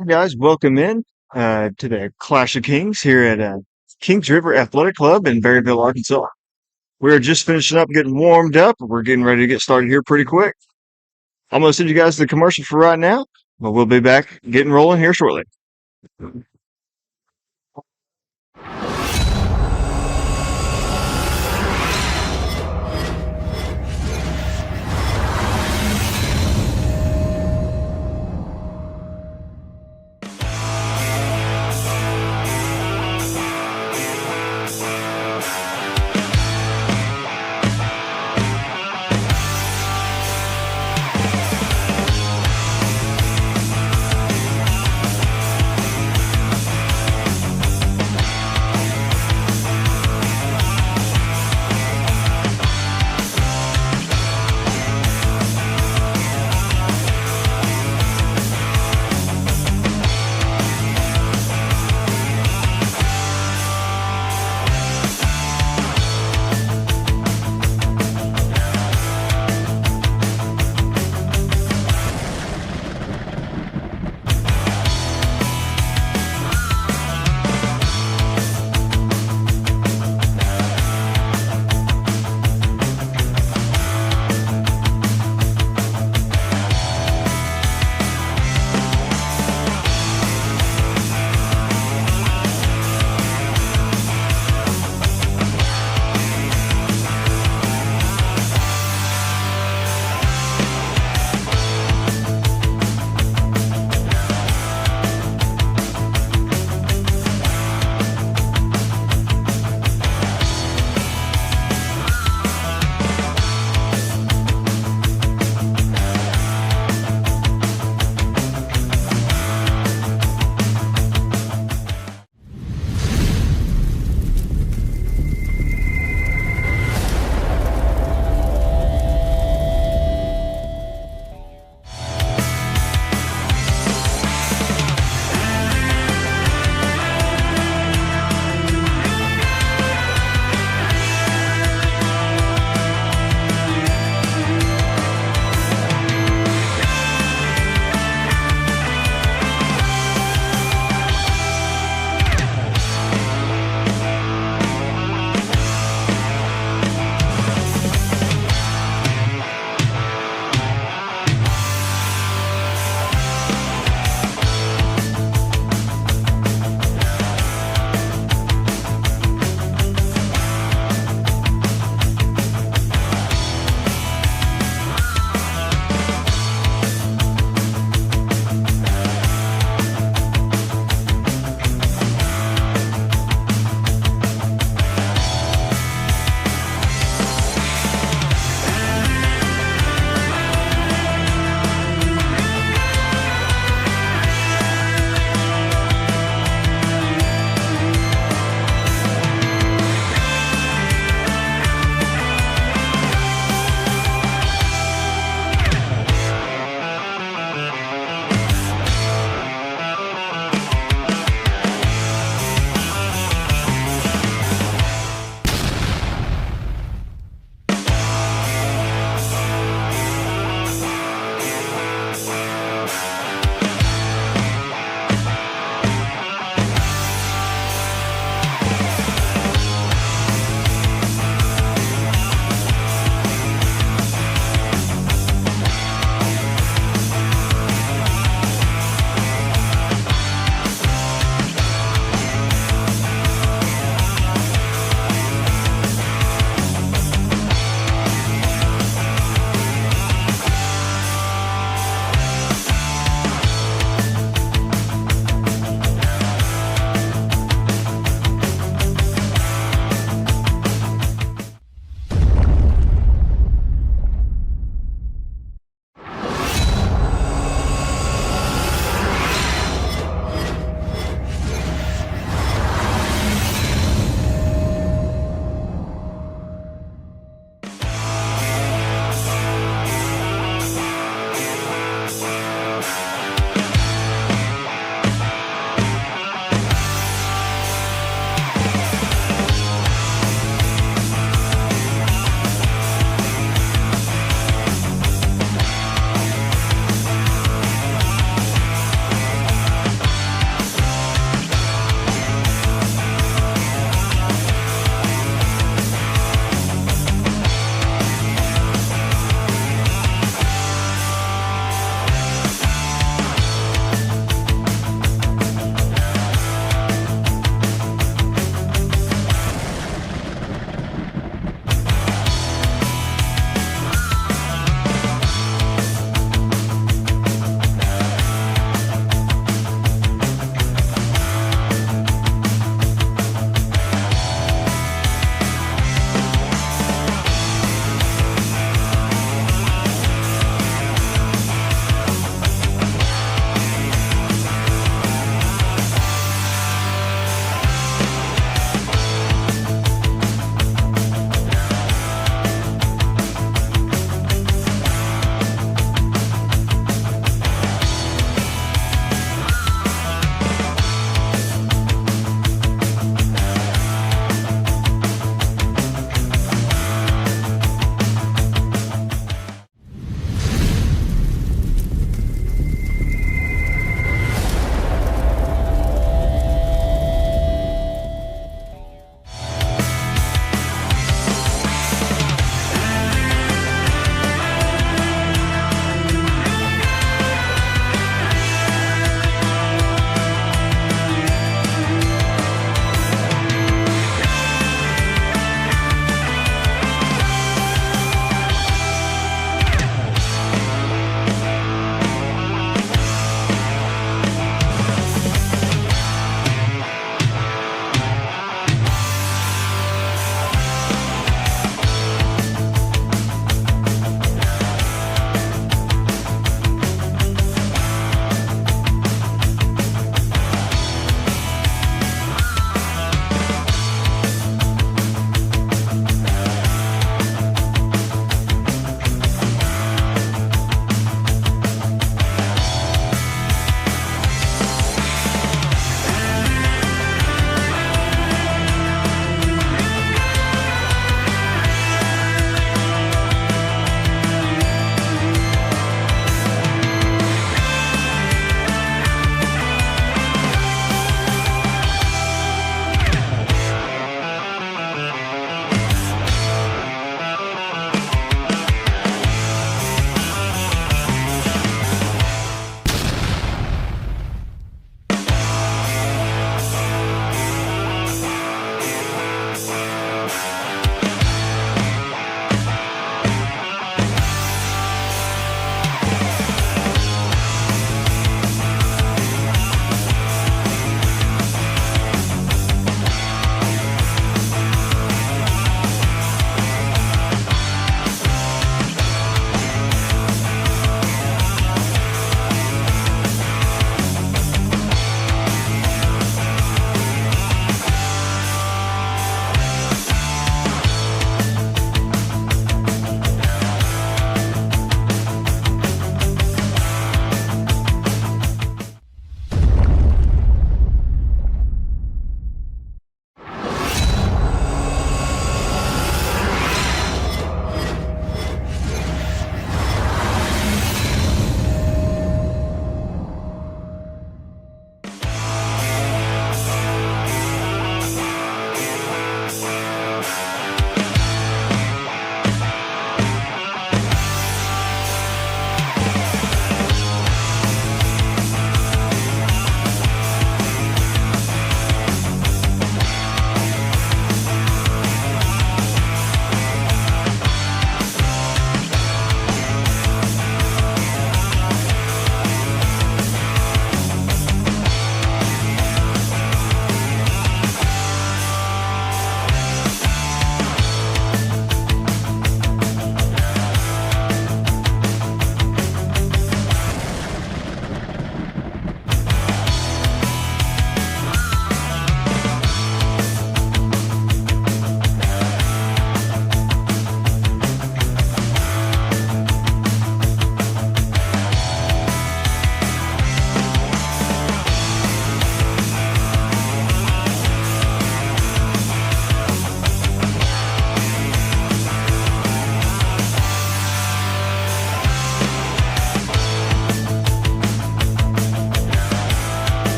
Hey guys, welcome in to the Clash of Kings here at Kings River Athletic Club in Berryville, Arkansas. We're just finishing up, getting warmed up. We're getting ready to get started here pretty quick. I'm going to send you guys the commercial for right now, but we'll be back getting rolling here shortly.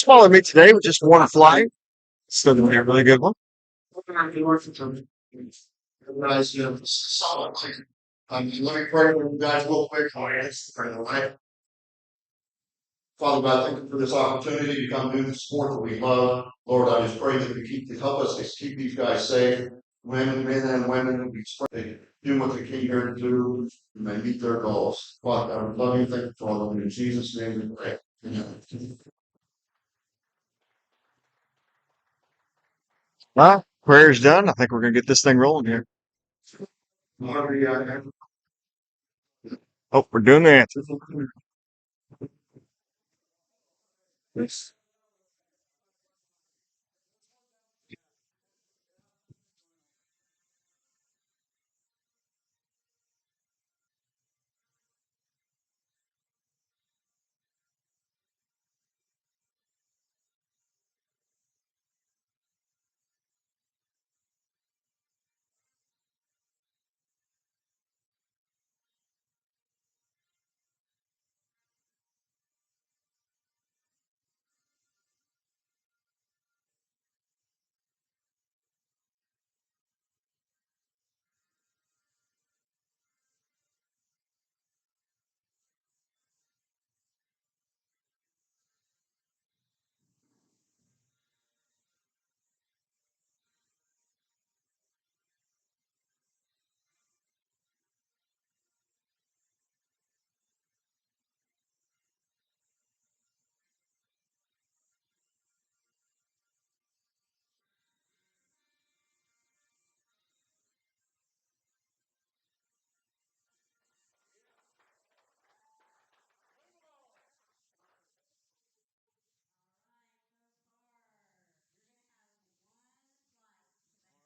smaller meat today with just one fly. Still gonna be a really good one. Guys, solid. Let me pray for you guys real quick. All right. Father God, thank you for this opportunity to come do the sport that we love. Lord, I just pray that help us to keep these guys safe. Men and women, we pray they do what they came here to do and they meet their goals. Father, I love you. Thank you for all of them. In Jesus' name we pray. Amen. Well, prayer's done. I think we're gonna get this thing rolling here. Oh, we're doing the answer.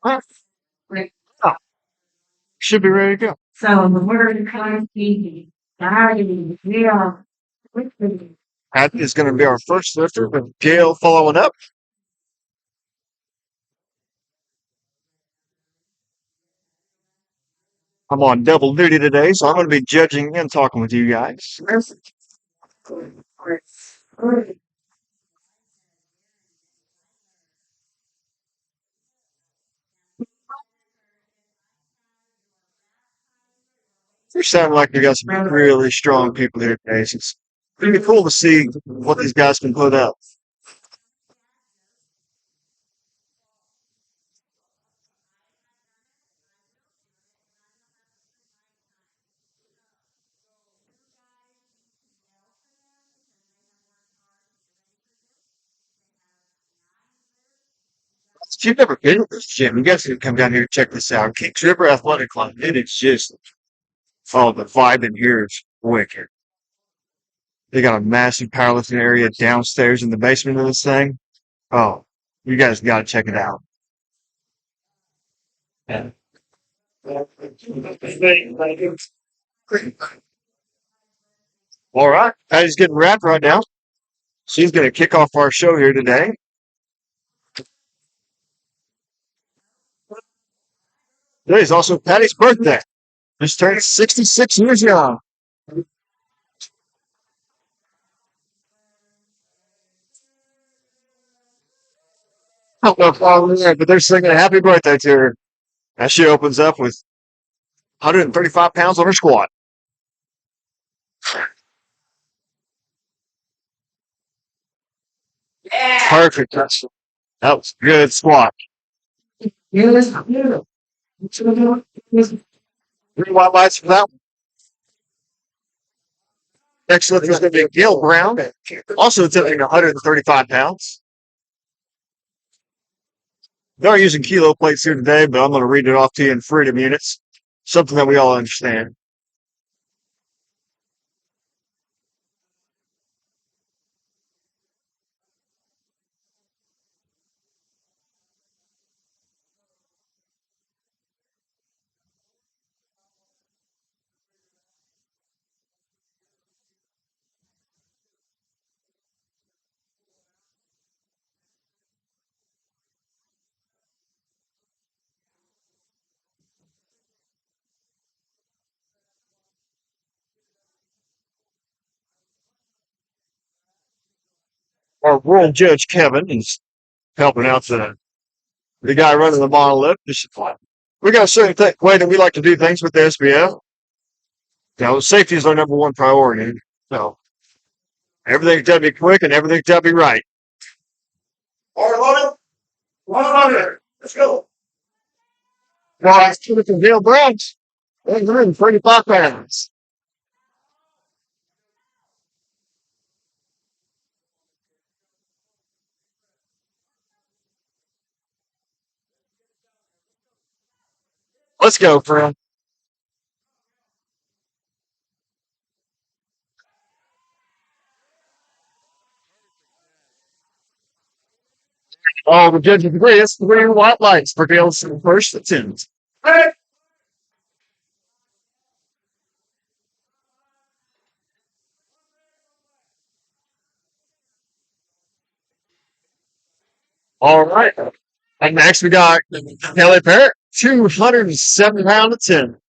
Well, oh, should be ready to go. So the word kind that is going to be our first lifter with Gail following up. I'm on double duty today, so I'm going to be judging and talking with you guys. You sound like you got some really strong people here today. So it's pretty cool to see what these guys can put up. If you've never been to this gym, you guys can come down here and check this out. Kings River Athletic Club. It is just, oh, the vibe in here is wicked. They got a massive powerlifting area downstairs in the basement of this thing. Oh, you guys got to check it out. Yeah. All right, Patty's getting wrapped right now. She's going to kick off our show here today. Today's also Patty's birthday. Just turned 66 years young. I don't know if all there, but they're singing a happy birthday to her. As she opens up with 135 pounds on her squat. Perfect. That was a good squat. Three white lights for that one. Next lift is going to be Gil Brown. Also attempting 135 pounds. They are using kilo plates here today, but I'm going to read it off to you in freedom units. Something that we all understand. Our world judge Kevin is helping out the guy running the monolith. We got a certain way that we like to do things with the SBF. Now, safety is our number one priority. So everything's got to be quick and everything's got to be right. All right, loaded. Loaded. Let's go. Well, it's two from Dale Browns. 135 pounds. Let's go, friend. Oh, the judges agree. It's three white lights for Dale's first attempt. All right. And next we got Kelly Parrott, 207-pound attempt.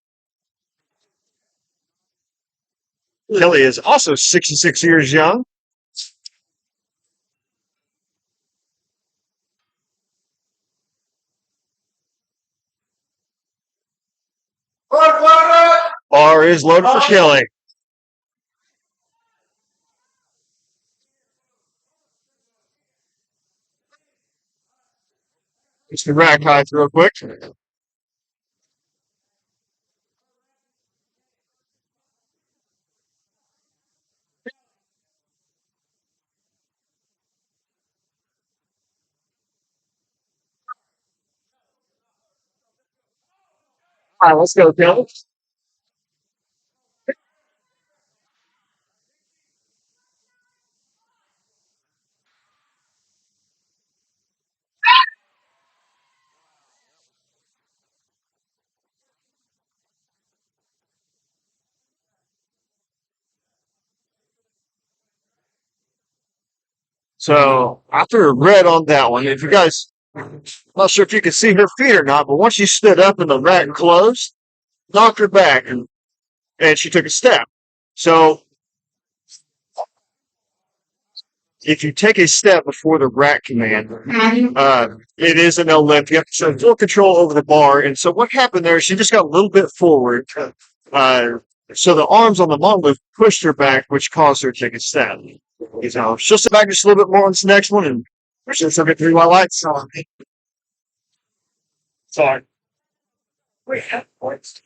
Kelly is also 66 years young. Bar is loaded for Kelly. It's the rack height real quick. All right, let's go, Kelly. So after a red on that one, if you guys, I'm not sure if you can see her feet or not, but once she stood up and the rack closed, knocked her back and she took a step. So if you take a step before the rack command, it is an no lift. You have to show full control over the bar. And so what happened there is she just got a little bit forward. Uh, so the arms on the monolith pushed her back, which caused her to take a step. So she'll sit back just a little bit more on this next one, and she'll get three white lights. Sorry. We have points.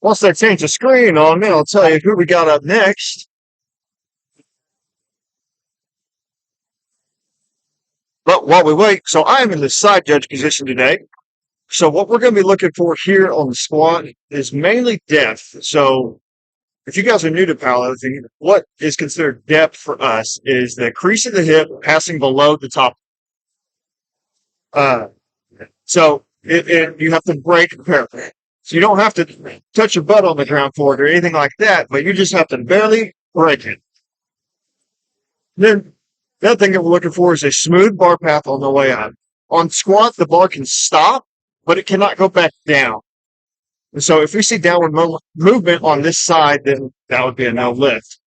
Once they change the screen on me, I'll tell you who we got up next. But while we wait, so I am in the side judge position today. So what we're going to be looking for here on the squat is mainly depth. So if you guys are new to powerlifting, what is considered depth for us is the crease of the hip passing below the top. Uh, you have to break the parapet. So you don't have to touch your butt on the ground for it or anything like that, but you just have to barely break it. Then the other thing that we're looking for is a smooth bar path on the way up. On squat, the bar can stop, but it cannot go back down. And so if we see downward movement on this side, then that would be a no lift.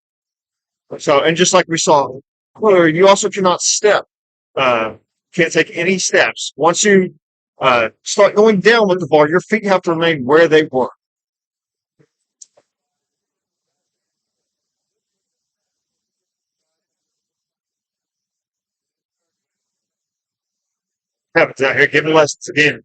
So, and just like we saw, you also cannot step. Can't take any steps. Once you start going down with the bar, your feet have to remain where they were. Happens out here giving lessons again.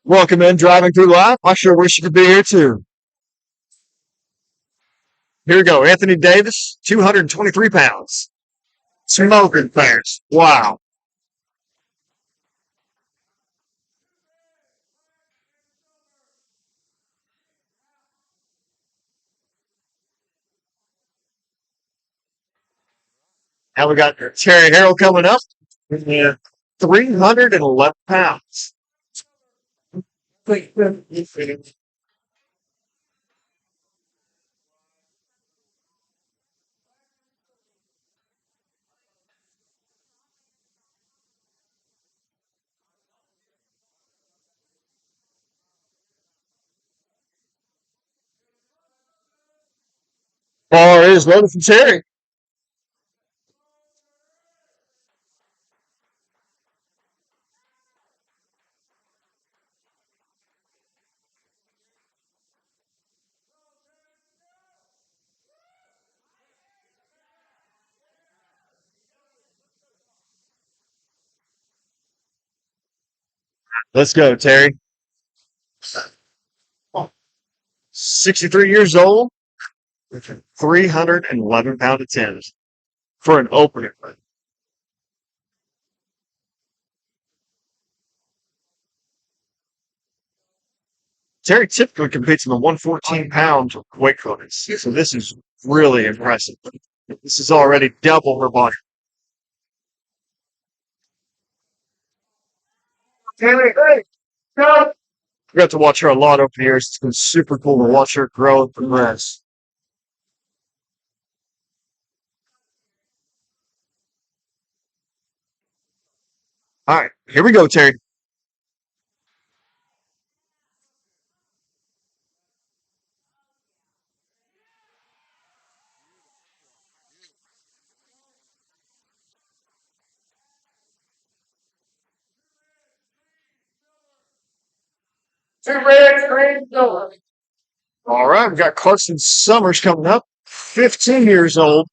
Welcome in, driving through life. I sure wish you could be here too. Here we go. Anthony Davis, 223 pounds. Smoking fast. Wow. Now we got Terry Harrell coming up. Yeah. 311 pounds. Bar is loaded from Terry. Let's go, Terry. 63 years old, 311 pound attempts for an opener. Terry typically competes in the 114-pound weight class, so this is really impressive. This is already double her body. Terry, hey, go! I got to watch her a lot over the years. It's been super cool to watch her grow and progress. All right, here we go, Terry. All right, we've got Carson Summers coming up, 15 years old,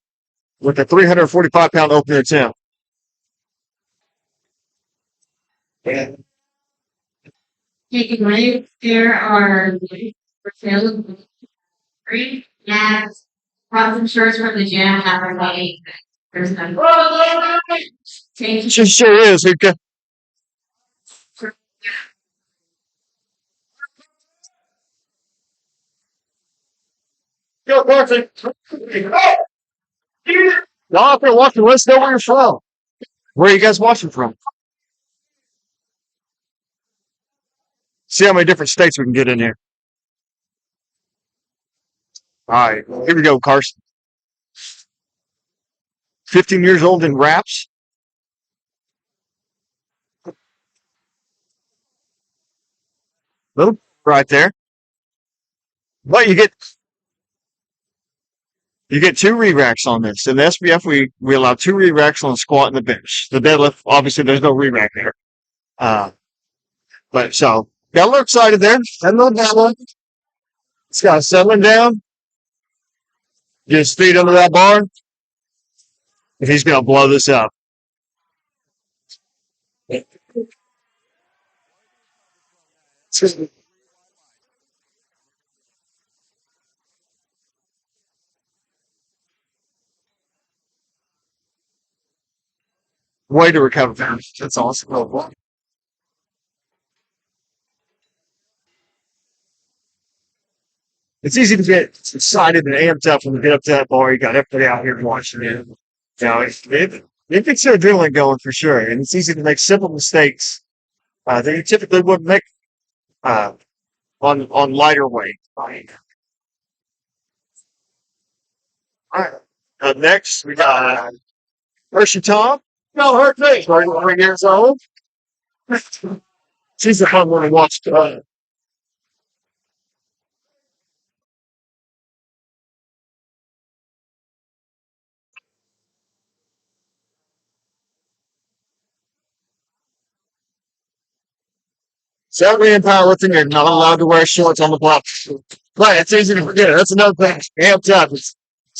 with a 345-pound opener attempt. You can right there are for sale free gas, cross insurance from the gym, everybody. There's no change. She sure is. Go, Carson. Y'all out there watching, let us know where you're from. Where are you guys watching from? See how many different states we can get in here. All right, here we go, Carson. 15 years old in wraps. Little right there. But you get two re-racks on this. In the SBF, we allow two re-racks on the squat and the bench. The deadlift, obviously, there's no re-rack there. Uh, but so got a little excited there. Had a little down. This guy's settling down. Get his feet under that bar. And he's gonna blow this up. Way to recover from. That's awesome. It's easy to get excited and amped up when you get up to that bar. You got everybody out here watching it. You know, it gets your adrenaline going for sure. And it's easy to make simple mistakes that you typically wouldn't make uh, on lighter weight. All right. Up next, we got Hershey Tom. No, her thing. 3 years old. She's a fun one to watch. Sadly, in powerlifting, you're not allowed to wear shorts on the block. But it's easy to forget. That's another thing. Amped up. It's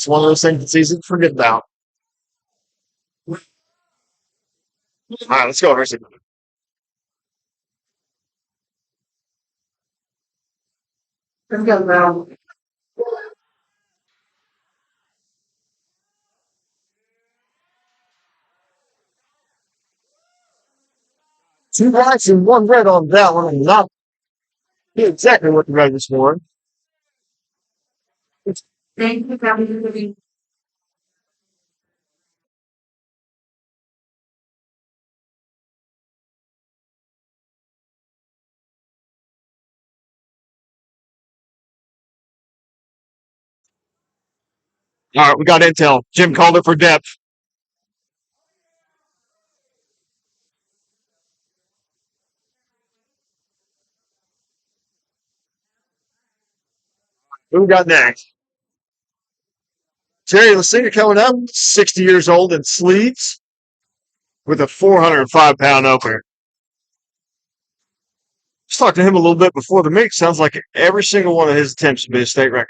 one of those things that's easy to forget about. All right, let's go, Hershey. Let's go, bro. Two whites and one red on that one. I'm not exactly what the red is for. Thank you for All right, we got intel. Jim called it for depth. Who we got next? Terry Lassinger coming up, 60 years old in sleeves with a 405-pound opener. Just talked to him a little bit before the meet. Sounds like every single one of his attempts would be a state record.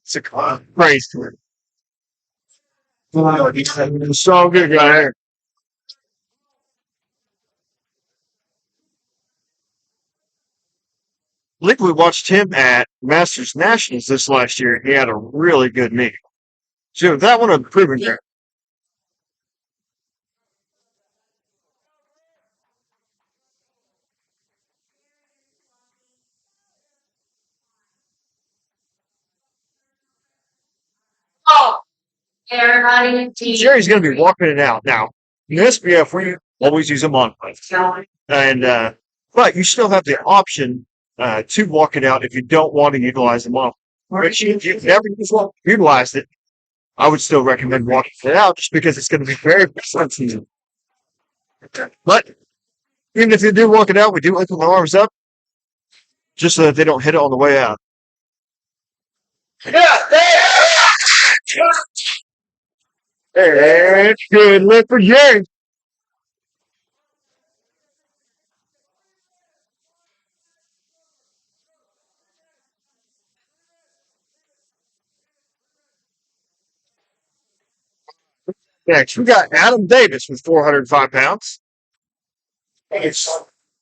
It's a crazy. So good guy here. I think we watched him at Masters Nationals this last year. He had a really good meet. So that one a proven there. Oh, everybody, Jerry's going to be walking it out. Now, in SPF, we always use a monoclip. And, but you still have the option to walk it out if you don't want to utilize the monoclip. But if you've never utilized it, I would still recommend walking it out just because it's going to be very sensitive. But even if you do walk it out, we do open the arms up just so that they don't hit it on the way out. And good lift for Jerry. Next, we got Adam Davis with 405 pounds. He's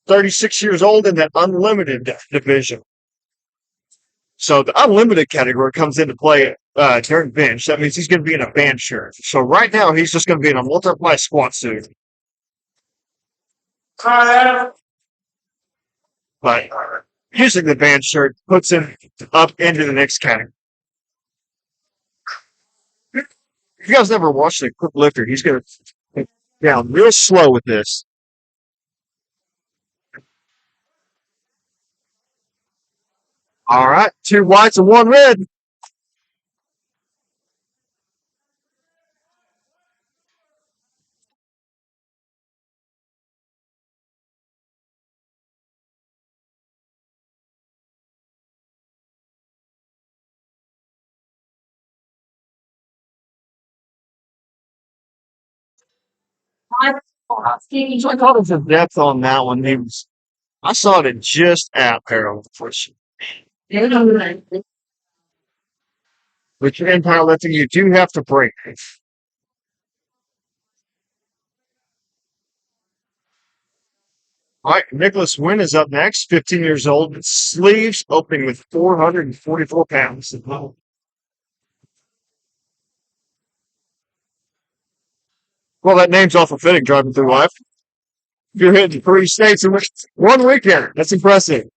36 years old in that unlimited division. So the unlimited category comes into play during bench. That means he's going to be in a band shirt. So right now he's just going to be in a multiply squat suit. But using the band shirt puts him up into the next category. If you guys never watched a quick lifter, he's going to down real slow with this. All right, 2 whites and 1 red. So I called him for depth on that one. I saw it at just at parallel push. With your in powerlifting, you do have to break. All right, Nicholas Wynn is up next, 15 years old, sleeves opening with 444 pounds. Well, that name's awful fitting driving through life. You're hitting 3 states in 1 weekend. That's impressive.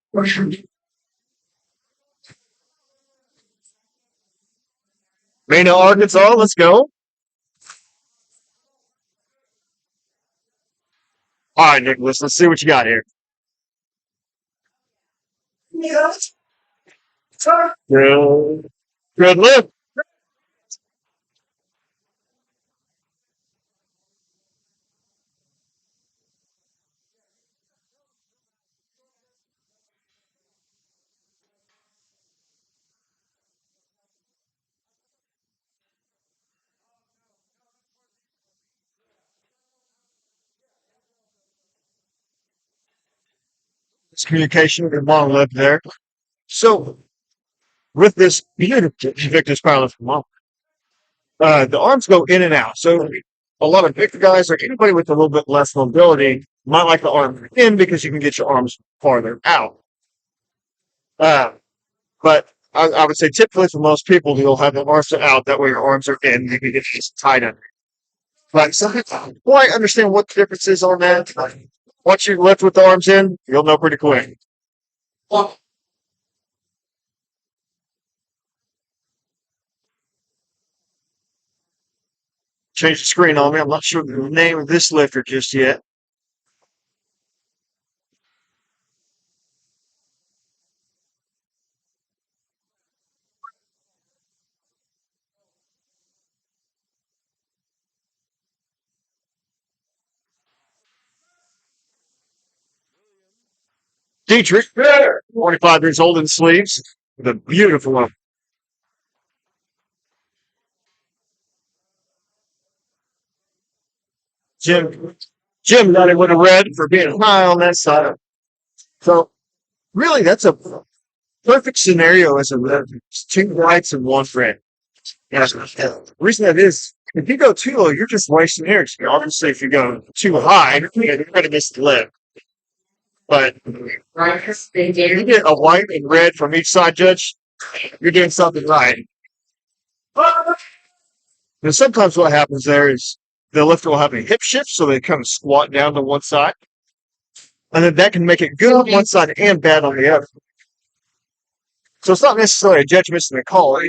Mena, Arkansas, let's go. All right, Nicholas, let's see what you got here. Good, good lift. It's communication with your long lift there. So, with this, Victor's powerlifting model, the arms go in and out. So, a lot of bigger guys or anybody with a little bit less mobility might like the arm in because you can get your arms farther out. Uh, but I would say typically for most people, you'll have the arms out. That way your arms are in. You can get these tight under. But some people quite understand what the difference is on that. Once you lift with the arms in, you'll know pretty quick. Change the screen on me. I'm not sure the name of this lifter just yet. Dietrich, 25 years old in sleeves, with a beautiful Jim. Jim got it with a red for being high on that side. So really, that's a perfect scenario as a red. It's two whites and one red. Yeah. The reason that is, if you go too low, you're just wasting energy. Obviously, if you go too high, you're going to miss the lip. But if you get a white and red from each side, Judge, you're doing something right. And sometimes what happens there is the lifter will have a hip shift, so they kind of squat down to one side. And then that can make it good on one side and bad on the other. So it's not necessarily a judge missing a call.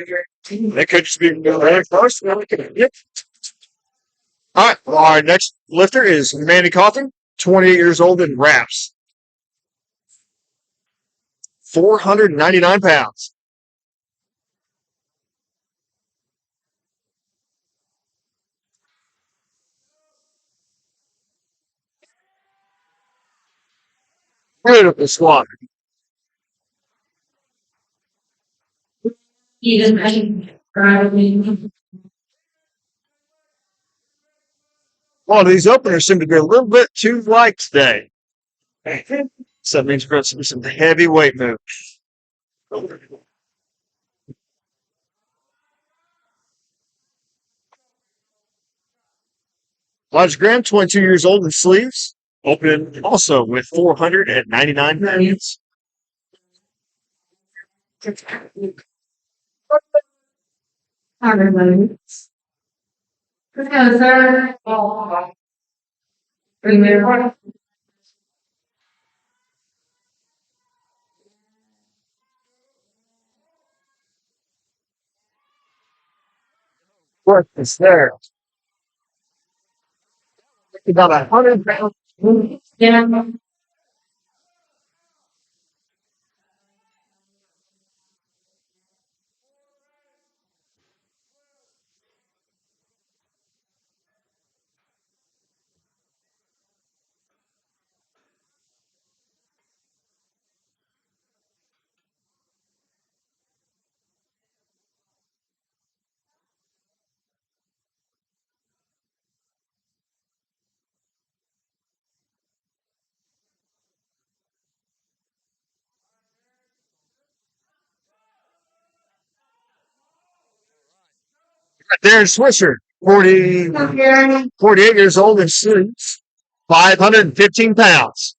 They could just be very close. All right. Well, our next lifter is Manny Coffin, 28 years old in wraps, 499 pounds. Beautiful squat. He doesn't actually probably. Well, these openers seem to be a little bit too light today. So that means we're going to see some heavy weight moves. Elijah Graham, 22 years old in sleeves, opening also with 499 pounds. Everybody. Because remember. Work is there. About 100 pounds. Yeah. Darren Swisher, 48 years old in sleeves, 515 pounds.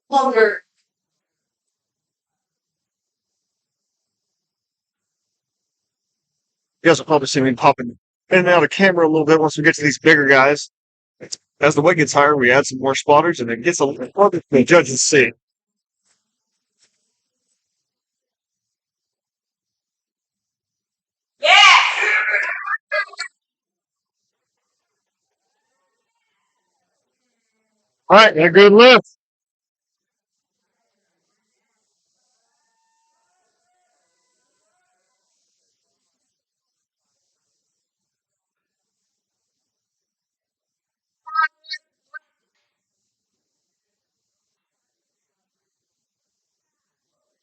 Longer. You guys will probably see me popping in and out of camera a little bit once we get to these bigger guys. As the weight gets higher, we add some more spotters, and it gets a little harder for the judges to see. All right, and a good lift.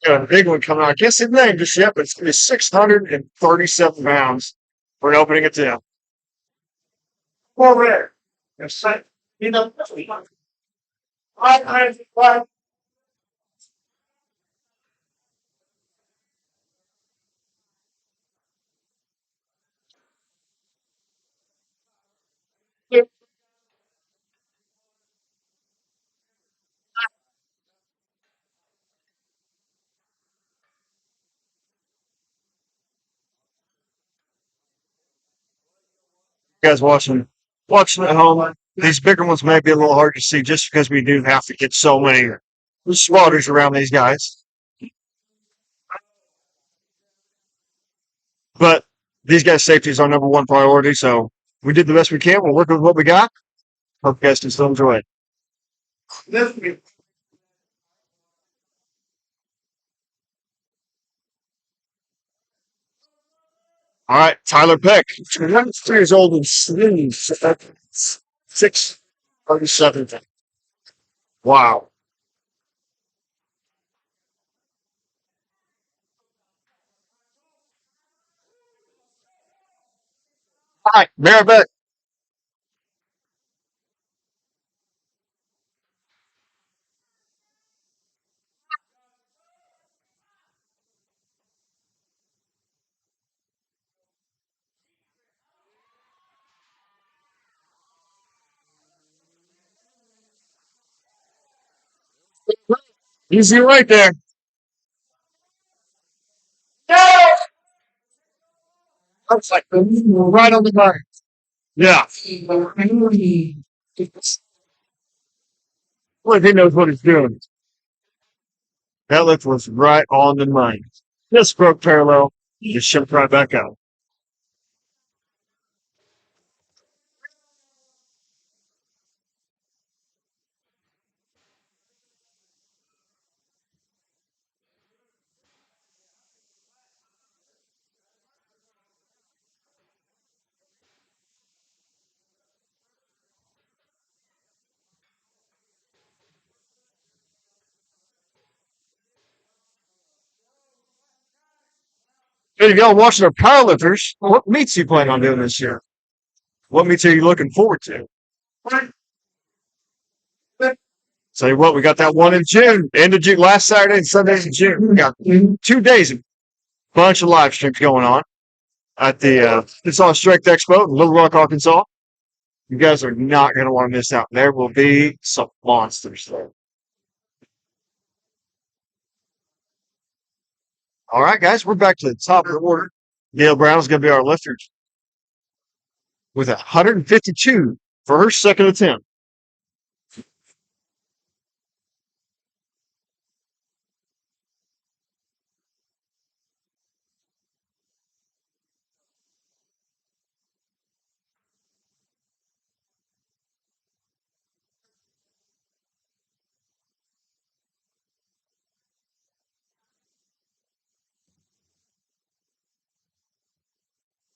Got a big one coming out. I can't see the name just yet, but it's going to be 637 pounds for an opening at 10. More rare. You know, I guys watching at home. These bigger ones may be a little hard to see just because we do have to get so many slaughters around these guys. But these guys' safety is our number one priority, so we did the best we can. We're working with what we got. Hope you guys can still enjoy it. All right, Tyler Peck, 23 years old and sleeves, 637. Wow. right, bear back. Easy right there. Looks like right on the money. Yeah. Well, he knows what he's doing. That lift was right on the money. Just broke parallel. Just shipped right back out. Hey, y'all watching our powerlifters. What meets you plan on doing this year? What meets are you looking forward to? Tell you what, we got that one in June, end of June, last Saturday and Sundays in June. We got 2 days, a bunch of live streams going on at the it's on Strength Expo in Little Rock, Arkansas. You guys are not going to want to miss out. There will be some monsters there. All right, guys, we're back to the top of the order. Gail Brown is going to be our lifter with 152 for her second attempt.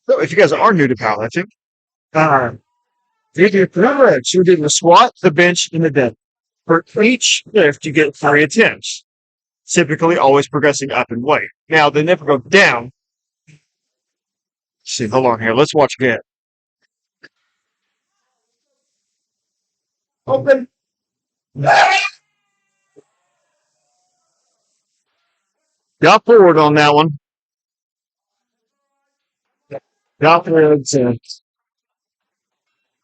So if you guys are new to powerlifting, uh, you do three. You do the squat, the bench, and the deadlift. For each lift, you get 3 attempts, typically always progressing up in weight. Now, they never go down. See, hold on here. Let's watch again. Open. Got forward on that one. Got forward.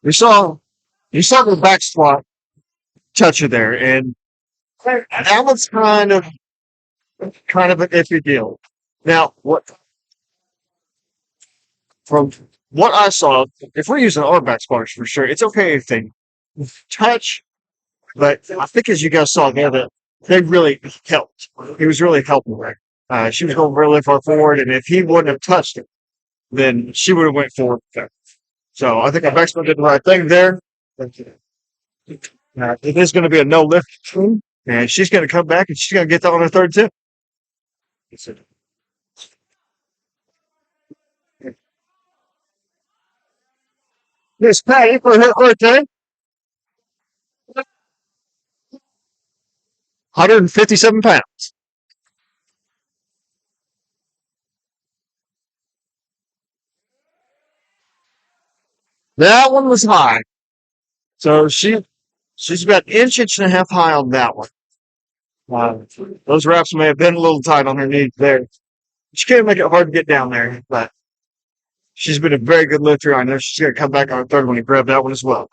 You saw, you saw the back squat touch her there, and that was kind of an iffy deal. Now, what from what I saw, if we're using our back squatters for sure, it's okay if they touch. But I think as you guys saw there, that they really helped. He was really helping her. She was going really far forward, and if he wouldn't have touched it, then she would have went forward. So I think our back squat did the right thing there. It is going to be a no lift, and she's going to come back and she's going to get that on her third tip. Miss Patty for her birthday, 157 pounds. That one was high. So she's about an inch and a half high on that one. Uh, those wraps may have been a little tight on her knees there. She can't make it hard to get down there, but she's been a very good lifter. I know she's going to come back on her third one and grab that one as well.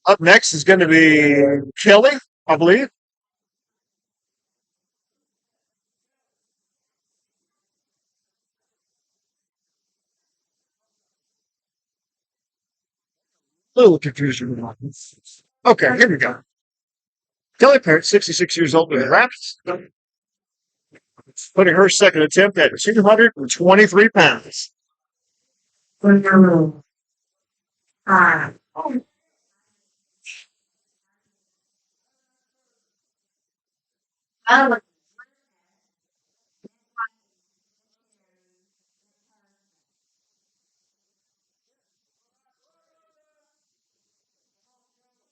Up next is going to be Kelly, I believe. Little confusion. Okay, here we go. Kelly Parrott, 66 years old with wraps, putting her second attempt at 223 pounds.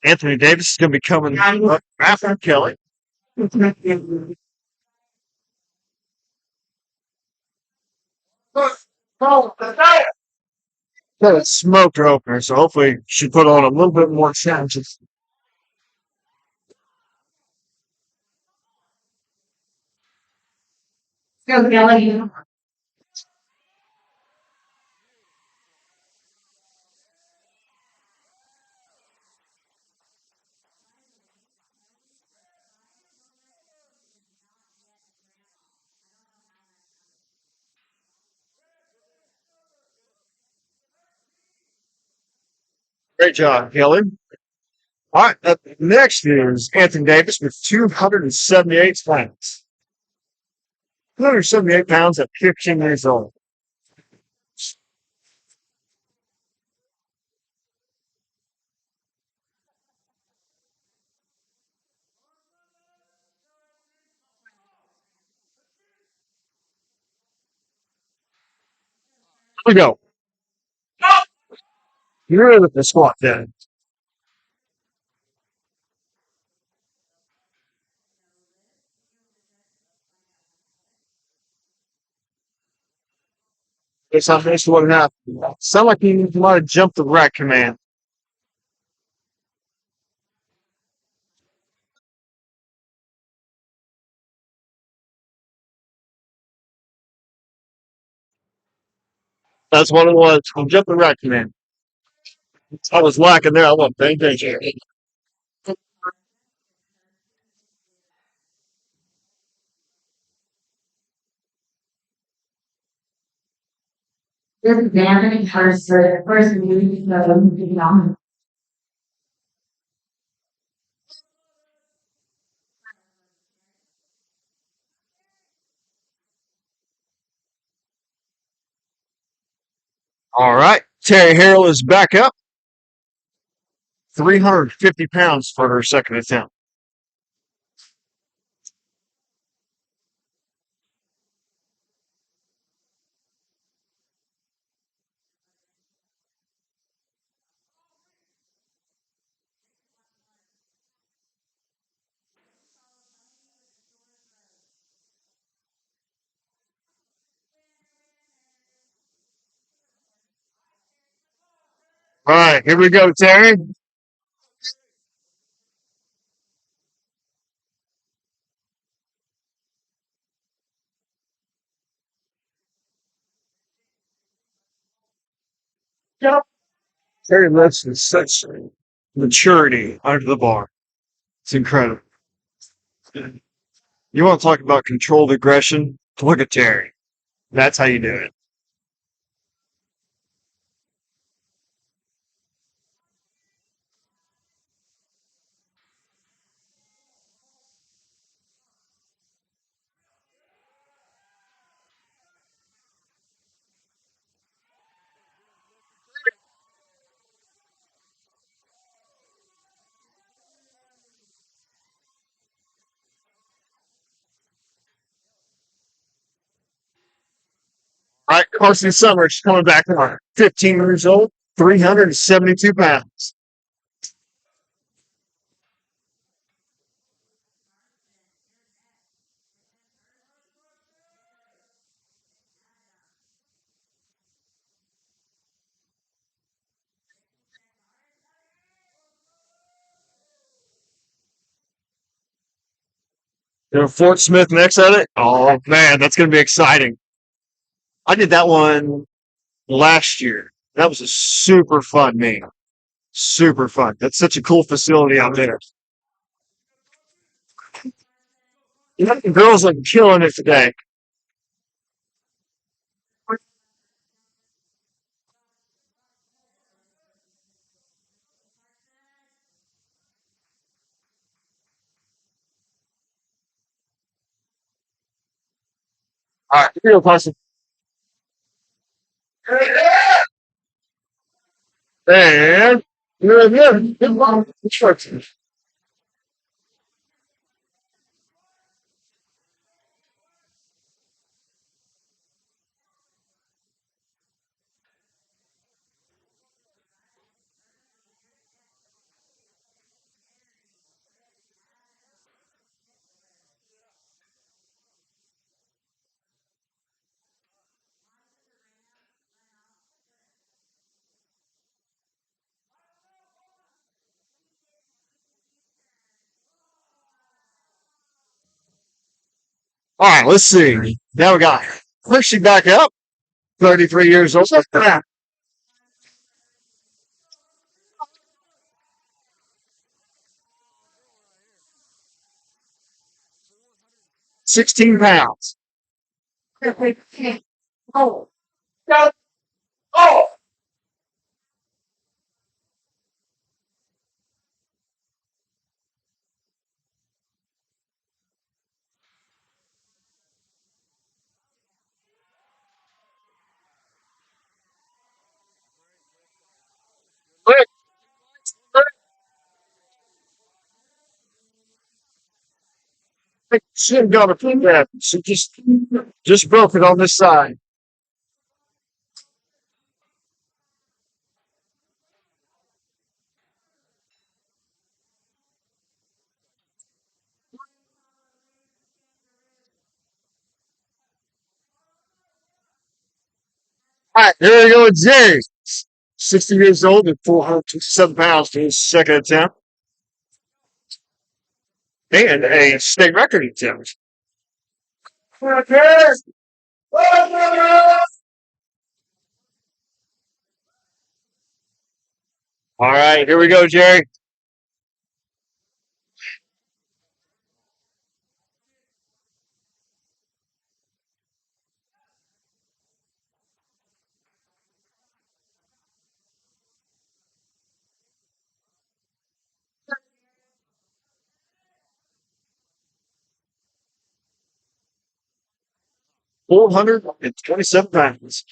Anthony Davis is going to be coming up after Kelly. Got a smoked her opener, so hopefully she put on a little bit more challenges. Go, Kelly. Great job, Kelly. All right, up next is Anthony Davis with 278 pounds. 278 pounds at 15 years old. Here we go. You're with the squat then. It's not finished what happened. Sound like you might have jumped the rack command. That's what it was. Jump the rack command. I was lacking there. I wasn't paying attention. This is Anthony first meeting, so, All right. Terry Harrell is back up. 350 pounds for her second attempt. All right, here we go, Terry. Yep. Terry lifts with such maturity under the bar. It's incredible. You want to talk about controlled aggression? Look at Terry. That's how you do it. All right, Carson Summers coming back on. 15 years old, 372 pounds. Fort Smith next at it. Oh man, that's gonna be exciting. I did that one last year. That was a super fun meet. Super fun. That's such a cool facility out there. The girls are killing it today. All right, here we go, Carson. And you're good. Good luck. Instructions. All right, let's see. Now we got Hershey back up, 33 years old. 16 pounds. Oh, oh, quick, quick. She ain't got a pin that. She just broke it on this side. All right, here we go with Jay. 60 years old and 407 pounds for his second attempt and a state record attempt. All right, here we go, Jerry. 427 pounds.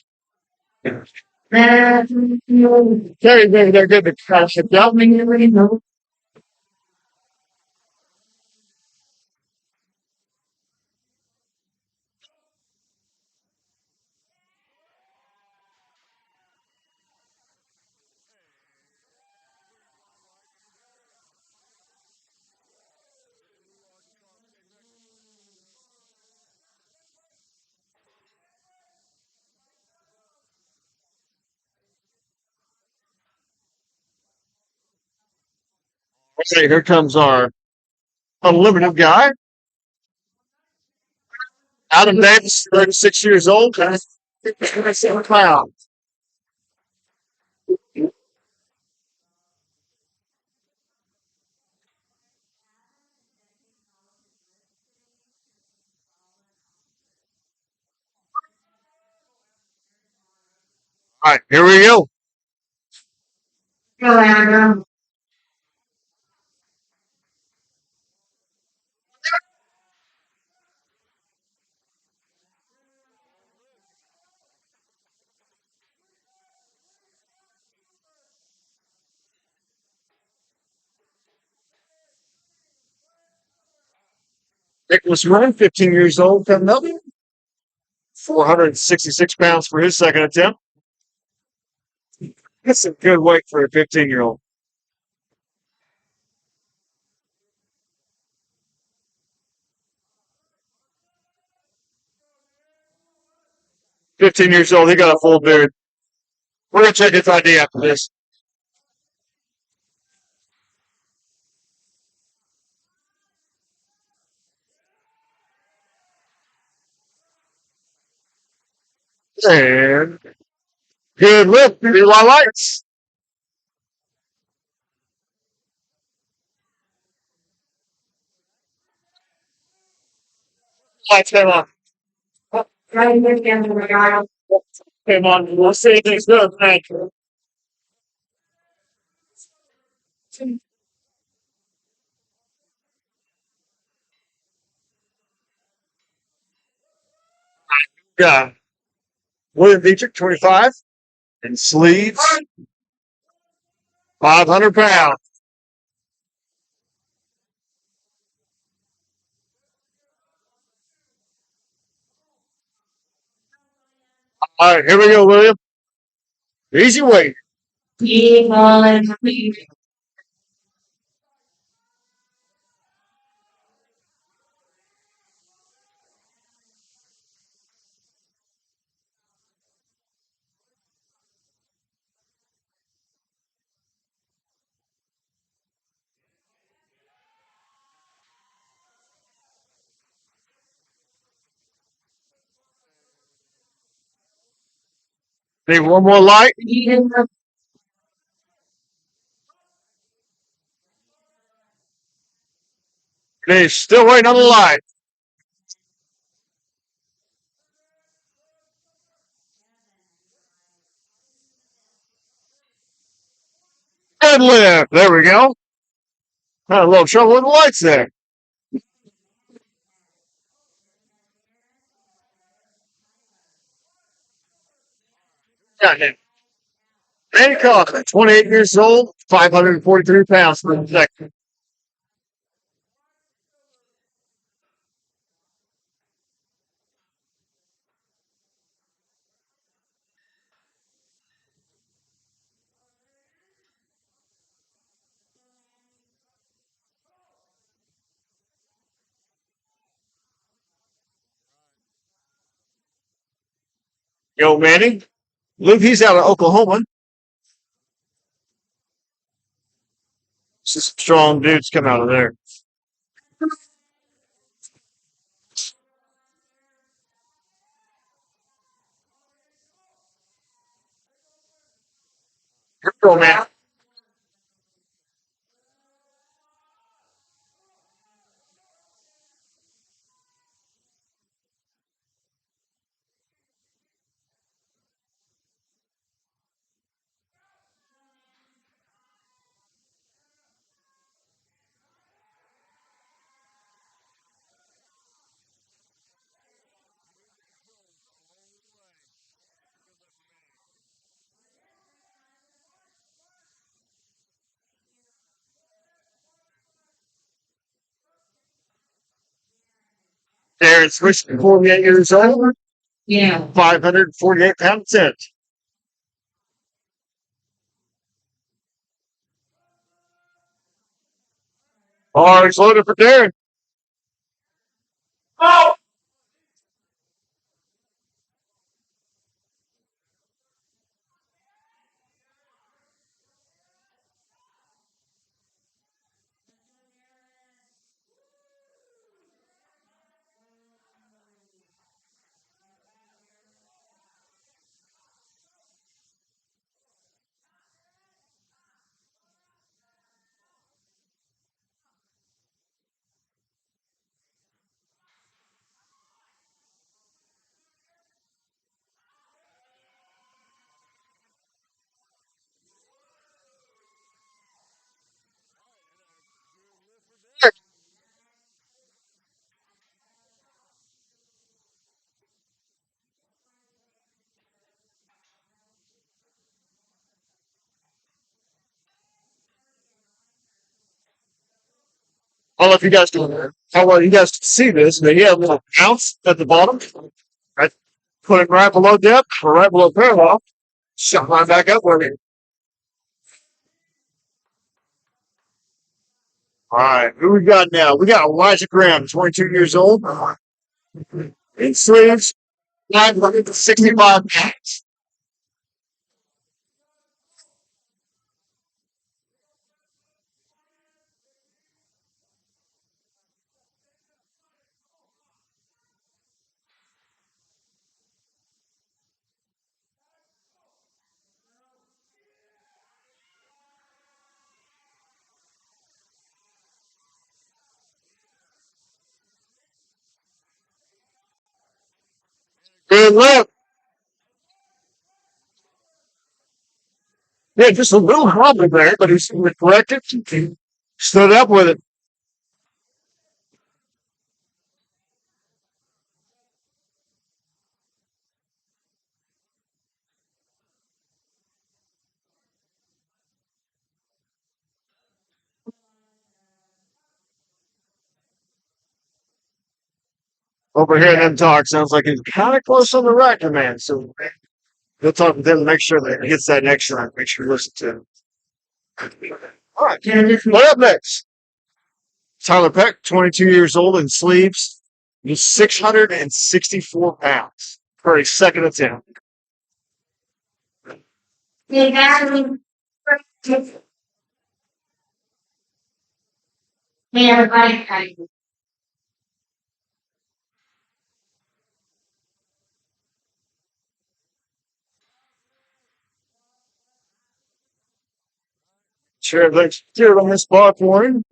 Jerry, they're good to crash it down. Okay, here comes our unlimited guy, Adam Davis, 36 years old, 27 pounds. All right, here we go. Nicholas Ryan, 15 years old, coming up, 466 pounds for his second attempt. That's a good weight for a 15-year-old. 15 years old, he got a full beard. We're going to check his ID after this. And good lift, Eli Lights. Lights came on. Came on. We'll see things good. Thank you. Yeah. William Dietrich, 25, and sleeves, 500 pounds. All right, here we go, William. Easy weight. Need one more light? He's still waiting on the light. Good lift. There we go. Had a little trouble with the lights there. Got it. Manny Kaufman, 28 years old, 543 pounds for the second. Yo, Manny. Luke, he's out of Oklahoma. Some strong dudes come out of there. Here we go, man. Darren Swish, 48 years old, Yeah. 548 pounds. Bars loaded for Darren. Oh! I don't know if you guys can, how well you guys can see this, but he had a little bounce at the bottom. Right, put it right below depth or right below parallel. Shot right back up with it. All right, who we got now? We got Elijah Graham, 22 years old, in sleeves, 965 pounds. Good look. Yeah, just a little hobble there, but he's corrected. He stood up with it. Over here in them talk, sounds like he's kind of close on the right command. So we'll talk with him to make sure that he gets that next round. Make sure you listen to him. All right. What up next? Tyler Peck, 22 years old in sleeves. He's 664 pounds for a second attempt. Sure, let's do it on this spot for him.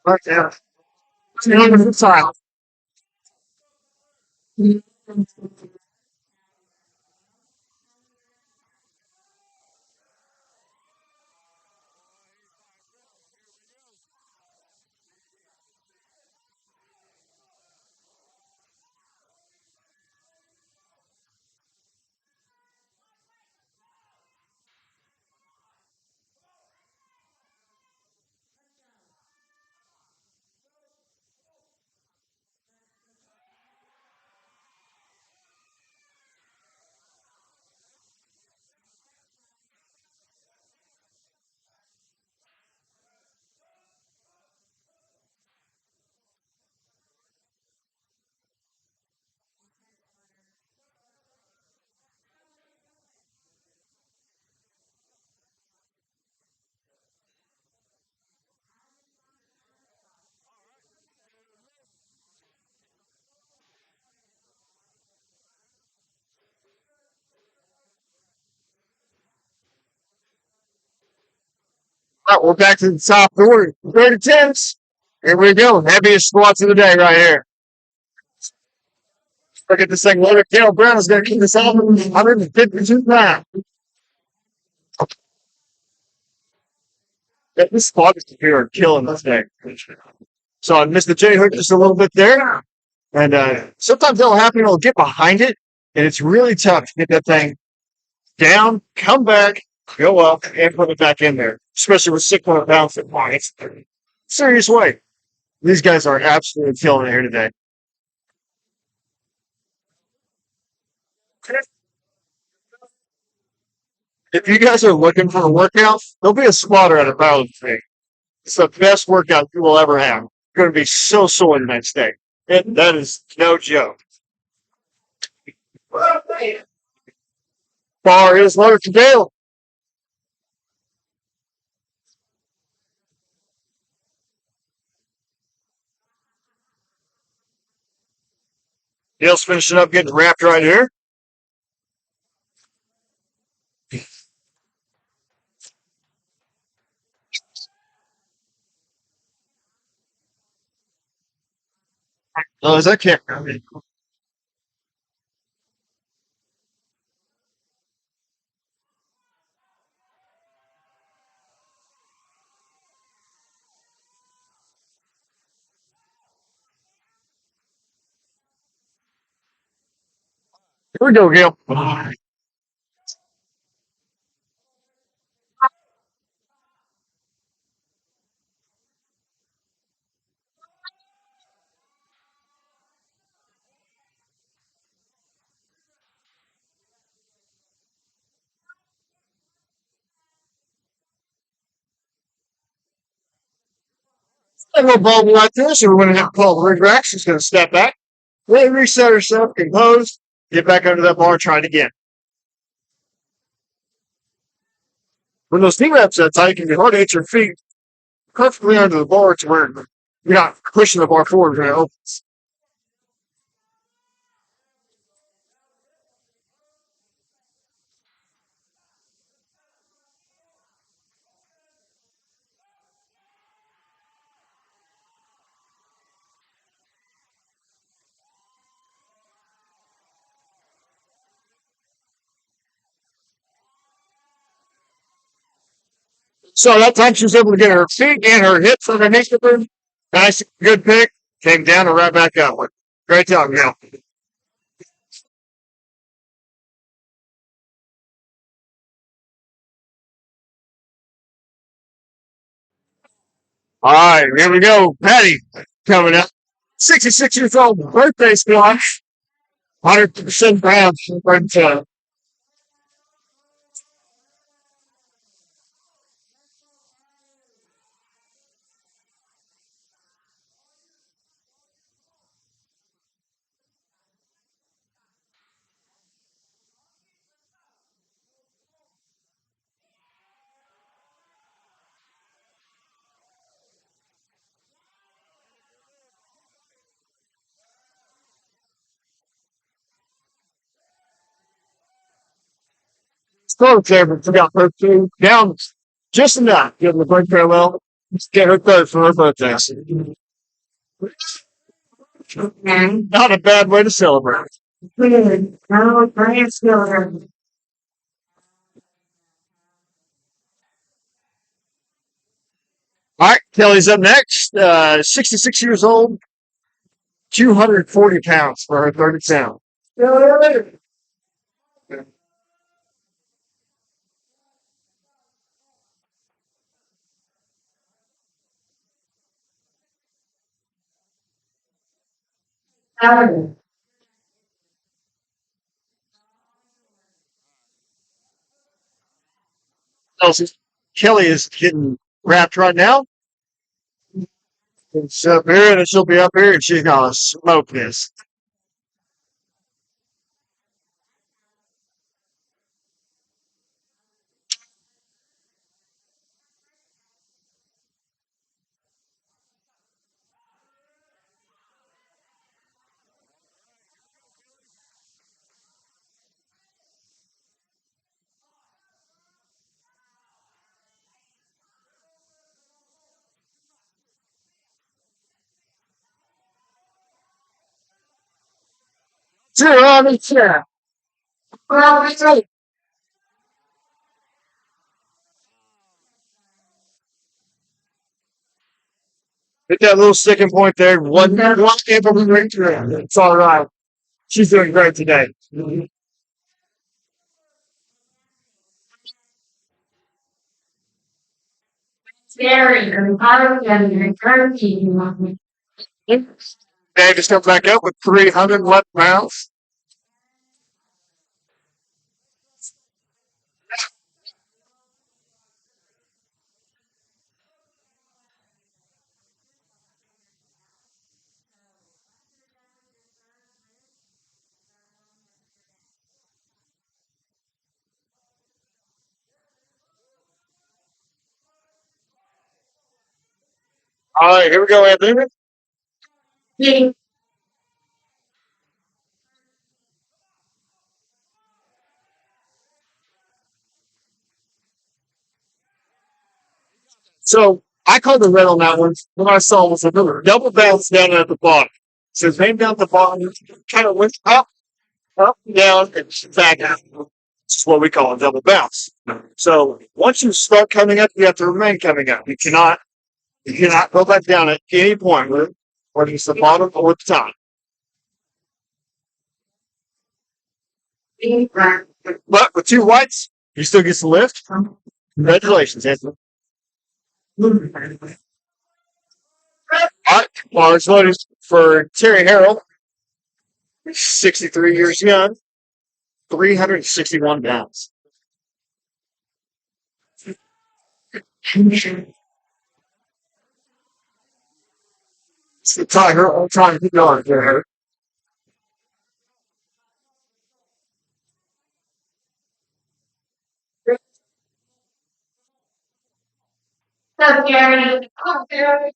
Right there. Time. All right, we're back to the top 30 attempts. Here we go. Heaviest squats of the day right here. Look at the second loader. Cale Brown is going to keep this on 152 pounds. Yeah, this squat is here are killing this day. So I missed the J hook just a little bit there. And sometimes that'll happen. It'll get behind it. And it's really tough to get that thing down, come back, go up, and put it back in there. Especially with 600 pounds at once. Serious way. These guys are absolutely killing it here today. If you guys are looking for a workout, there'll be a spotter at a powerlifting. It's the best workout you will ever have. You're going to be so sore the next day. And that is no joke. Bar is loaded to Dale. Dale's finishing up, getting wrapped right here. Oh, is that camera? Here we go, Gil. A little bubble like this, and we're going to have Paul Rigrex. She's going to step back, really reset herself, compose, get back under that bar, try it again. When those knee wraps that tight, it can be hard to hit your feet perfectly under the bar to where you're not pushing the bar forward when it opens. So that time she was able to get her feet and her hips underneath the her. Nice, good pick. Came down and right back up. Great job, Gil. All right, here we go. Patty coming up. 66 years old, birthday squad. 100% ground. close there, but forgot her two down just enough. Give the break parallel. Get her third for her birthday. Not a bad way to celebrate. No, grandchildren. All right, Kelly's up next. 66 years old, 240 pounds for her third attempt. Kelly is getting wrapped right now. It's up here, and then she'll be up here, and she's gonna smoke this. Zero on the chair. Well, that's right. Hit that little sticking point there. One able to break through. It's all right. She's doing great today. Scary and hard and turkey. Davis comes back up with 300 left pounds. All right, here we go, Anthony. So I called the red on that one. What I saw was a double bounce down at the bottom. So it came down at the bottom, kind of went up, down, and back out. This is what we call a double bounce. So once you start coming up, you have to remain coming up. You cannot go back down at any point, whether it's the bottom or the top. But with two whites, you still get the lift. Congratulations, Anthony. All right, large loaded for Terry Harrell, 63 years young, 361 pounds. It's the tiger all time yard there. So Gary, oh Gary.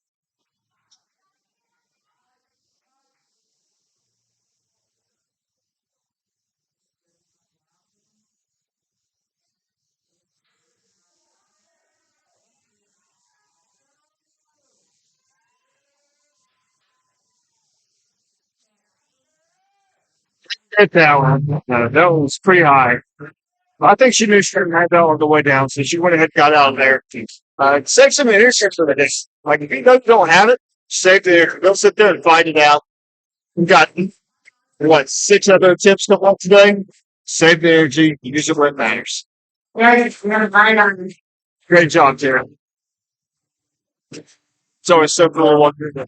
Hit that one. That one was pretty high. I think she knew she had that on the way down, so she went ahead and got out of there. Save some intercepts for this. Like, if you don't have it, save there. Go sit there and fight it out. We got, what, 6 other attempts to walk today? Save the energy. Use it where it matters. Gary, we're gonna find on. Great job, Tara. It's always so cool watching the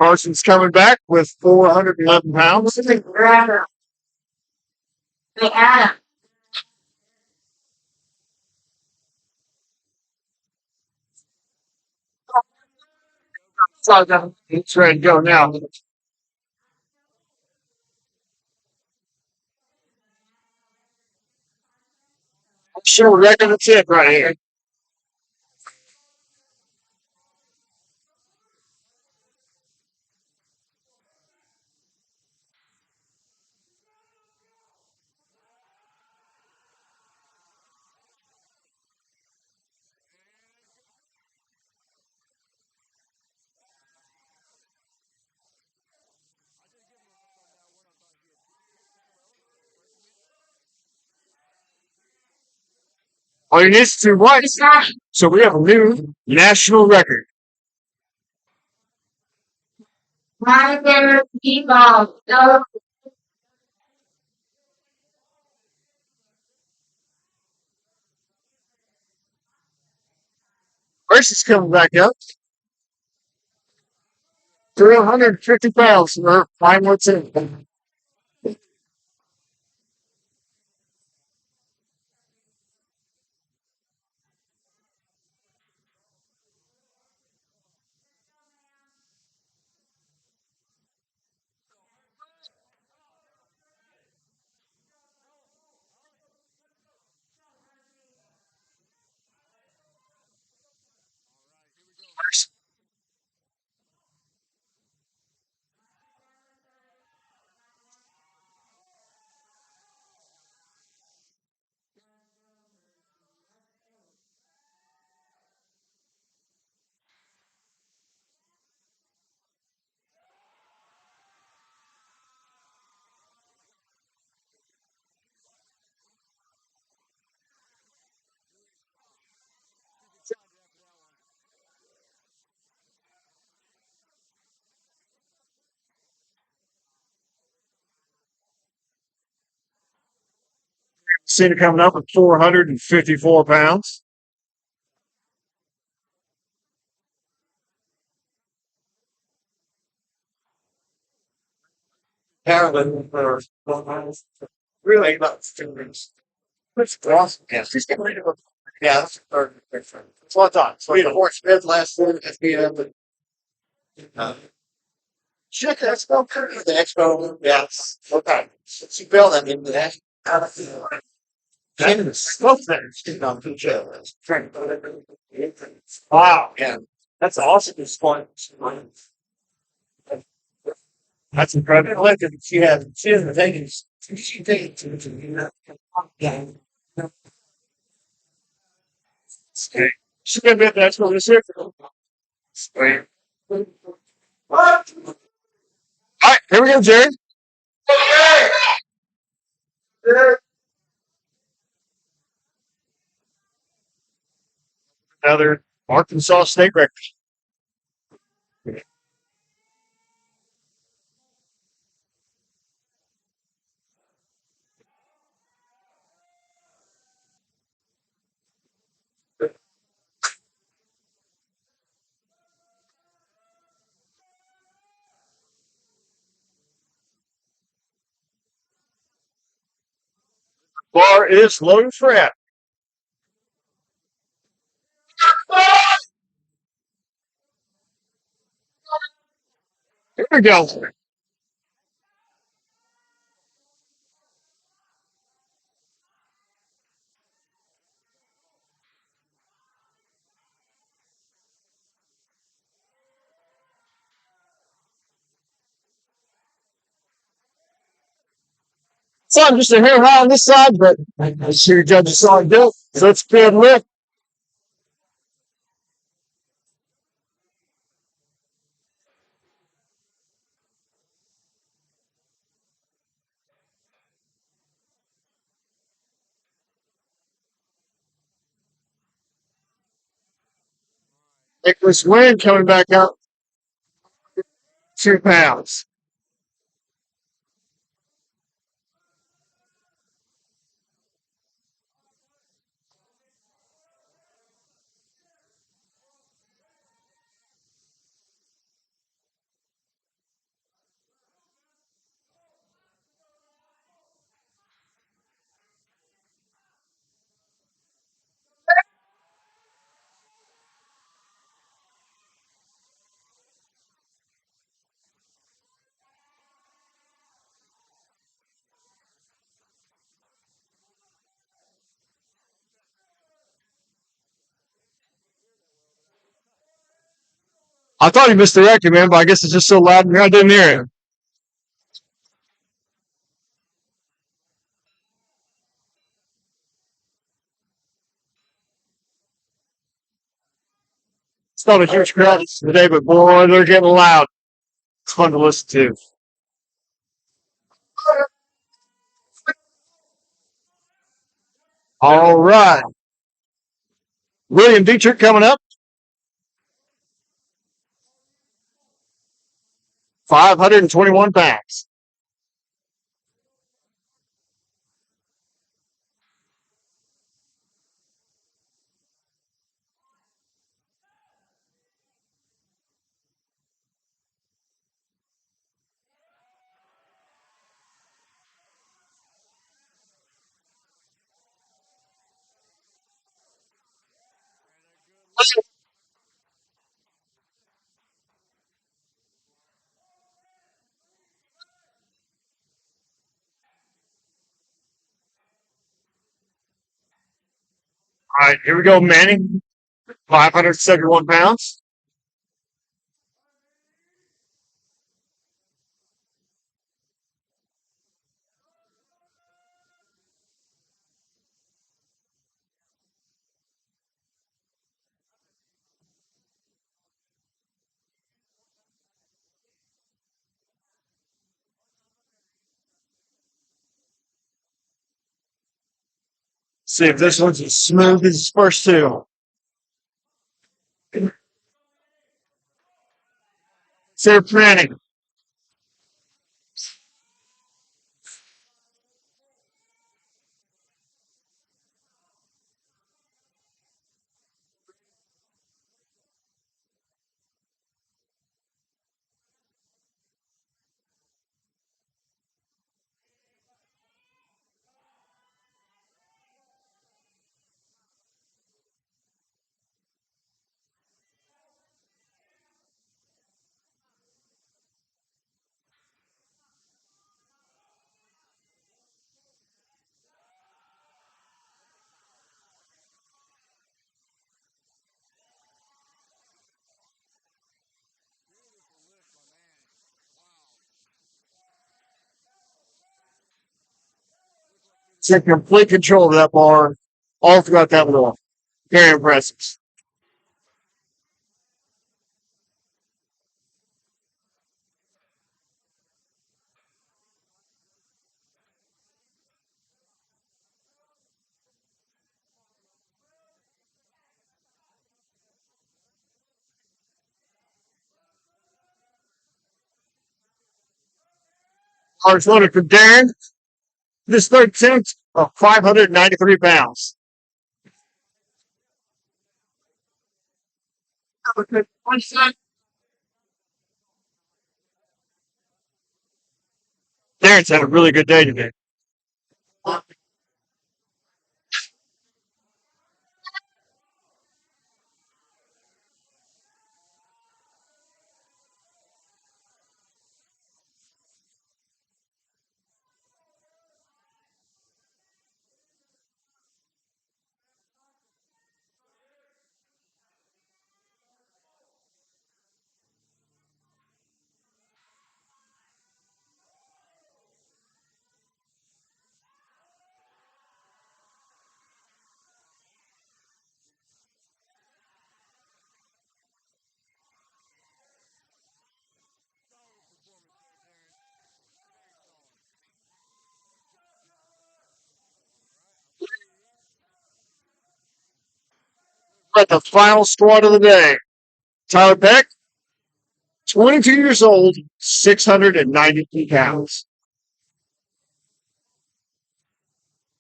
Carson's coming back with 411 pounds. Grabber. Hey Adam. So it's ready to go now. Sure, record the tip right here. All you need is two whites. So we have a new national record. First is coming back up. 350 pounds for 5 months. Cena coming up at 454 pounds. Carolyn for really about 2 weeks. Which awesome. Yes, he's getting ready to. Yeah, that's what I thought. So we had a horse fifth last year at the uh, check the expo. The expo, yes. Okay. She built that into that. And smoke there. She's on two chairs. Wow. Yeah. That's awesome. This point. That's incredible. Look, she hasn't taken, she taken to yeah. Okay. She's gonna be at the expo this year. Sweet. What? All right, here we go, Jerry. Another Arkansas state record. Bar is loaded for at. Here we go. So I'm just a hair high on this side, but I'm sure judges saw it do. So it's a good lift. Nicholas Wynn coming back up 2 pounds. I thought he missed the record, man, but I guess it's just so loud in here I didn't hear him. It's not a huge crowd today, but boy, they're getting loud. It's fun to listen to. All right. William Dietrich coming up, 521 pounds. All right, here we go, Manning, 571 pounds. See if this one's as smooth as his first two. Sarah Manning. She's in complete control of that bar all throughout that walk. Very impressive. Hard loaded for Darren. This third attempt of 593 pounds. Darren's had a really good day today. But the final squad of the day. Tyler Peck, 22 years old, 692 pounds.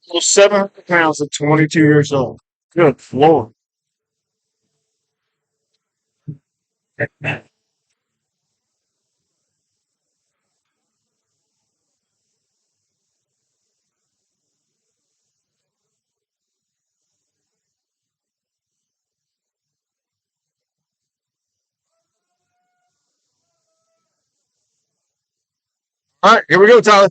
Almost 700 pounds at 22 years old. Good Lord. All right, here we go, Tyler.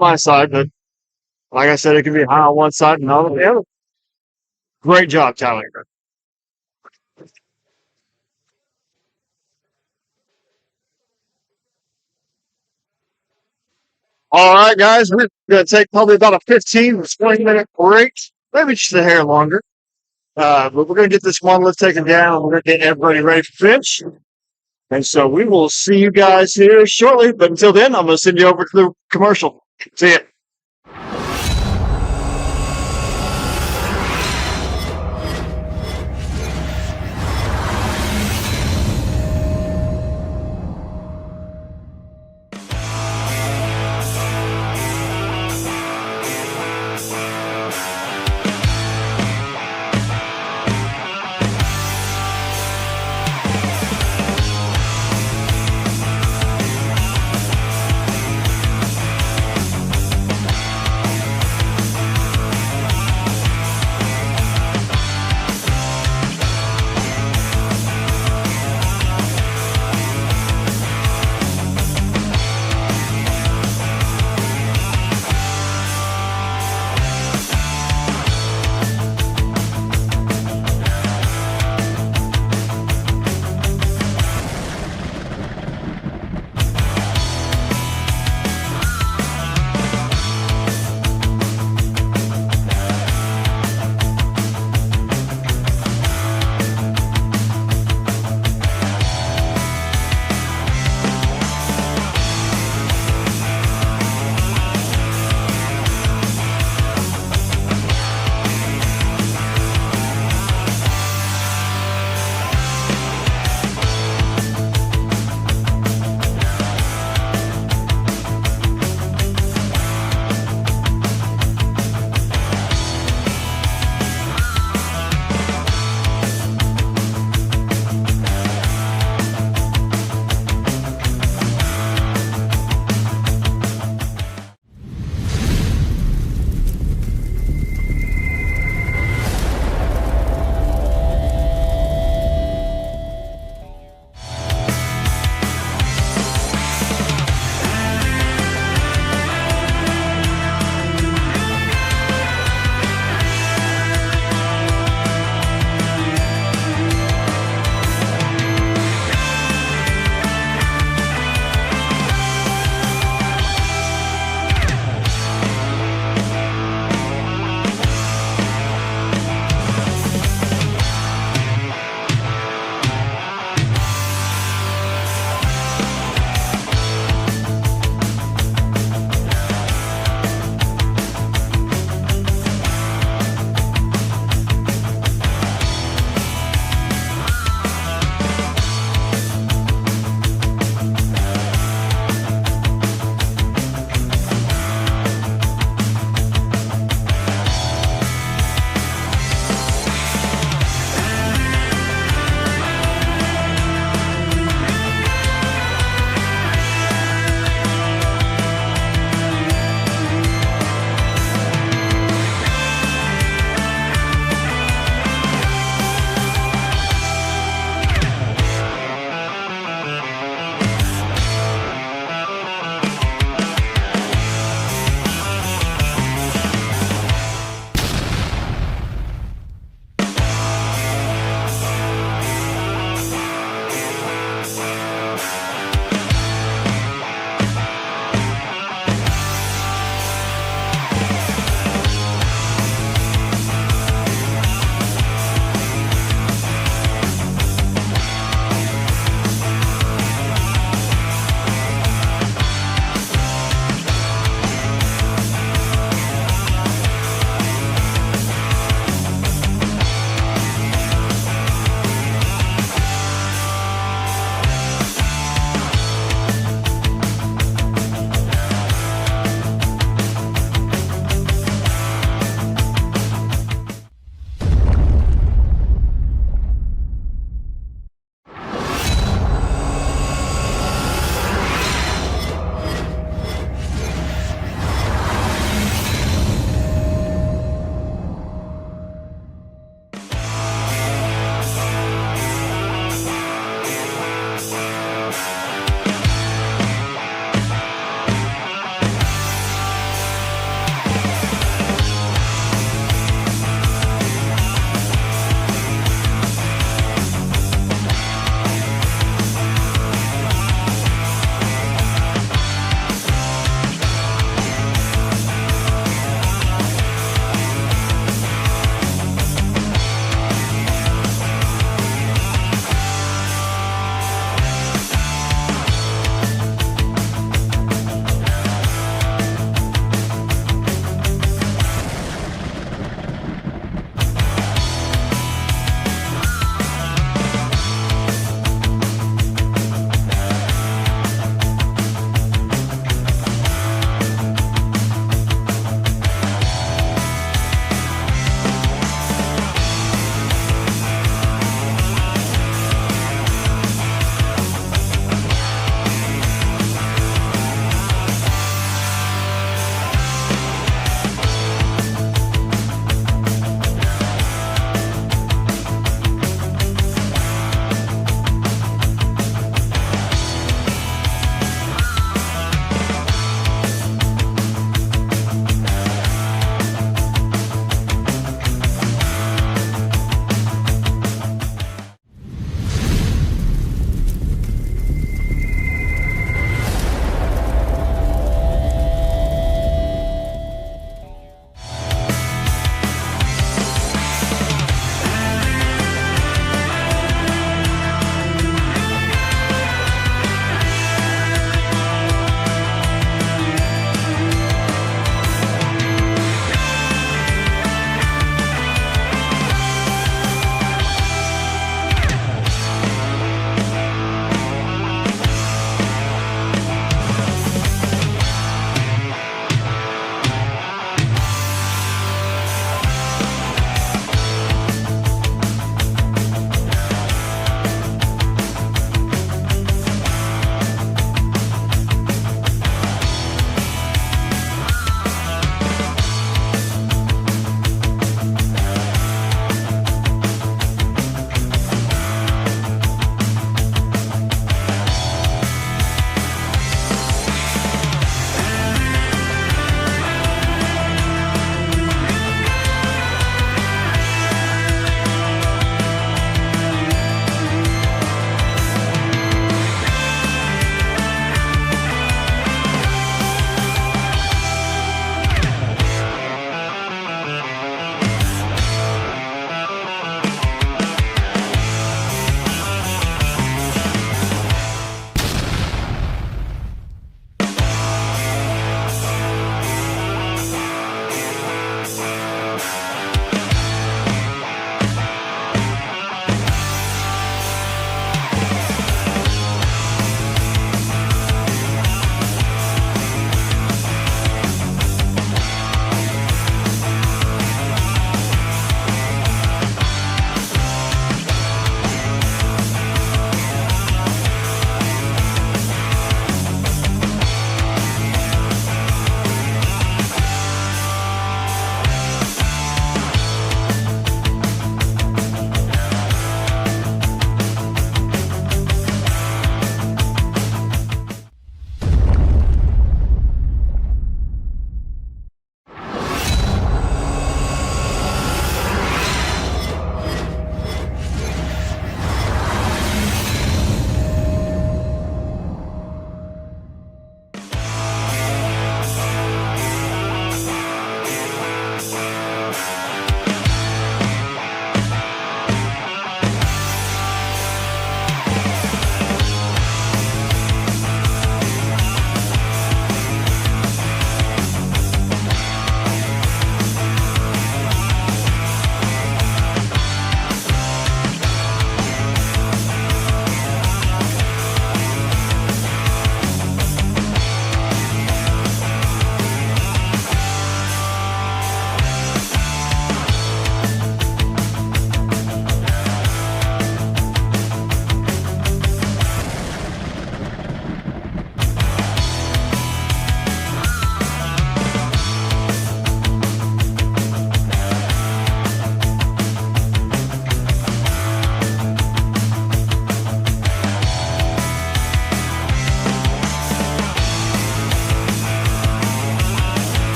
my side, but like I said, it can be high on one side and not on the other. Great job, Tyler. All right, guys, we're going to take probably about a 15 to 20-minute break, maybe just a hair longer. But we're going to get this one lift taken down, and we're going to get everybody ready for finish. And so we will see you guys here shortly. But until then, I'm going to send you over to the commercial. See ya.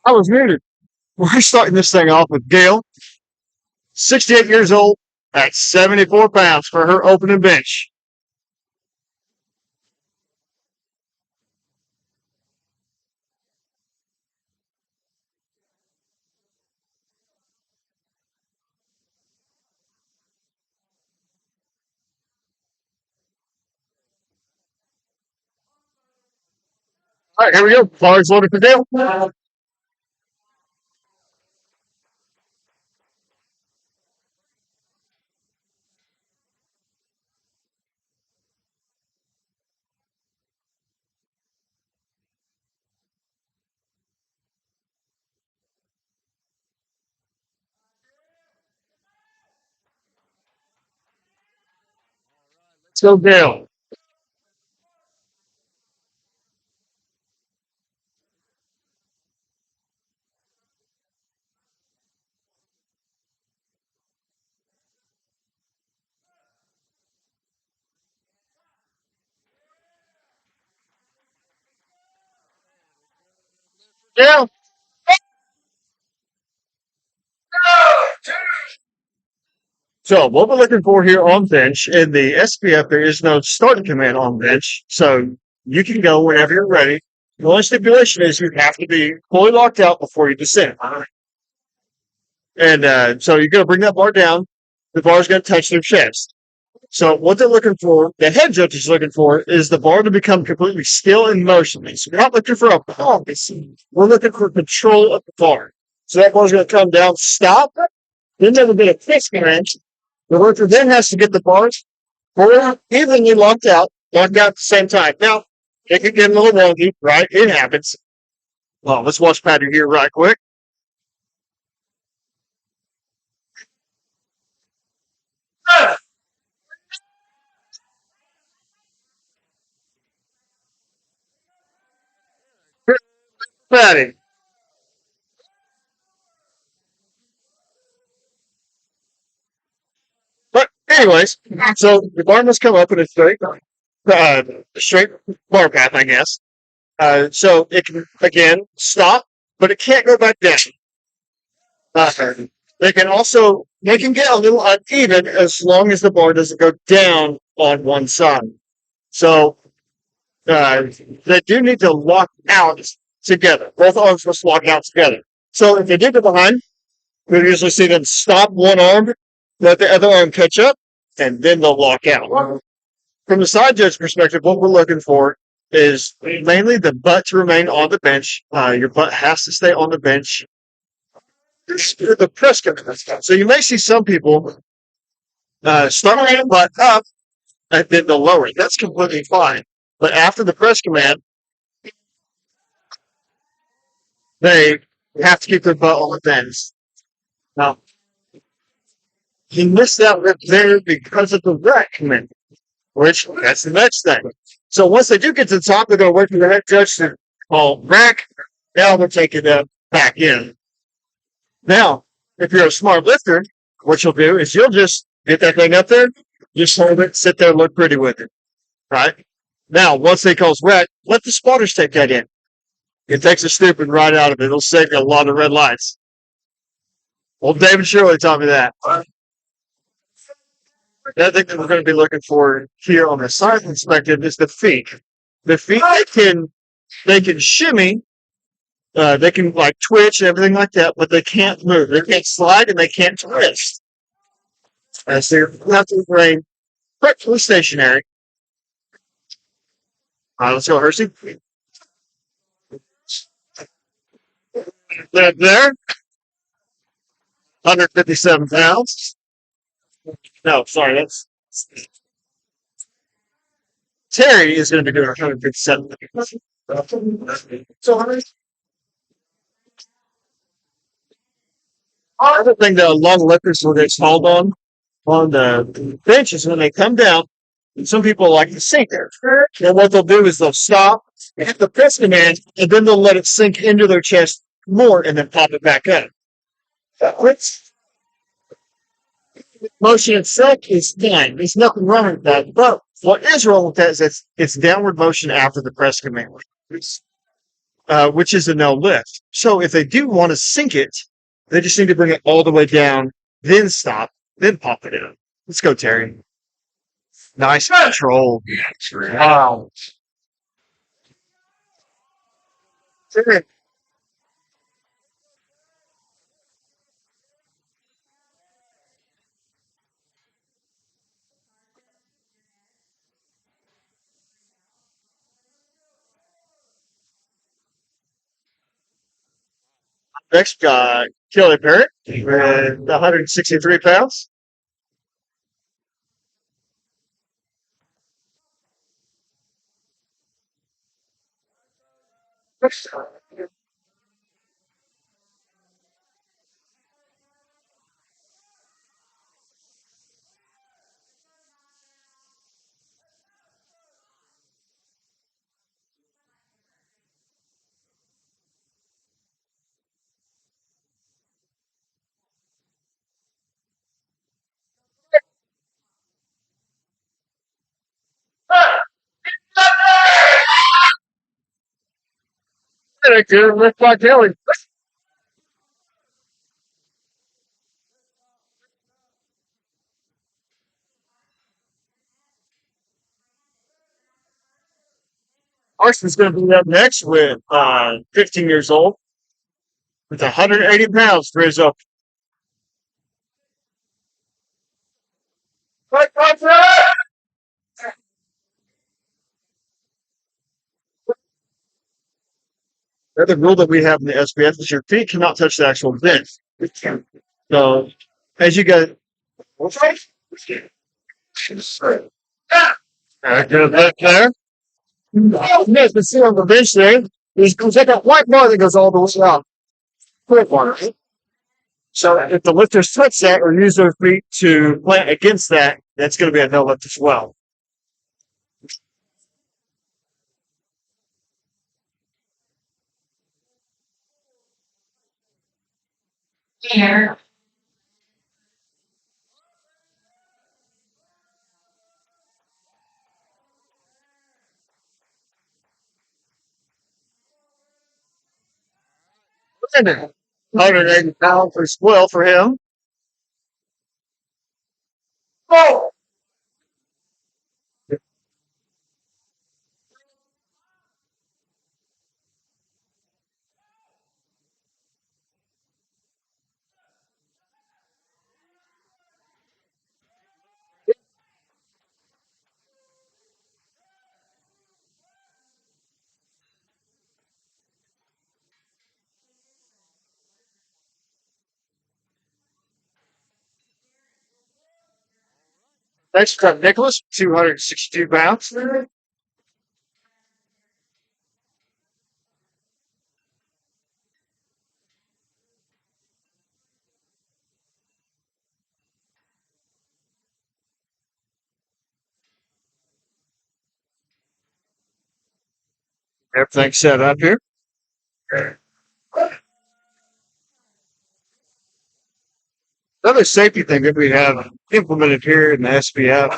I was muted. We're starting this thing off with Gail, 68 years old, at 74 pounds for her opening bench. All right, here we go. Bars loaded for Gail. Let's go, Gail. Gail. So what we're looking for here on bench in the SPF, there is no starting command on bench, so you can go whenever you're ready. The only stipulation is you have to be fully locked out before you descend. And so you're going to bring that bar down. The bar is going to touch their chest. So what they're looking for, the head judge is looking for, is the bar to become completely still and motionless. We're not looking for a pulse. We're looking for control of the bar. So that bar is going to come down, stop. Then there will be a fist wrench. The worker then has to get the bars fully evenly locked out at the same time. Now, it can get a little wonky, right? It happens. Well, let's watch Patty here right quick. Patty. But anyways, so the bar must come up in a straight bar path, I guess. So it can again stop, but it can't go back down. Uh, they can get a little uneven as long as the bar doesn't go down on one side. So uh, they do need to lock out together. Both arms must lock out together. So if they do go behind, we usually see them stop one arm, let the other arm catch up, and then they'll lock out. From the side judge perspective, what we're looking for is mainly the butt to remain on the bench. Your butt has to stay on the bench. The press command. So you may see some people start with the butt up and then they'll lower it. That's completely fine. But after the press command, they have to keep their butt on the bench. Now, he missed out right there because of the rack command, which that's the next thing. So once they do get to the top, they're going to wait for the head judge to call rack. Now they're taking them back in. Now, if you're a smart lifter, what you'll do is you'll just get that thing up there, just hold it, sit there, look pretty with it, right? Now, once they calls rack, let the spotters take that in. It takes the stupid right out of it. It'll save you a lot of red lights. Well, David Shirley taught me that. The thing that we're going to be looking for here on the side perspective is the feet. The feet they can shimmy, they can like twitch and everything like that, but they can't move. They can't slide and they can't twist. So you have to remain perfectly stationary. Let's go, Hersey. There, 157 pounds. No, sorry, that's Terry is going to be doing 157. So, another thing that a lot of lifters will get called on the bench is when they come down, and some people like to sink there. And what they'll do is they'll stop, hit the press command, and then they'll let it sink into their chest more and then pop it back up. Motion itself is fine. There's nothing wrong with that. But what is wrong with that is it's downward motion after the press command. which is a no lift. So if they do want to sink it, they just need to bring it all the way down, then stop, then pop it in. Let's go, Terry. Nice control. Wow. Terry, next guy, Kelly Parrott, with 163 pounds. Good lift by Kelly. Carson's going to be up next with 15 years old with 180 pounds for his up. The other rule that we have in the SPF is your feet cannot touch the actual vent. So as you go, good lift there. Yes, the see on the bench there. There's like a white bar that goes all the way out. Quick one. So if the lifters touch that or use their feet to plant against that, that's going to be a no lift as well. Here. And 180 pounds for spoil for him. Oh, next up, Nicholas, 262 pounds. Everything's set up here. Another safety thing that we have implemented here in the SPF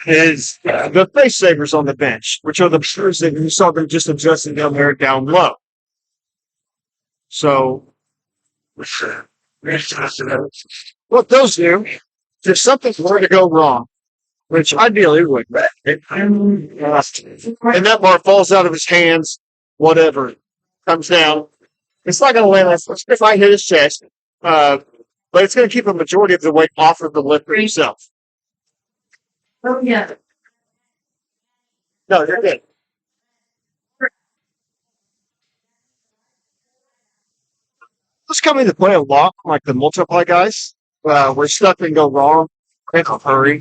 is the face savers on the bench, which are the screws that you saw them just adjusting down there down low. So what those do, if something were to go wrong, which ideally would, and that bar falls out of his hands, whatever, comes down, it's not going to land if I hit his chest, but it's going to keep a majority of the weight off of the lifter himself. Oh, yeah. No, you're good. This come into play a lot, like the multiply guys, where stuff can go wrong in a hurry.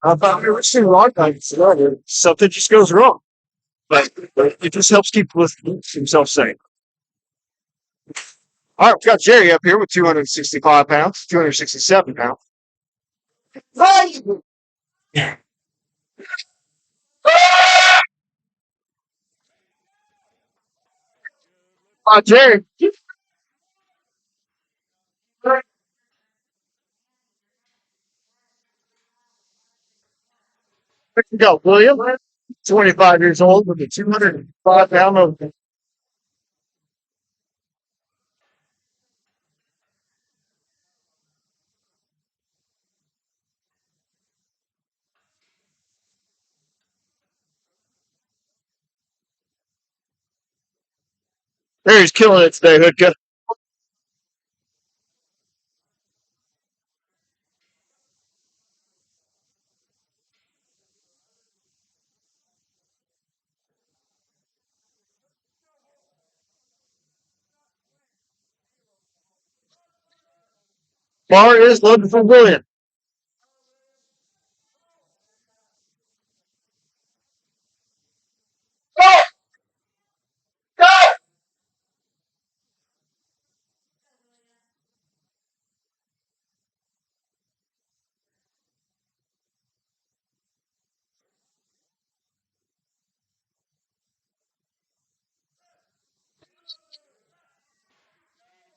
But we're seeing a lot of times something just goes wrong. But it just helps keep himself safe. All right, we've got Jerry up here with 265 pounds, 267 pounds. Jerry, we go, William, 25 years old with a 205 pound of There, he's killing it today, Hoodka. Bar is loaded for William.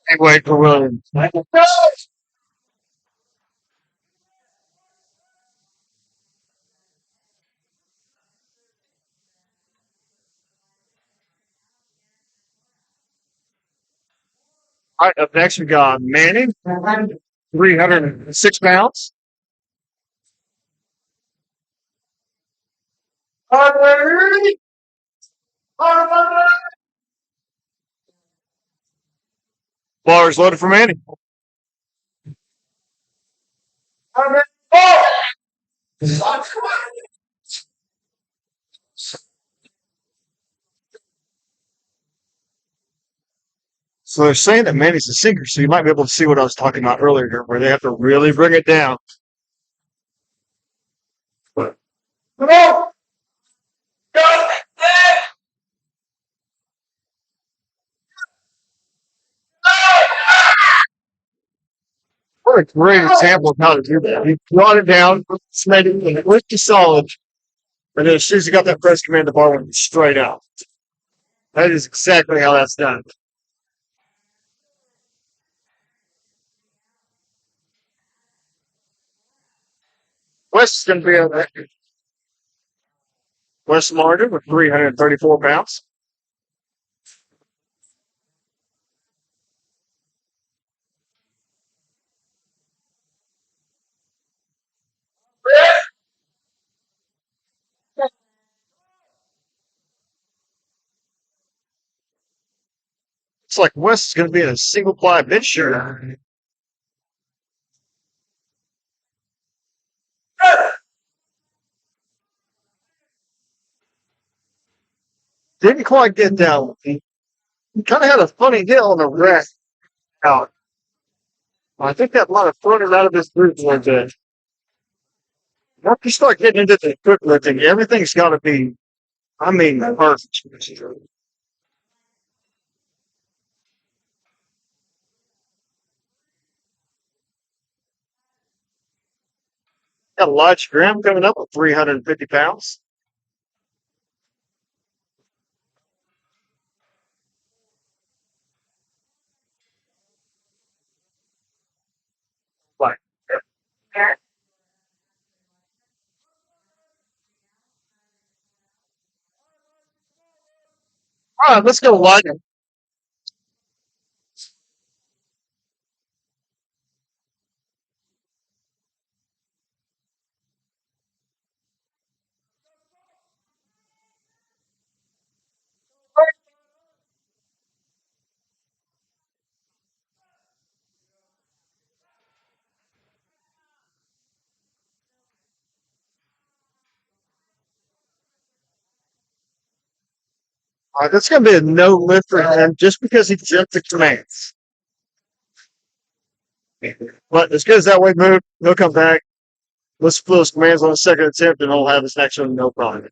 Can't wait for William. All right, up next we got Manning, 306 pounds. Bar is loaded for Manning. So they're saying that Manning's a sinker, so you might be able to see what I was talking about earlier, where they have to really bring it down. But what a great example of how to do that. He brought it down, made it pretty solid, and then as soon as he got that press command, the bar went straight out. That is exactly how that's done. West is going to be on that. Wes Martin with 334 pounds. It's like Wes is going to be in a single ply bench shirt. Didn't quite get that one. He kind of had a funny hill on the rest out. I think that might have thrown him out of his group a little bit. Once you start getting into the quick lifting, everything's got to be, I mean, perfect. Got Elijah Graham coming up with 350 pounds. Like, all right, let's go, Elijah. All right, that's going to be a no lift for him just because he jumped the commands. But as good as that weight move, he'll come back. Let's fill his commands on the second attempt, and he'll have his next one no problem.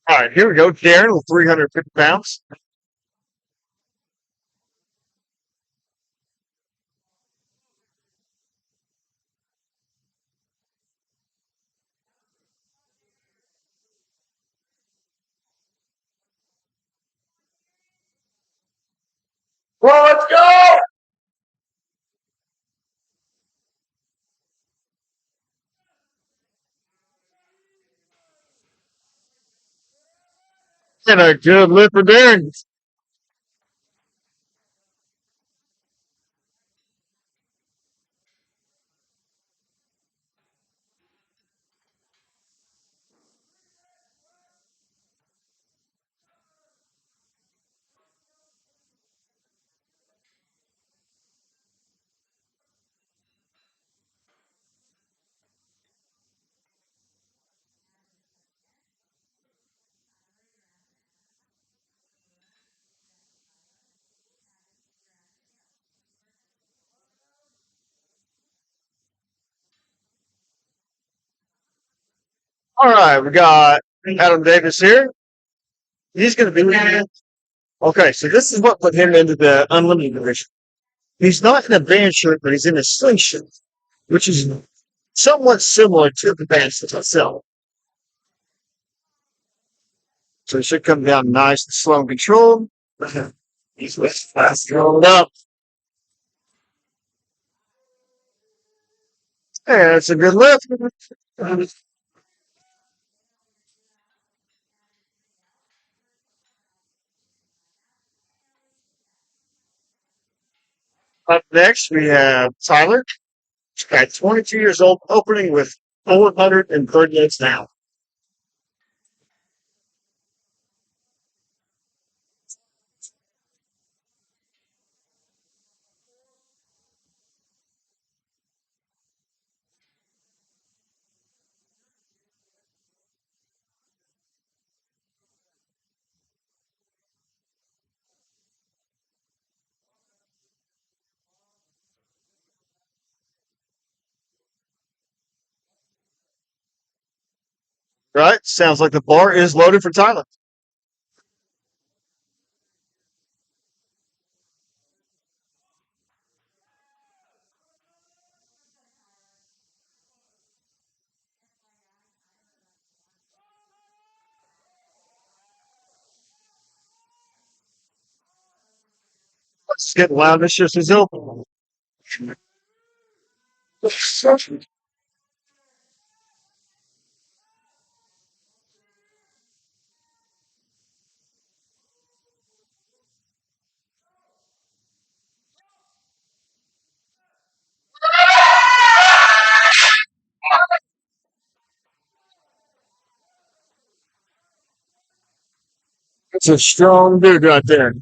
All right, here we go. Darren with 350 pounds. Well, let's go! And a good lift for Darren. All right, we got Adam Davis here. He's going to be okay. So this is what put him into the unlimited division. He's not in a band shirt, but he's in a sling shirt, which is somewhat similar to the band shirt itself. So it should come down nice and slow and controlled. He's fast going up. And it's a good lift. Up next, we have Tyler. At 22 years old, opening with 438 now. Right? Sounds like the bar is loaded for Tyler. Let's get loud. This just is open. It's a strong dude right there.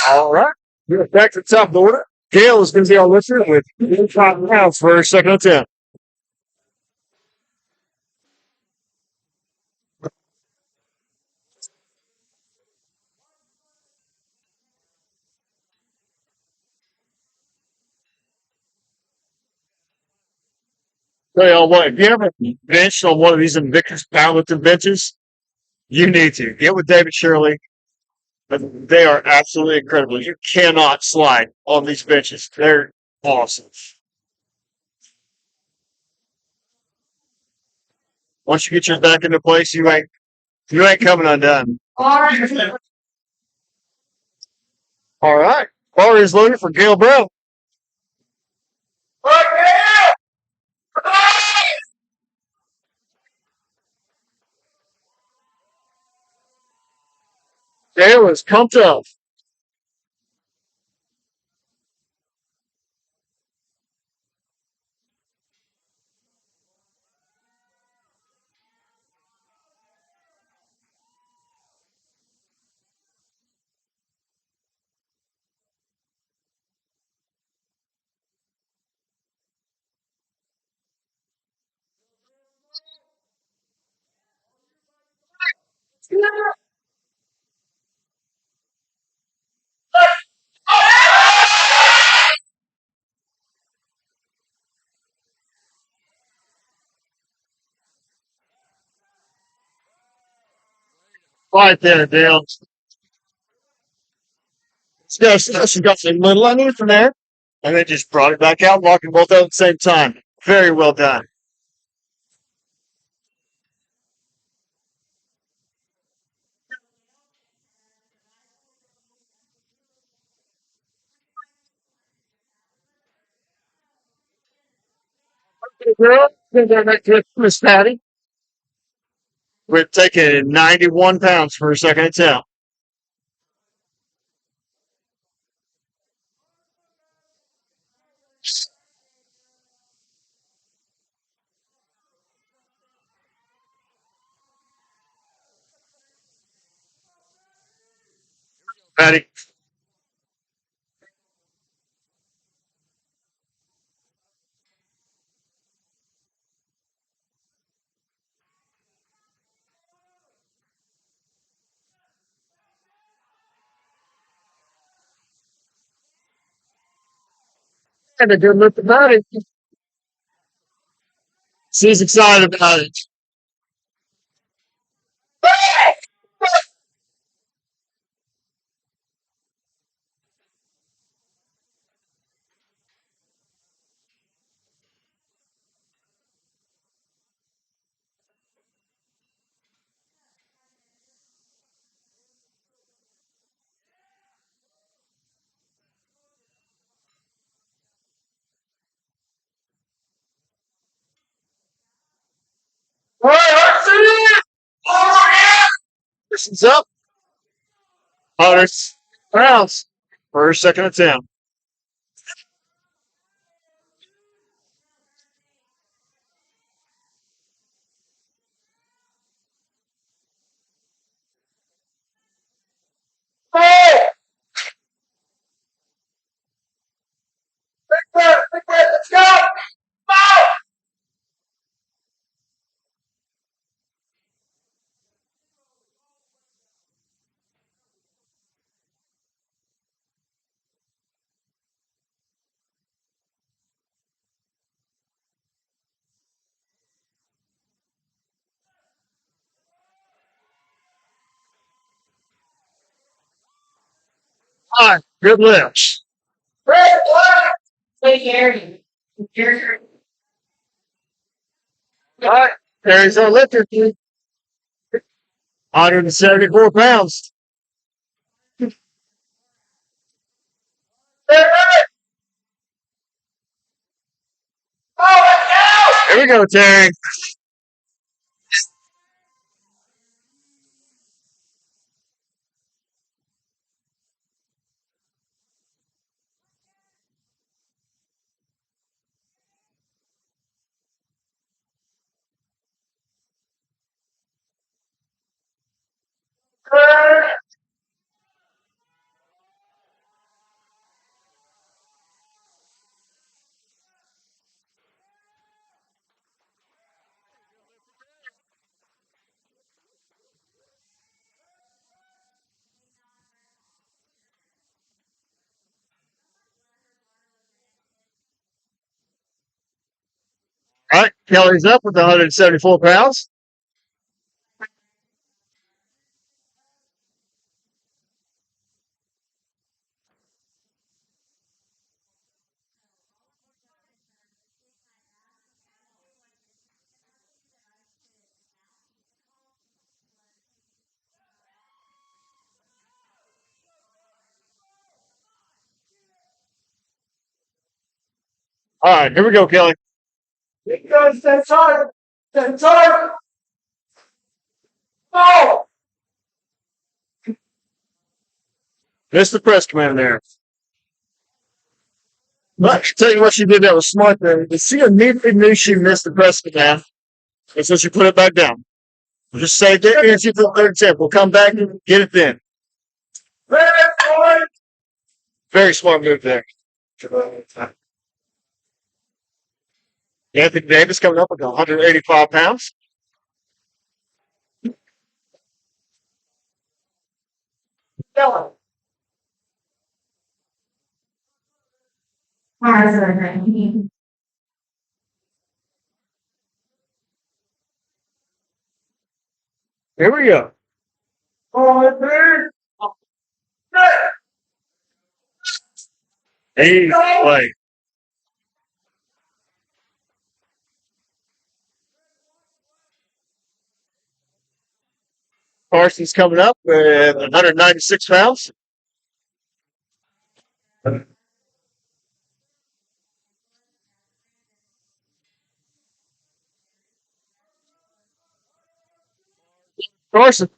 All right. We're back to the top of the order. Gale is going to be our listener with 5 pounds for her second attempt. Tell y'all what, if you ever benched on one of these Invictus powerlifting benches, you need to get with David Shirley. But they are absolutely incredible. You cannot slide on these benches. They're awesome. Once you get your back into place, you ain't coming undone. All right. Bar is loaded for Gail Brown. Gail is pumped up. Right there, Dale. She got some little onion from there, and then just brought it back out, locking both out at the same time. Very well done. Hey, girl, Miss Patty. We're taking 91 pounds for a second attempt. Patty, had a good look about it. She's excited about it. All right, let's see it. Oh, yeah. This is up. 100 pounds for a second attempt. Oh, let's go. Oh. All right, good lifts. Take care. Your There's our lifter. 174 pounds. Here we go, Terry. All right, Kelly's up with 174 pounds. All right, here we go, Kelly. Because that's hard. That's hard. Oh! Missed the press command there. But I tell you what she did that was smart there. She immediately knew she missed the press command, and so she put it back down. Just saved it, and she put third tip. We'll come back and get it then. Very smart move there. Anthony Davis coming up with 185 pounds. husband. Here we go. Hey, play. Carson's coming up with 196 pounds. Carson.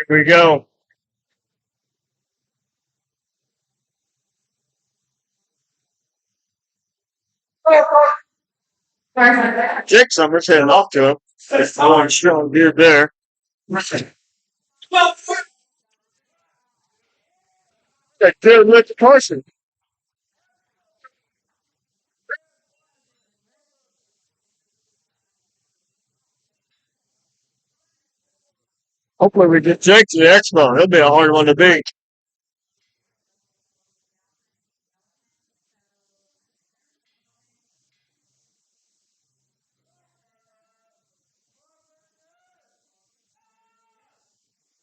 Here we go. Jake Summers heading off to him. That's one strong beard there. That dude with Carson. Hopefully we get Jake to the Expo. He'll be a hard one to beat.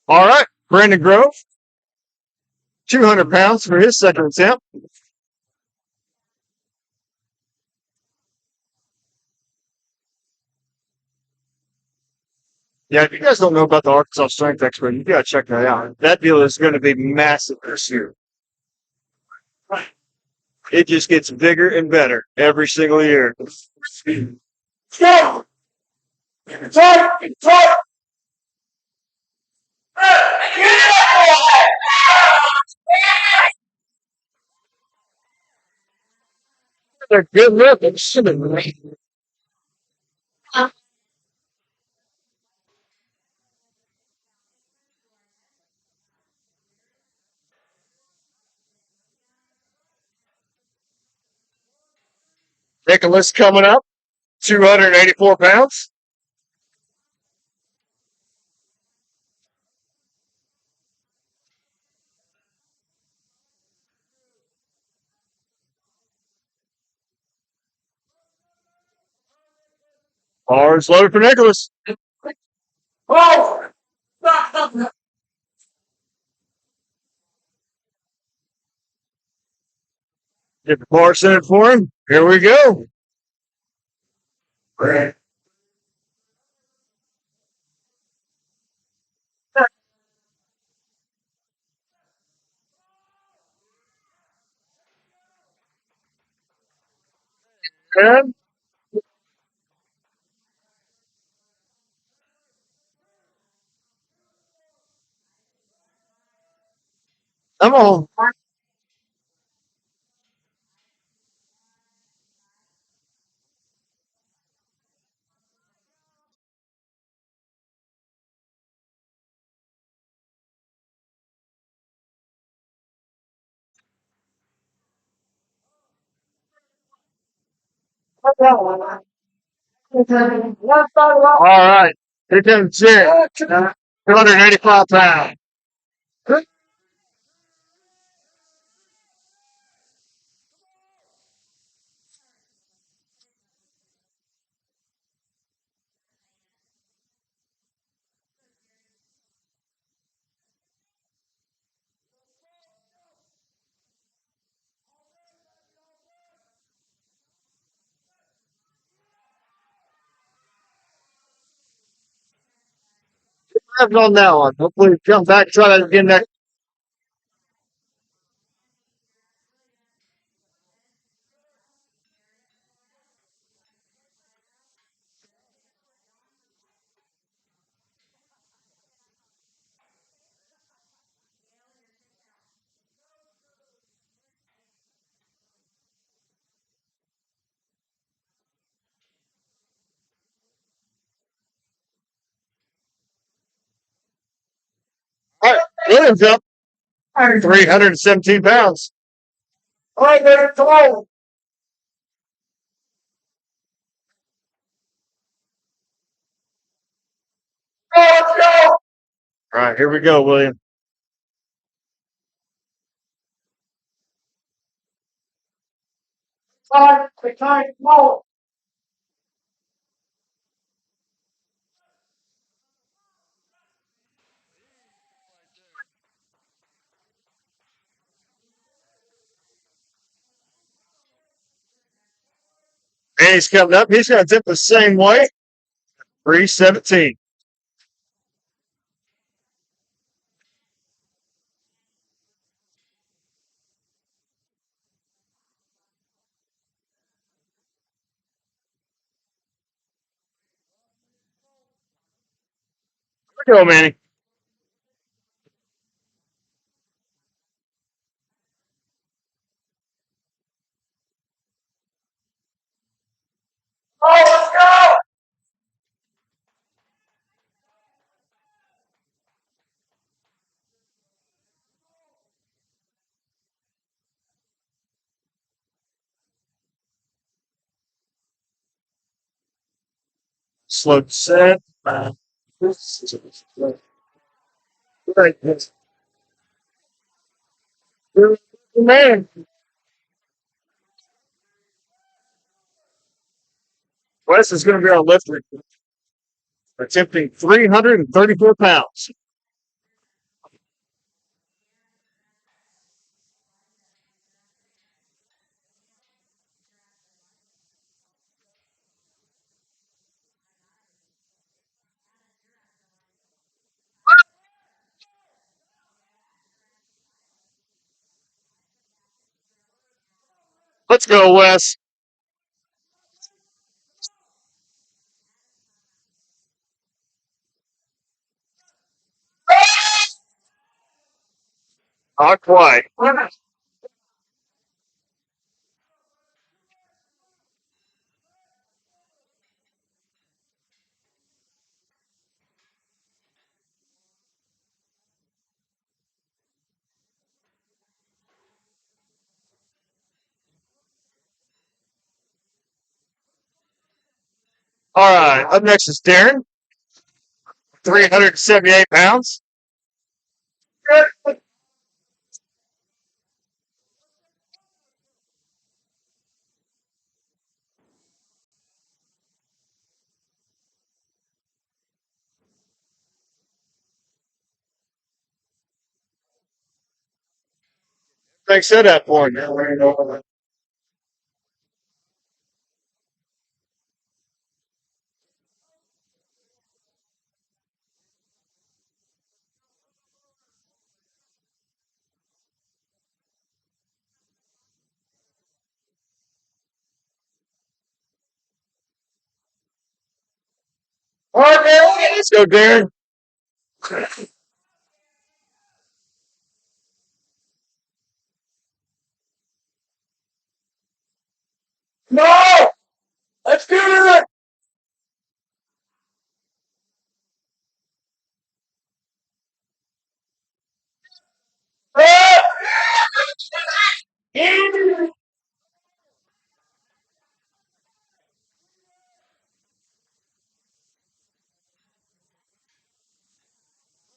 All right, Brandon Grove, 200 pounds for his second attempt. Yeah, if you guys don't know about the Arkansas Strength Expert, you gotta check that out. That deal is going to be massive this year. It just gets bigger and better every single year. They're good looking. Nicholas coming up, 284 pounds. Bars loaded for Nicholas. Oh! Get the bar centered for him. Here we go. And I'm on. All right. Here comes Jake. 285 pounds. On that one. Hopefully, we come back and try that again next. All right. Williams up 317 pounds. All right, there. Come on. Let's go. All right, here we go, William. Time, go. And he's coming up. He's going to dip the same way. 317. Go, Manny. Oh, let's go! Slow set. Right. Man, Wes is going to be our lifter, attempting 334 pounds. Let's go, Wes. Not quite. All right. Up next is Darren, 378 pounds. Thanks for that for me. All right, let's go, Darren. No! Let's do it!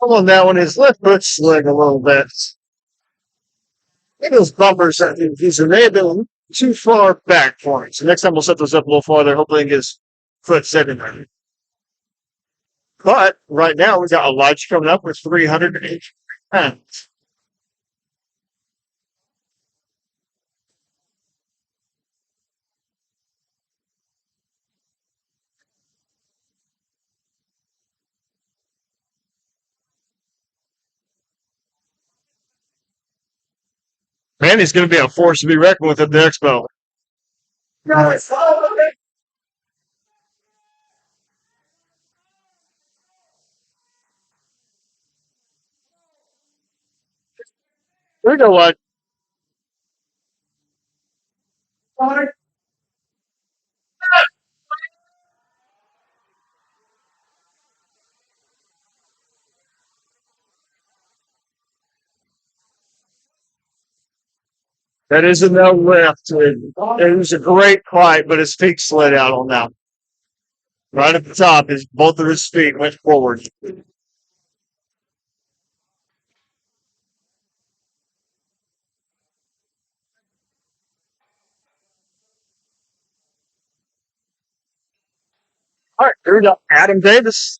On that one, his left foot slid a little bit. I think those bumpers that these may have been too far back for him. So next time we'll set those up a little farther. Hopefully, get his foot set in there. But right now, we've got Elijah coming up with 308 pounds. Man, he's going to be a force to be reckoned with at the expo. Nice. You know what? That is a no lift. It was a great fight, but his feet slid out on that. Right at the top, his both of his feet went forward. All right, here we go. Adam Davis.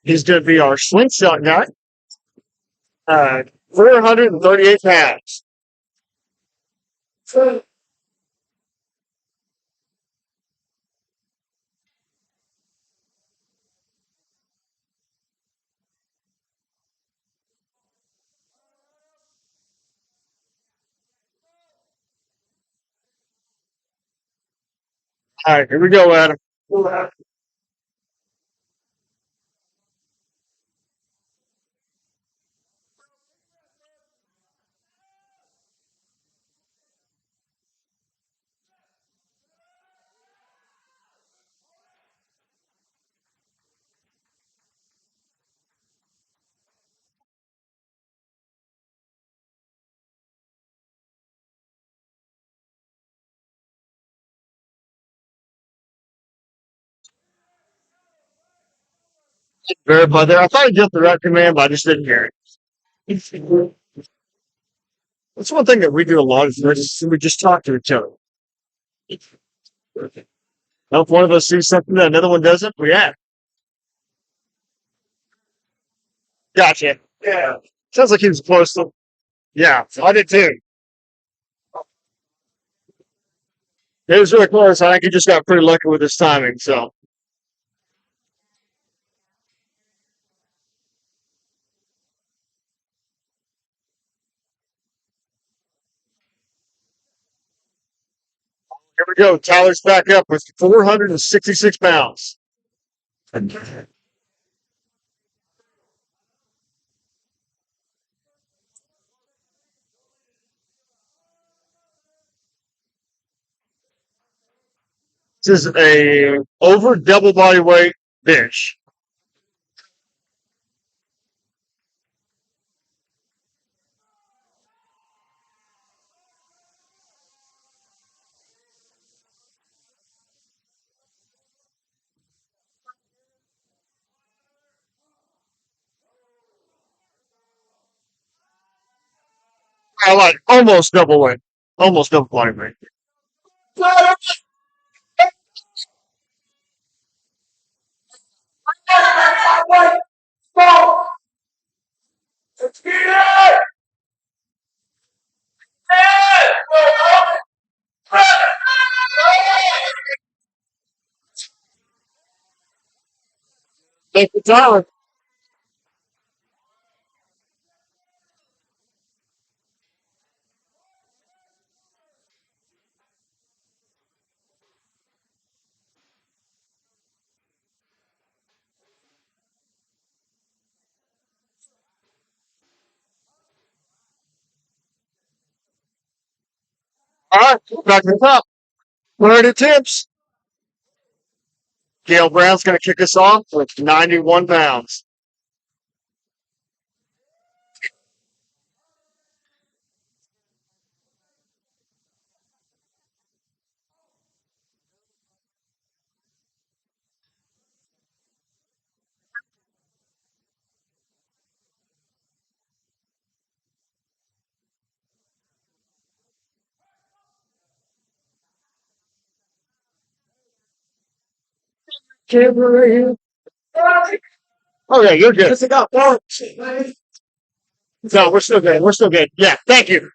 He's going to be our slingshot guy. 438 pounds. All right, here we go, Adam. Verify there. I thought I did the right command, but I just didn't hear it. That's one thing that we do a lot is we just talk to each other. Now, if one of us sees something that another one doesn't, we ask. Gotcha. Yeah. Sounds like he was close to. Yeah, I did too. It was really close. I think he just got pretty lucky with his timing. So here we go. Tyler's back up with 466 pounds. This is a over double body weight bench. I like almost double weight. Almost double body weight. Thank you, Tyler. All right, back to the top. 100 attempts. Gail Brown's going to kick us off with 91 pounds. Okay, you're good. No, we're still good. We're still good. Yeah, thank you.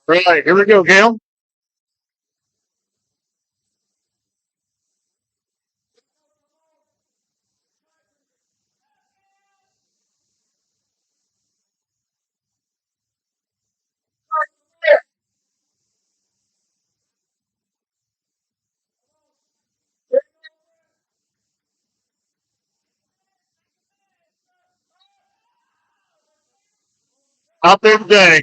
Right, here we go, Gail. Out there today.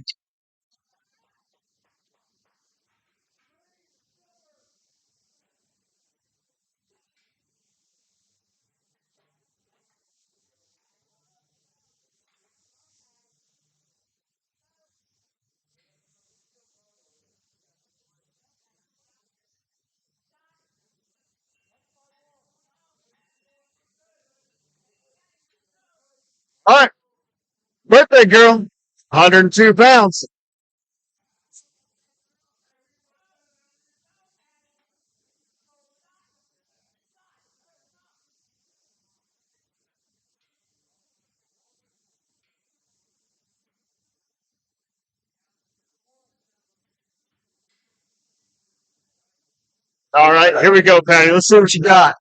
All right, birthday girl. 102 pounds. All right, here we go, Patty. Let's see what you got.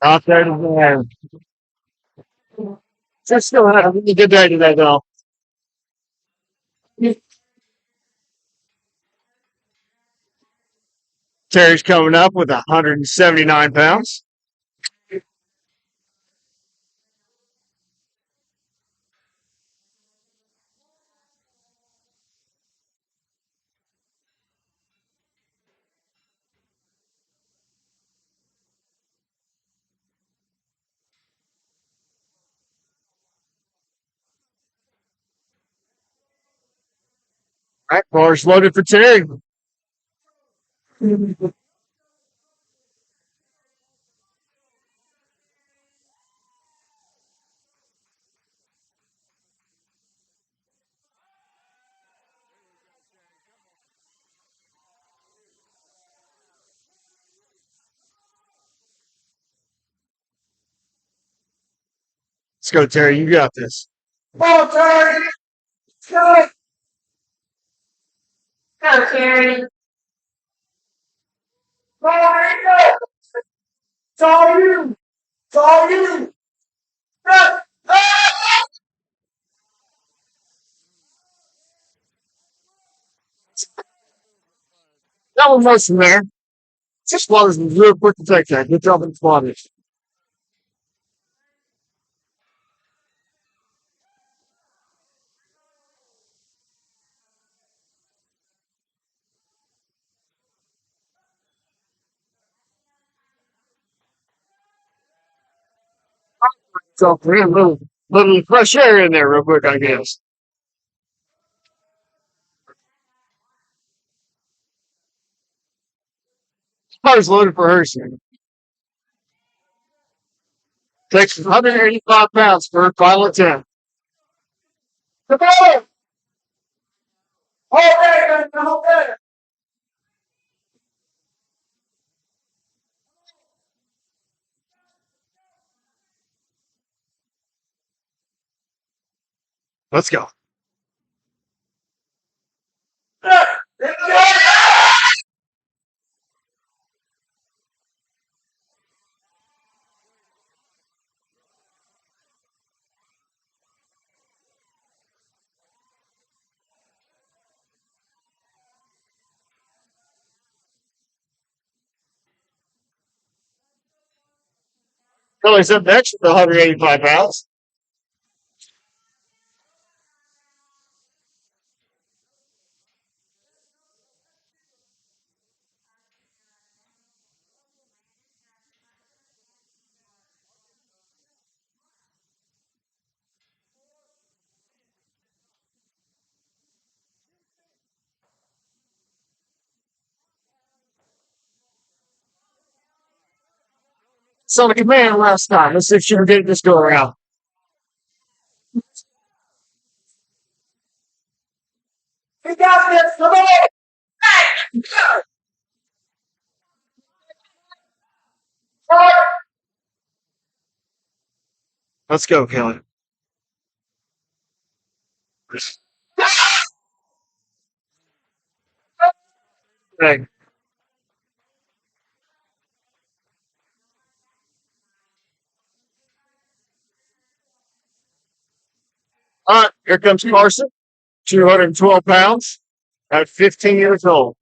Out there today. Just still had a really good day today, though. Terry's coming up with 179 pounds. All right, bars loaded for Terry. Let's go, Terry. You got this. Oh, Terry! Go, Go, Terry. Terry! It's all you! It's all you! Ah! Ah! That was nice from there. Just waters was real quick to take that. Good job in spotting. So, we had a little fresh air in there real quick, I guess. Car's loaded for Hershey. Takes 185 pounds for her final attempt. Come on! Hold there, hold there. Let's go. Kelly's up next with 185 pounds. Saw the command last time. Let's see if she can get this go around. We got this. Come on. Let's go, Kelly. Hey. All right, here comes Carson, 212 pounds at 15 years old.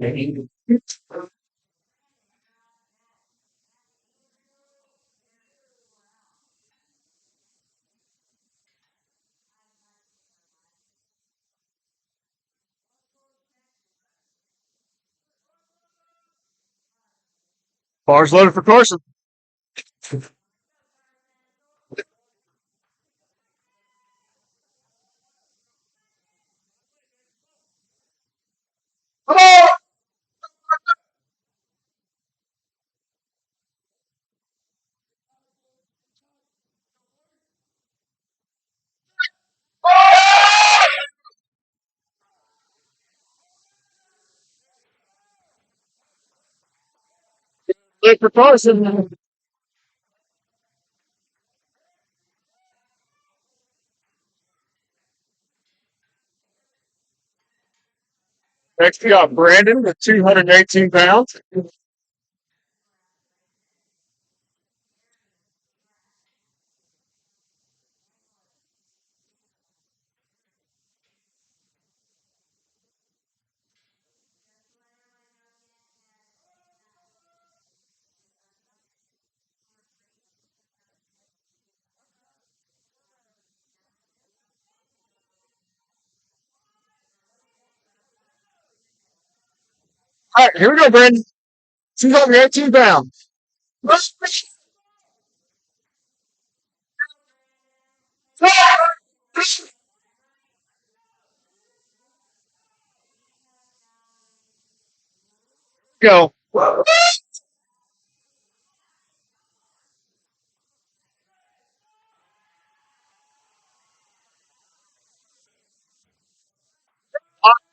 Bars loaded for Carson. Come on. Look for Carson. Next, we got Brandon with 218 pounds. All right, here we go, Brandon. 218 pounds. Go. All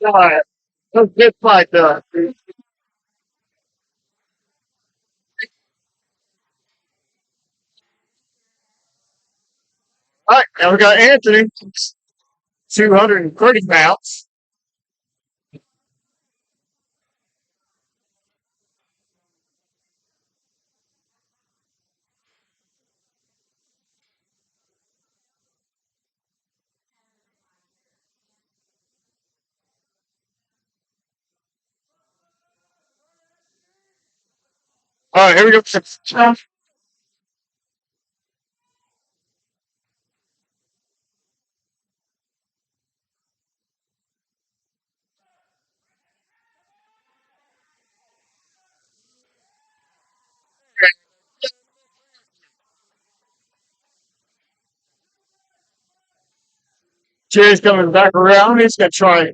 right. That's a good fight, though. All right, now we got Anthony, 230 pounds. All right, here we go. Jerry's coming back around. He's going to try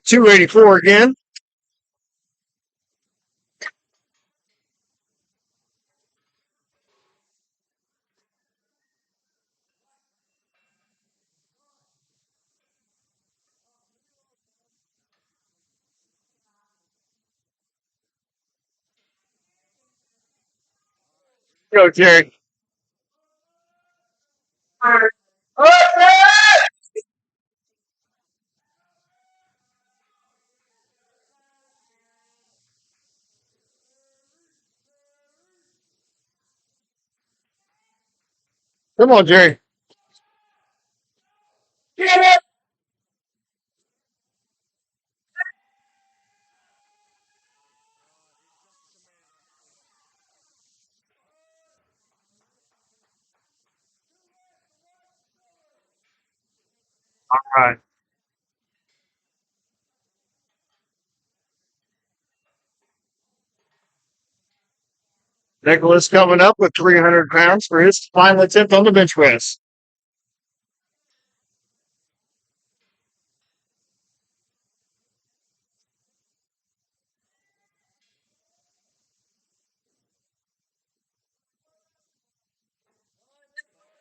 284 again. Go, Jerry. Come on, Jerry. All right. Nicholas coming up with 300 pounds for his final attempt on the bench press.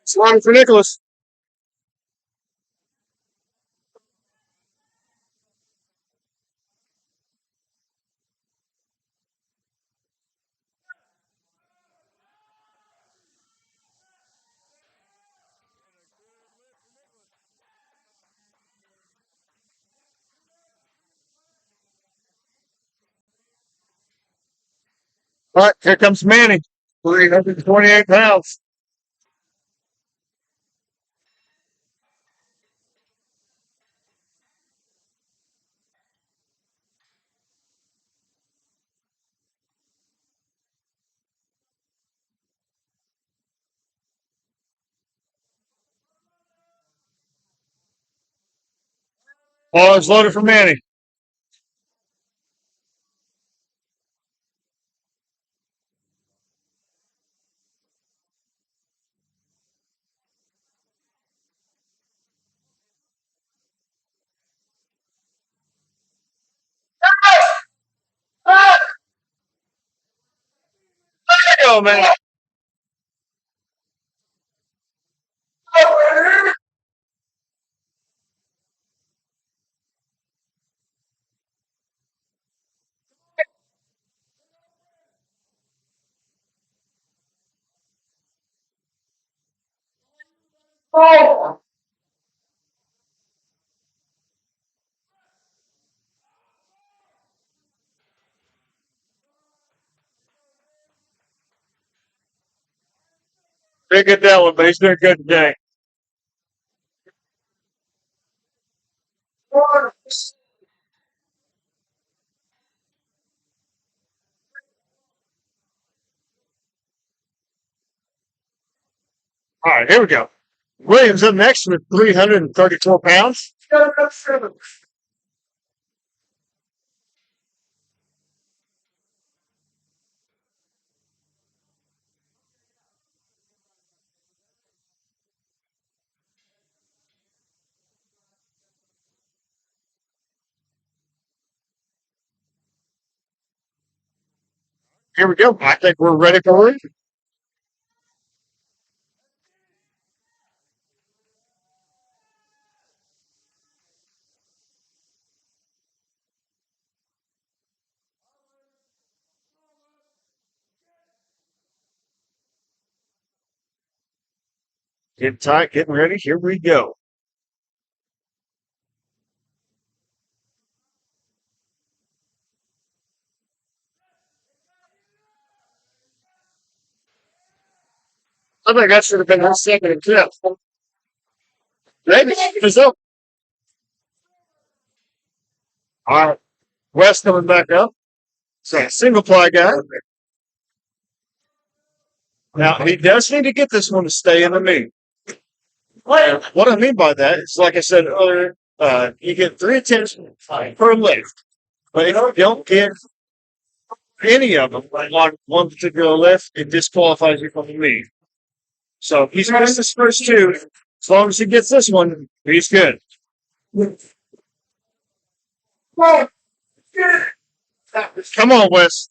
Slime for Nicholas. All right, here comes Manny. 328 pounds. Ball is loaded for Manny. Go, man. Didn't get that one, but he's doing good today. All right, here we go. Williams up next with 334 pounds. Here we go. I think we're ready for it. Getting tight, getting ready. Here we go. I think that should have been our second attempt. Maybe it's up. All right. West coming back up. So single ply guy. Now he does need to get this one to stay in the meat. What I mean by that is, like I said earlier, you get 3 attempts per lift, but if you don't get any of them on one particular lift, it disqualifies you from the meet. So if he's missed his first two, as long as he gets this one, he's good. Come on, Wes.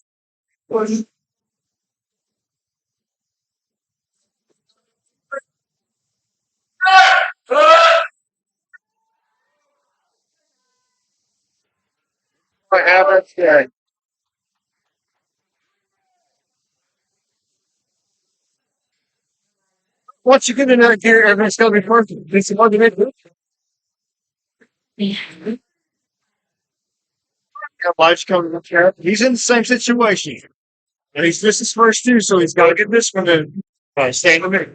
I have it. Yeah. Once you get in that gear, everything's going to be perfect. It's hard to make it. Life's coming up here. He's in the same situation. And he's missed his first two, so he's got to get this one to stay in the middle.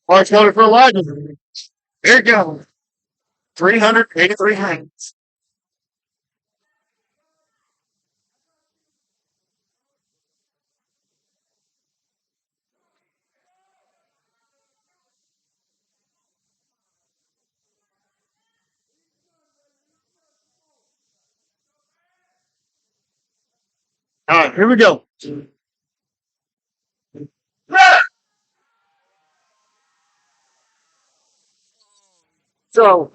Mark's going for a line. Here it goes. 383 hands. All right, here we go. So,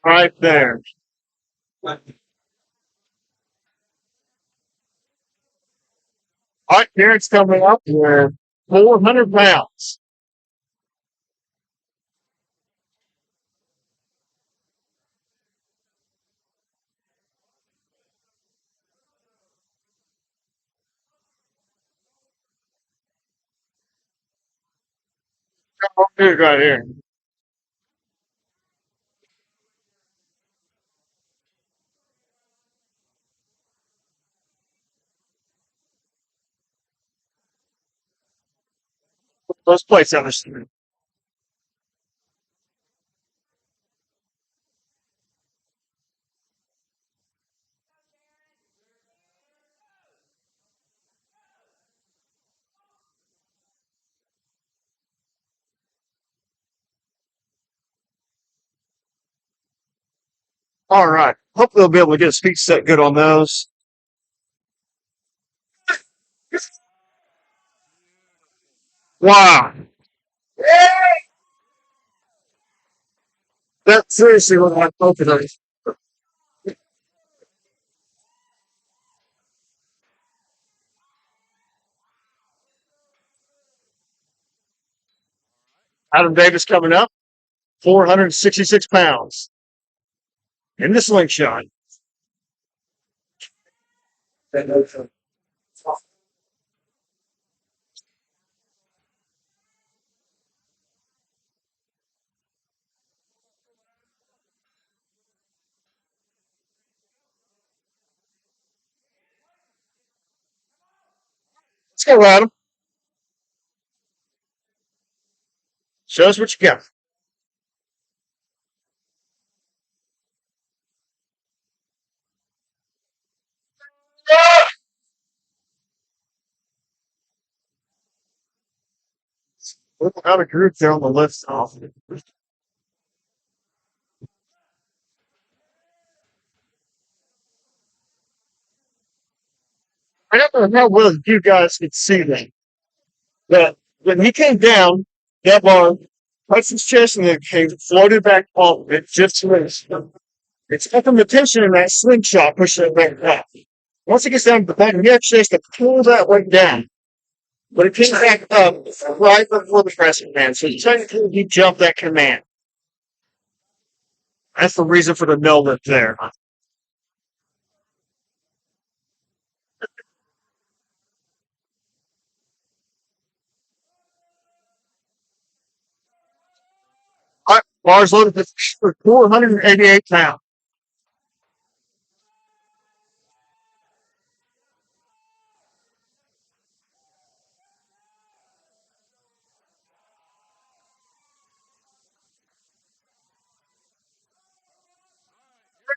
right there. All right, Karen's coming up with 400 pounds. Dude, right here. Those plates on the street. All right. Hopefully, they'll be able to get his feet set good on those. Wow. That seriously looked like both of those. Adam Davis coming up, 466 pounds in the slingshot. Let's go, Adam. Show us what you got. Look how the group there on the left off. I don't know how well you guys could see that. But when he came down, that bar touched his chest and then came floated back off of it just missed. It's keeping the tension in that slingshot, pushing it back up. Once it gets down to the back, he actually has to pull that weight down. But it came back up right before the press command. So technically, he jumped that command. That's the reason for the no lift there. All right, bars loaded for 488 pounds.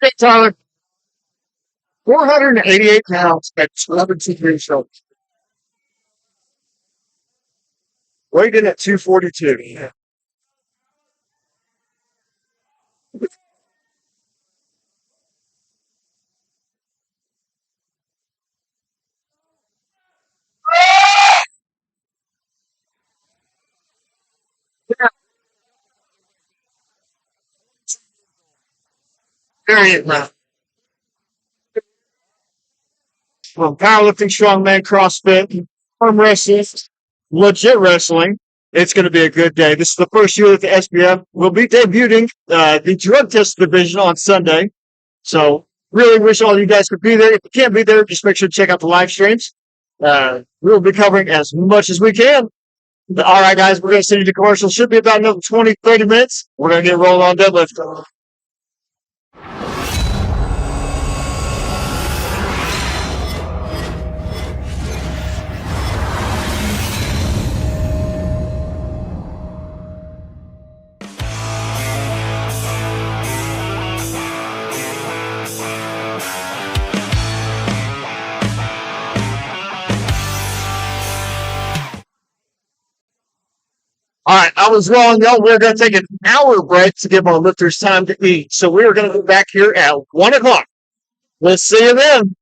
Okay, Tyler, 488 pounds at 11 shoulders. Weighed in at 242. Very round. From powerlifting, strongman, CrossFit, arm wrestling, legit wrestling. It's going to be a good day. This is the first year that the SBF will be debuting the drug test division on Sunday. So really wish all you guys could be there. If you can't be there, just make sure to check out the live streams. We'll be covering as much as we can. All right, guys, we're going to send you to commercial. Should be about another 20, 30 minutes. We're going to get rolling on deadlift. All right, I was wrong, y'all. We're going to take an hour break to give our lifters time to eat. So we are going to be back here at 1 o'clock. We'll see you then.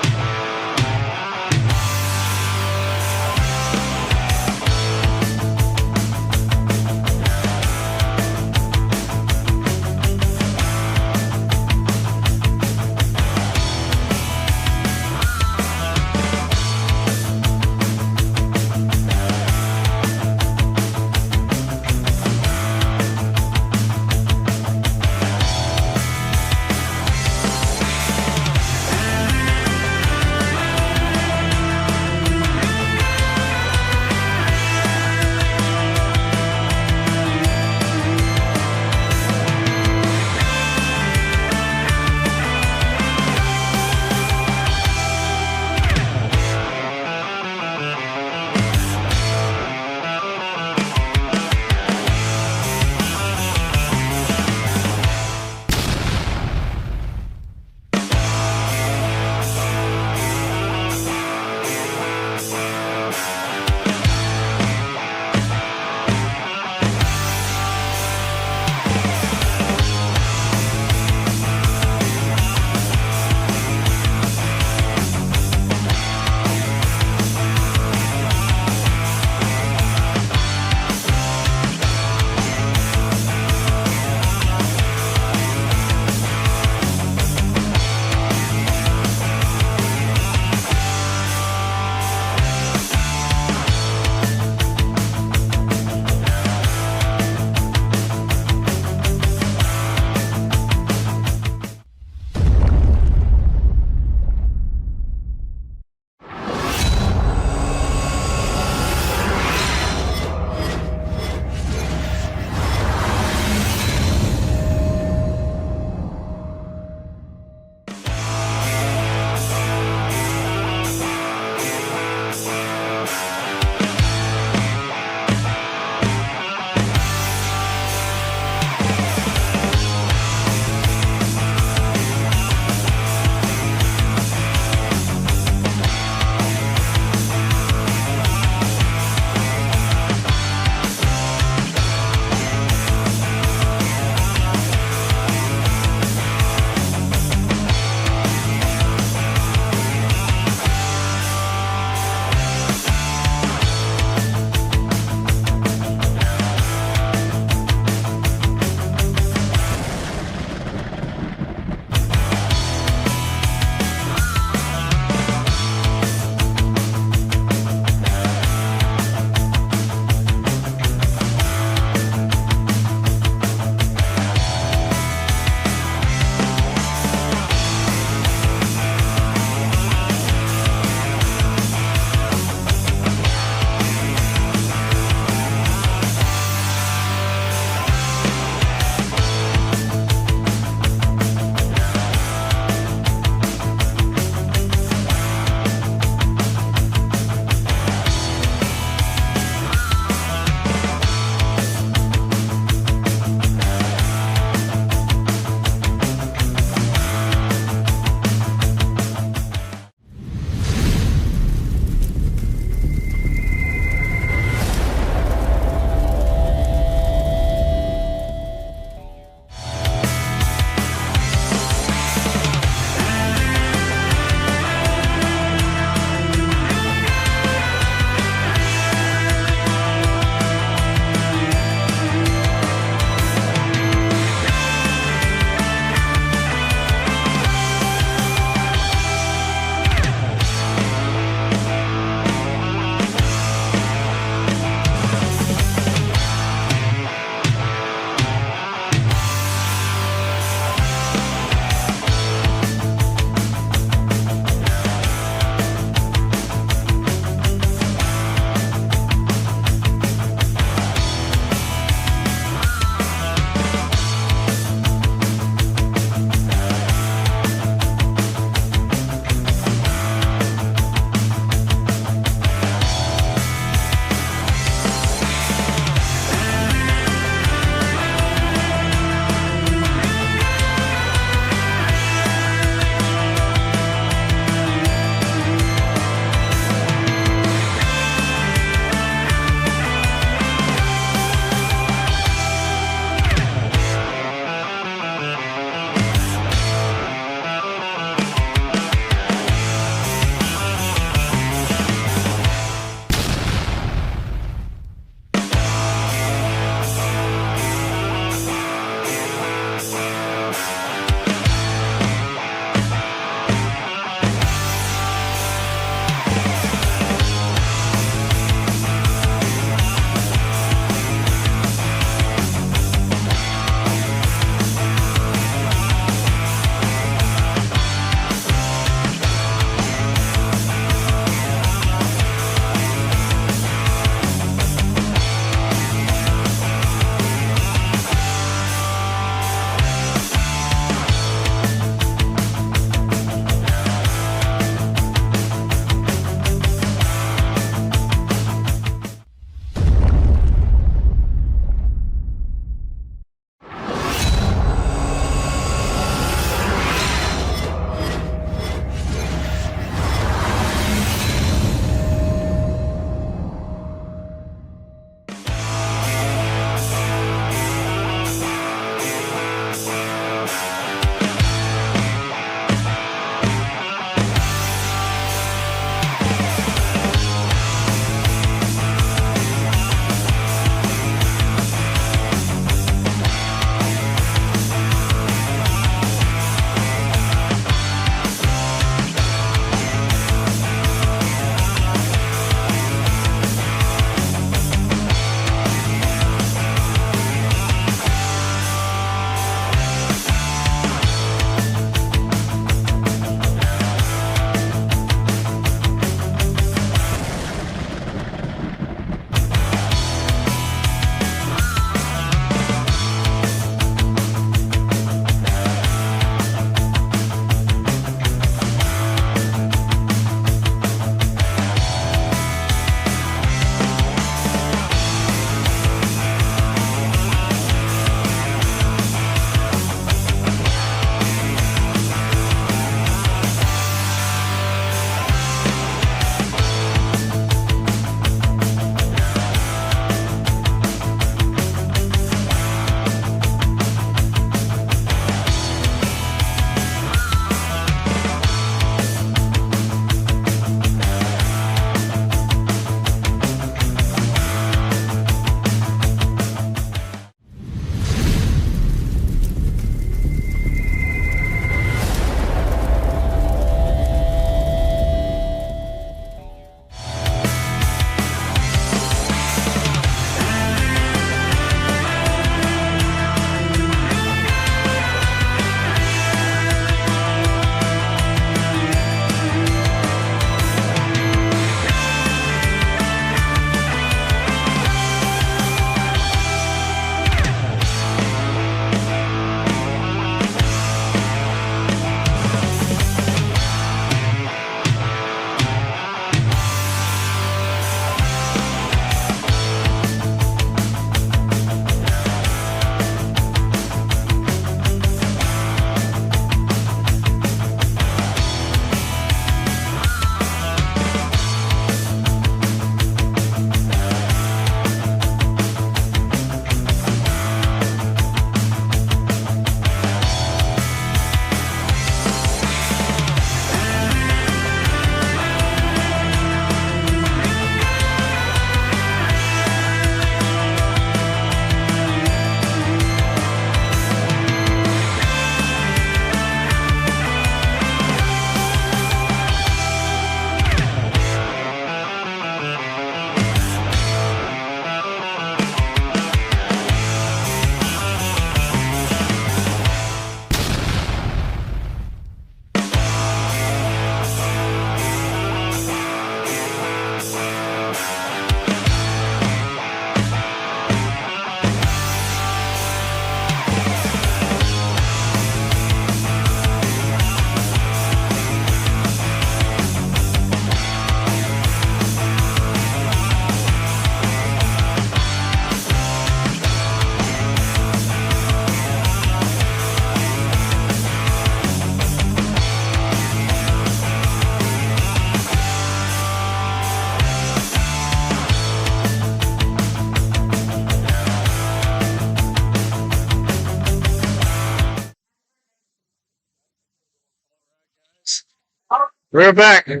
We're back. He's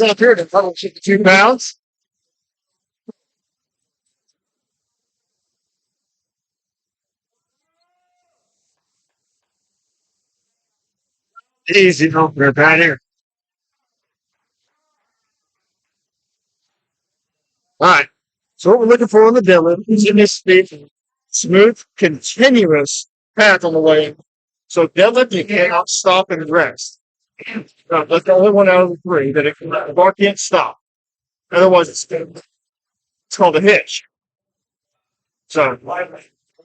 up here to 152 pounds. Easy opener, Pat here. All right. So what we're looking for on the deadlift is in this smooth, continuous path on the way. So deadlift, you cannot stop and rest. That's the only one out of the three that the bar can't stop. Otherwise, it's called a hitch. So,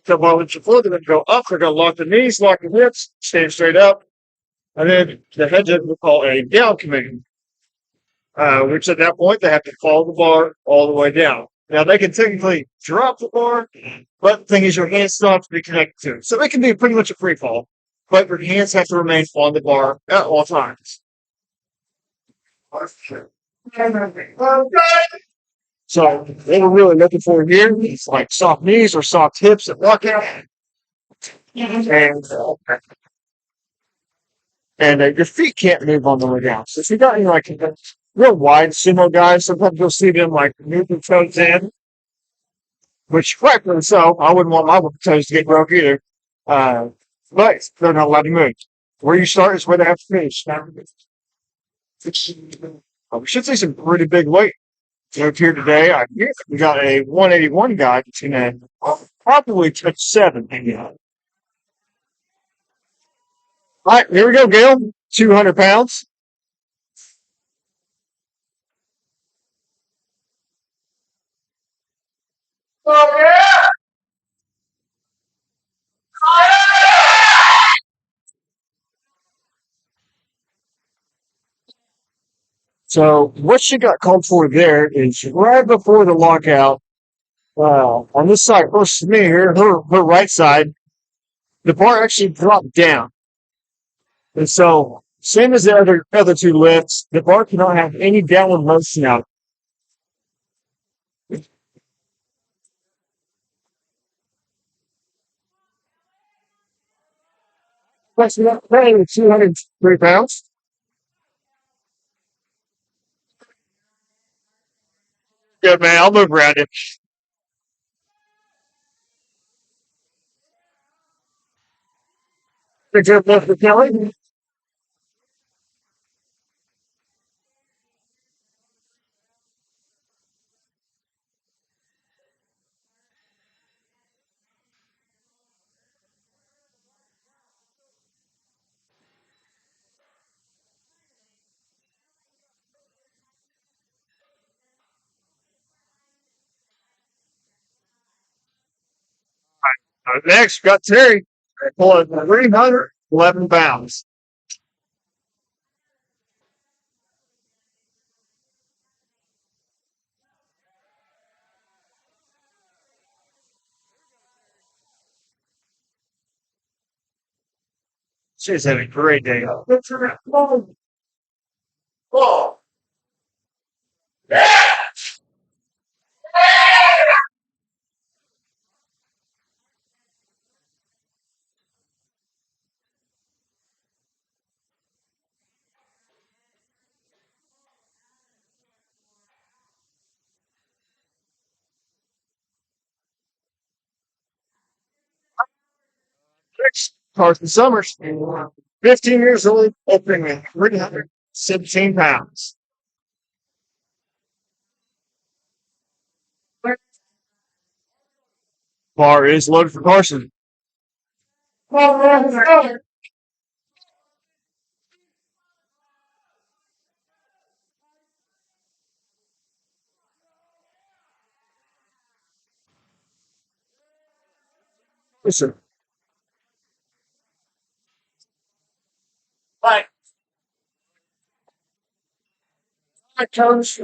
so while it's floor, they're going to go up. They're going to lock the knees, lock the hips, stand straight up. And then the head judge will call a down command, which at that point they have to follow the bar all the way down. Now they can technically drop the bar, but the thing is your hands still have to be connected to it. So it can be pretty much a free fall, but your hands have to remain on the bar at all times. So what we're really looking for here is like soft knees or soft hips that lock out, and your feet can't move on the way down. So if you got any like real wide sumo guys, sometimes you'll see them like move their toes in, which rightfully so. I wouldn't want my toes to get broke either. But they're not allowed to move. Where you start is where they have to finish. We should see some pretty big weight up here today. I hear we got a 181 guy that's going to probably touch 7. All right, here we go, Gail. 200 pounds. So what she got called for there is right before the lockout. On this side, close to me here, her right side, the bar actually dropped down. And so, same as the other two lifts, the bar cannot have any downward motion out. Plus, we're not paying 203 pounds. Good man, I'll move around it. Good job, Mr. Kelly. Next, we got Terry pulling 311 pounds. She's having a great day. Oh, 6, Carson Summers, 15 years old, opening at 317 pounds. Bar is loaded for Carson. Listen, like, coach.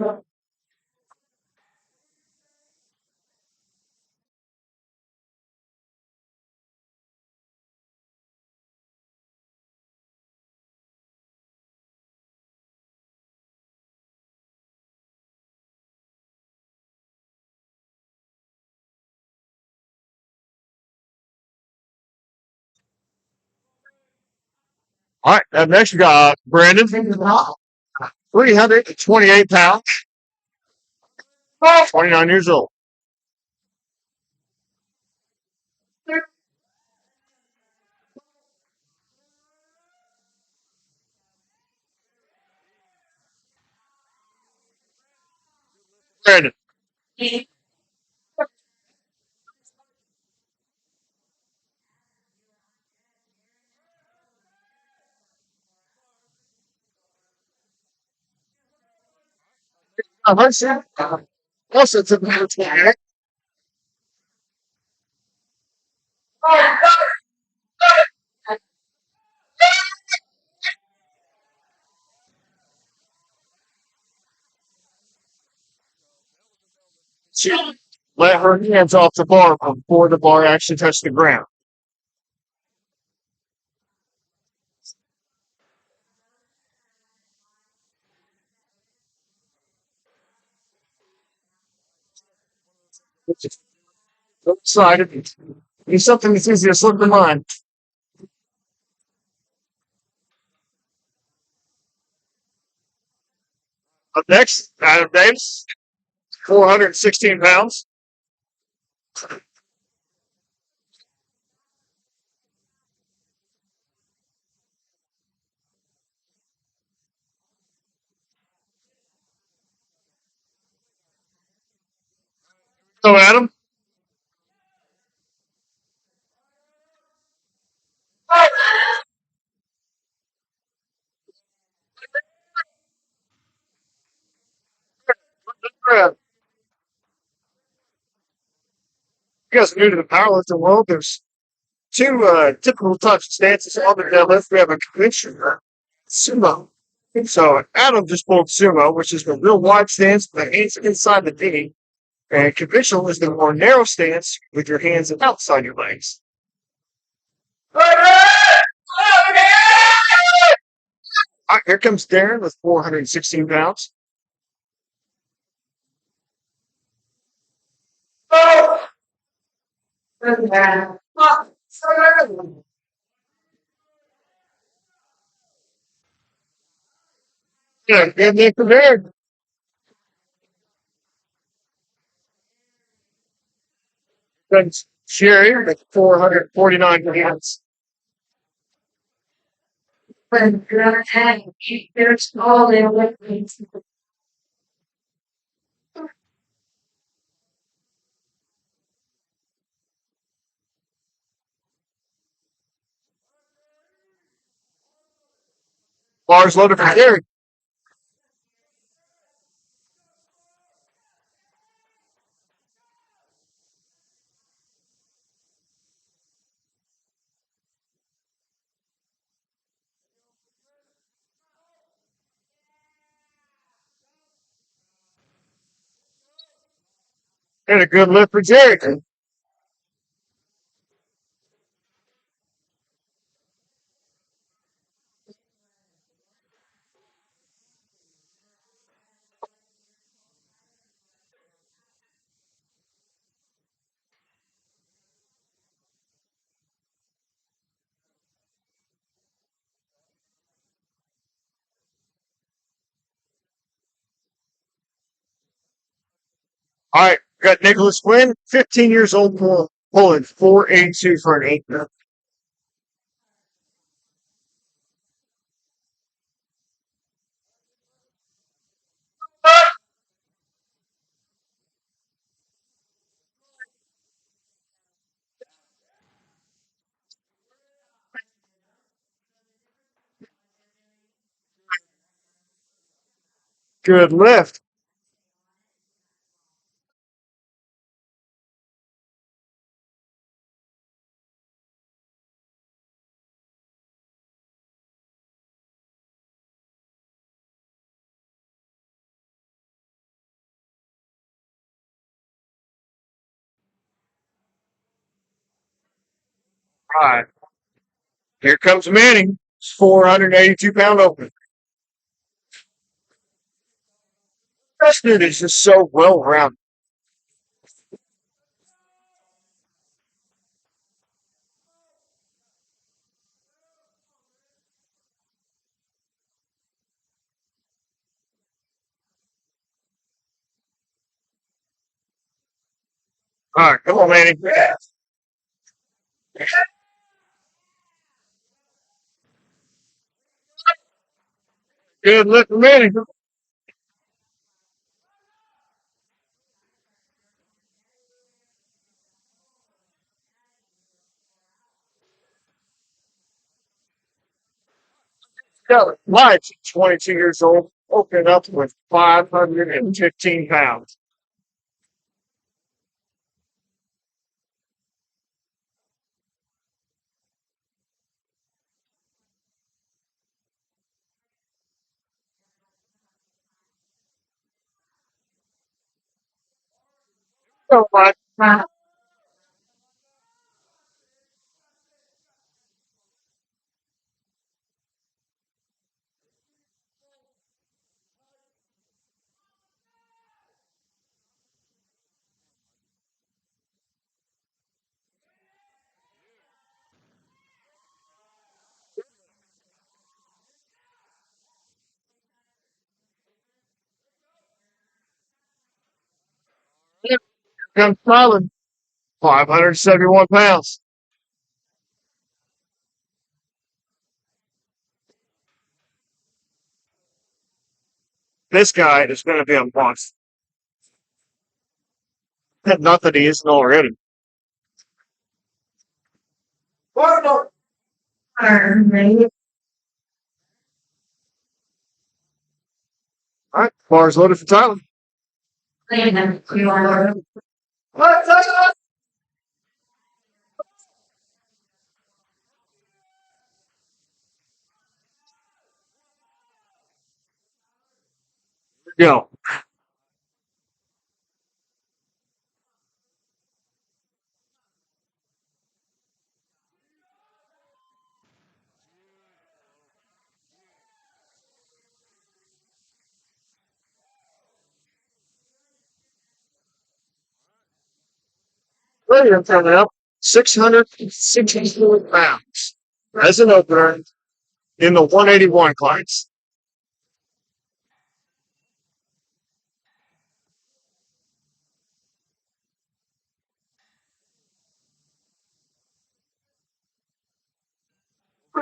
All right, up next we got Brandon, 328 pounds, 29 years old. Brandon, also to number 28. She let her hands off the bar before the bar actually touched the ground. Excited. It's something that's easy to slip the mind. Up next, Adam Davis, 416 pounds. So, Adam, you guys are new to the powerlifting world. There's two typical types of stances on the deadlift. We have a conventional sumo. So Adam just pulled sumo, which is a real wide stance with the hands inside the knee. And conventional is the more narrow stance with your hands outside your legs. All right, here comes Darren with 416 pounds. Yeah, get prepared. That's Sherry with 449 pounds. There's all in with me. Bars loaded for Sherry. And a good lift for Jerry. All right, got Nicholas Quinn, 15 years old, pulling 482 for an 8. Good lift. All right, here comes Manning, 482-pound open. This dude is just so well rounded. All right, come on, Manny. Good look, Manny. Stellar. Lights, 22 years old, opened up with 515 pounds. So much. Here comes Solid, 571 pounds. This guy is going to be a monster. Not that he isn't already. All right, bars loaded for Tyler. Go. William coming up, 664 pounds as an opener in the 181 class.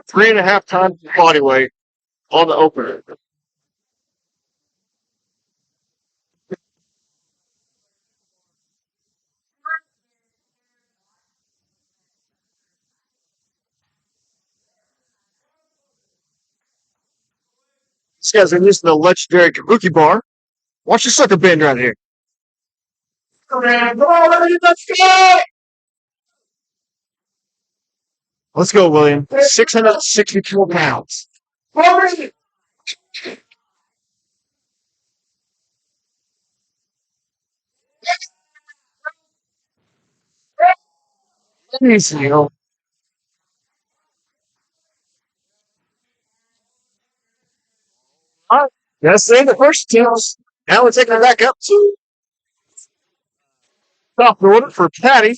Three and a half times body weight on the opener. These guys are using the legendary Kabuki bar. Watch your sucker bend right here. Come on, let's go! Let's go, William. 664 pounds. Easy. All right. That's the end of the first attempts. Now we're taking it back up to top order for Patty.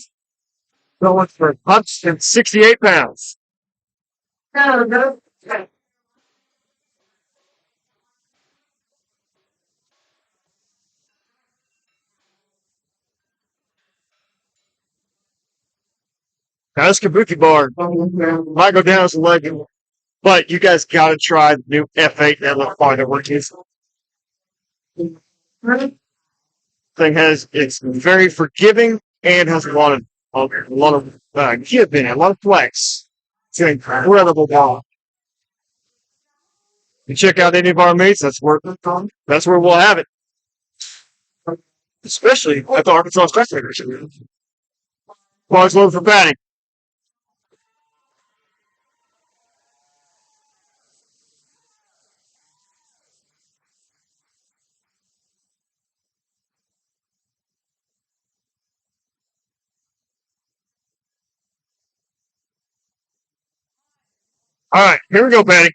Going for 168 pounds. Now, this Kabuki bar might go down as a leg, but you guys got to try the new F8 network bar that we're using. Thing has it's very forgiving and has a lot of give in it, a lot of flex. It's an incredible bar. You check out any of our mates, that's where we'll have it, especially at the Arkansas Spectators. Bars loaded for batting. All right, here we go, batting.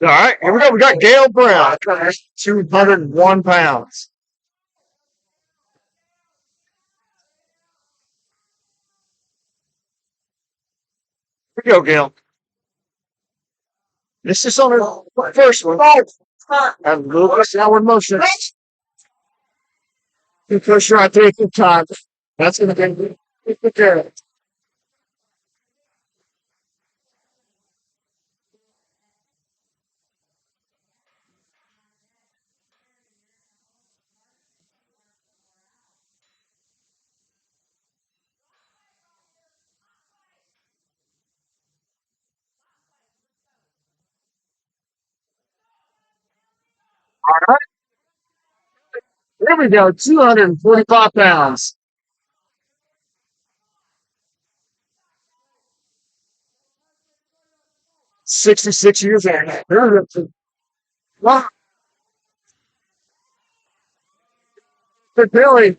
All right, here we go. We got Gail Brown, 201 pounds. Here we go, Gail. This is on her first one. And a little bit downward motion. You push right through 2 times. That's going to be good there. All right, here we go. 245 pounds. 66 years old. Here we go. Wow, good Billy.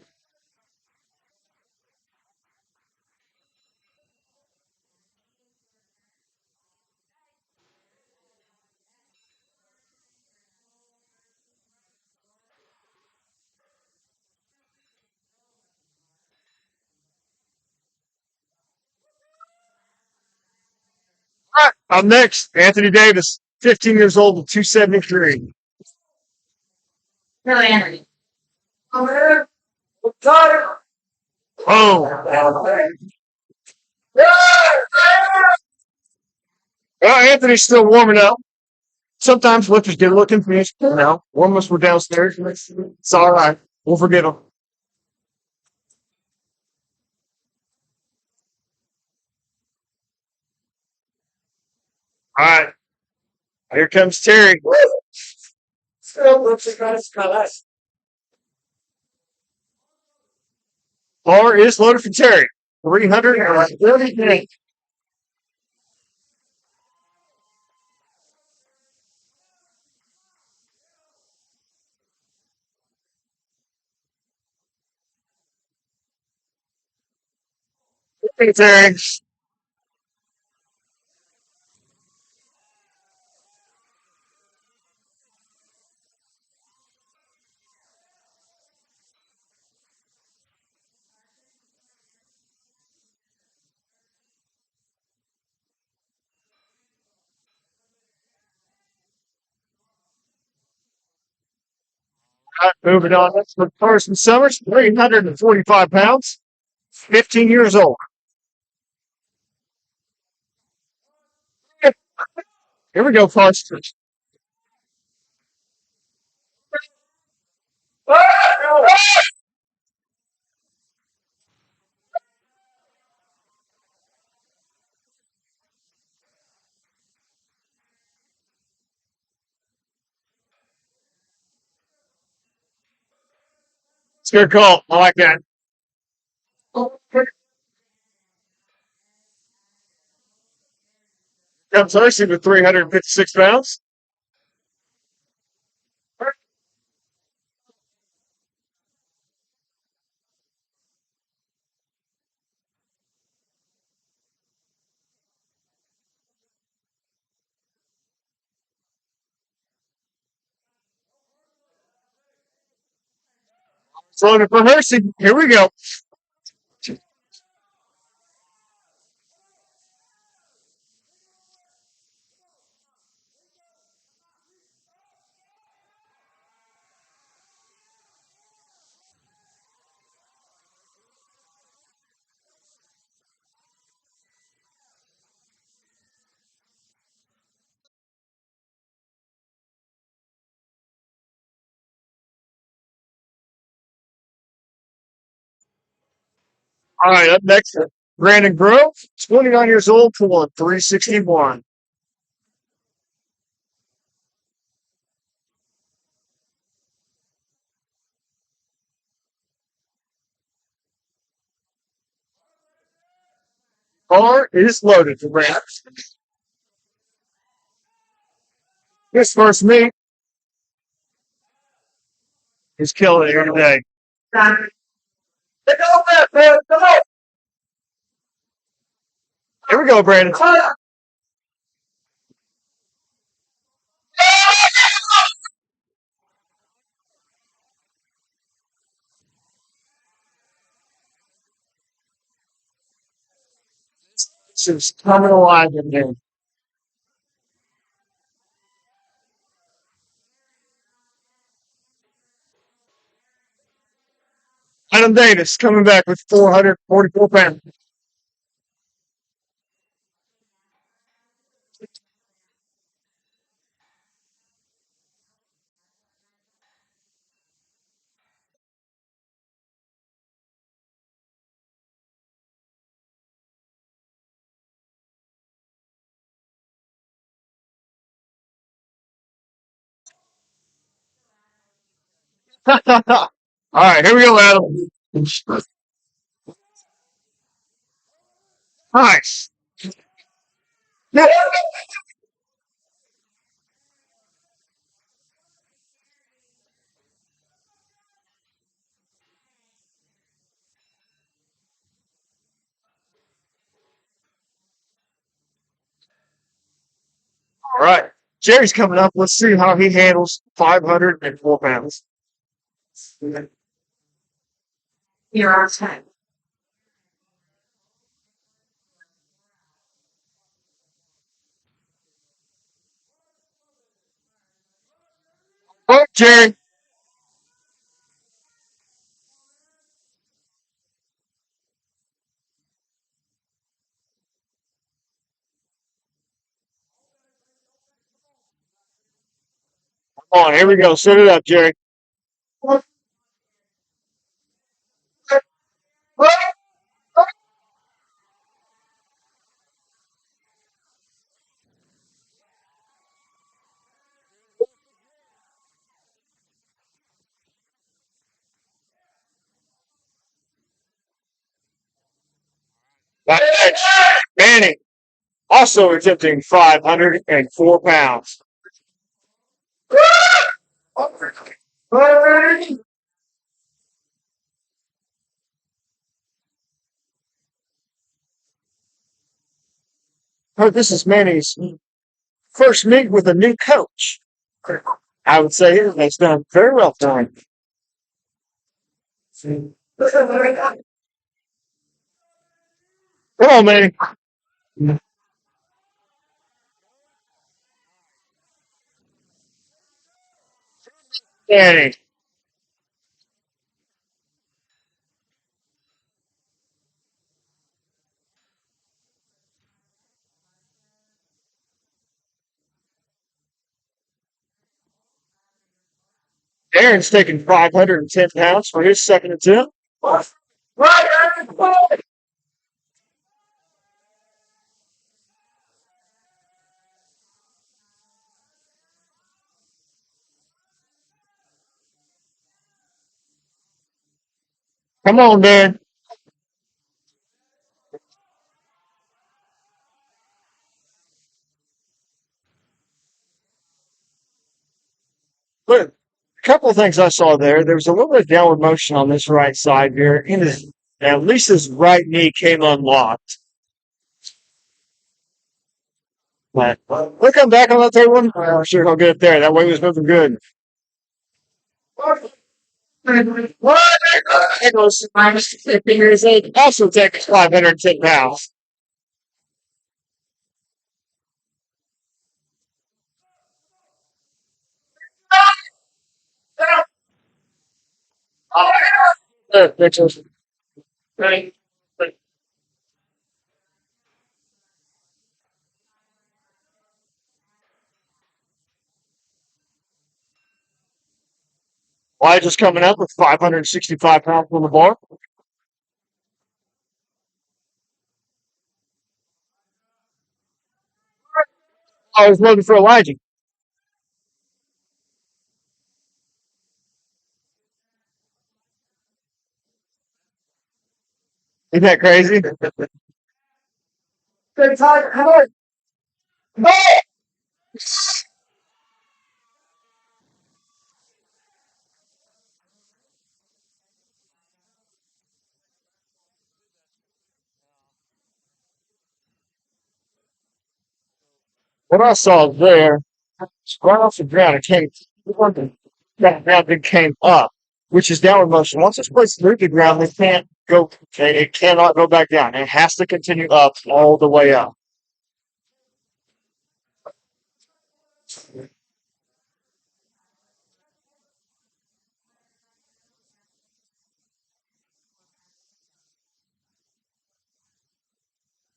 All right, up next, Anthony Davis, 15 years old with 273. Really, Henry. Oh. Anthony's still warming up. Sometimes lifters get a little confused. One of us were downstairs. It's all right. We'll forgive them. All right. Here comes Terry. Bar is loaded for Terry. 330. Hey, Terry. All right, moving on. That's for Carson Summers, 345 pounds, 15 years old. Here we go, Carson. It's a good call. I like that. Comes Hershey with 356 pounds. Throwing it for Hershey. Here we go. All right, up next, Brandon Grove, 29 years old, pulling 361. Car is loaded for Brandon. His first meet is killing it here today. Here we go, Brandon. Since coming alive in there. Adam Davis coming back with 444 pounds. All right, here we go, Adam. Nice. All right. Jerry's coming up. Let's see how he handles 504 pounds. You're on time. Oh, Jerry. Come on, here we go. Set it up, Jerry. Manning also attempting 504 pounds. Oh, this is Manning's first meet with a new coach. I would say it's done very well done. Come on, Manning. Manning. Aaron's taking 510 pounds for his second attempt. Come on, Dan. Look, a couple of things I saw there. There was a little bit of downward motion on this right side here. At least his right knee came unlocked. But we'll come back on that third one. I'm sure he'll get it there. That way he was moving good. What? It goes minus 50 years old. Also takes 510 pounds. Pictures. Right. Elijah's coming up with 565 pounds on the bar. I was looking for Elijah. Isn't that crazy? Good time. Come on. What I saw there, right off the ground, it came, that ground it came up. which is downward motion. Once it's placed through the ground, it can't go. It cannot go back down. It has to continue up all the way up.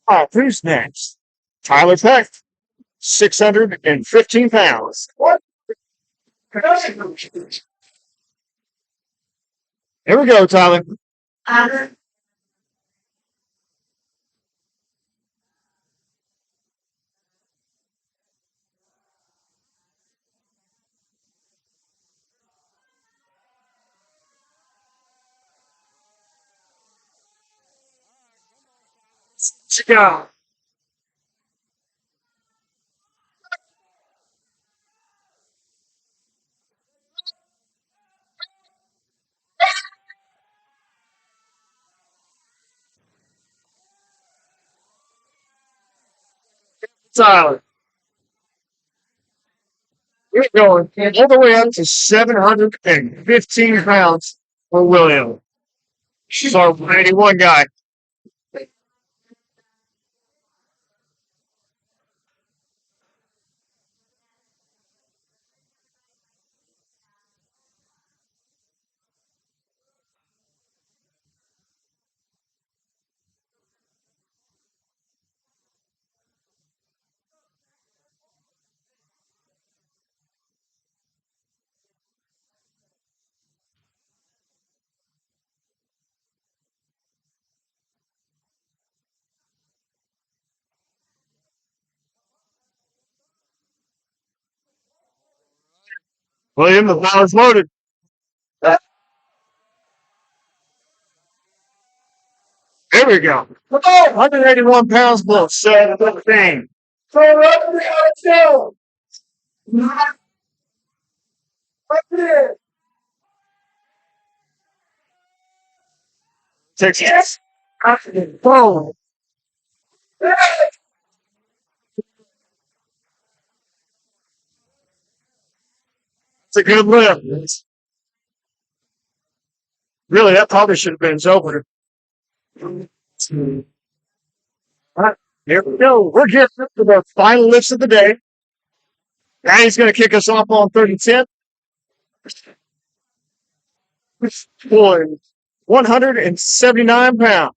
All right, who's next? Tyler Peck, 615 pounds. What? Here we go, Tyler. Let's go. Tyler. We're going all the way up to 715 pounds for William. She's our 81 guy. William, the ball is loaded. There we go. 181 pounds below 715. So up the Texas. Boom. It's a good lift. Really, that probably should have been his opener. All right, here we go. We're getting up to the final lifts of the day. Now he's going to kick us off on 30-10. Boy, 179 pounds.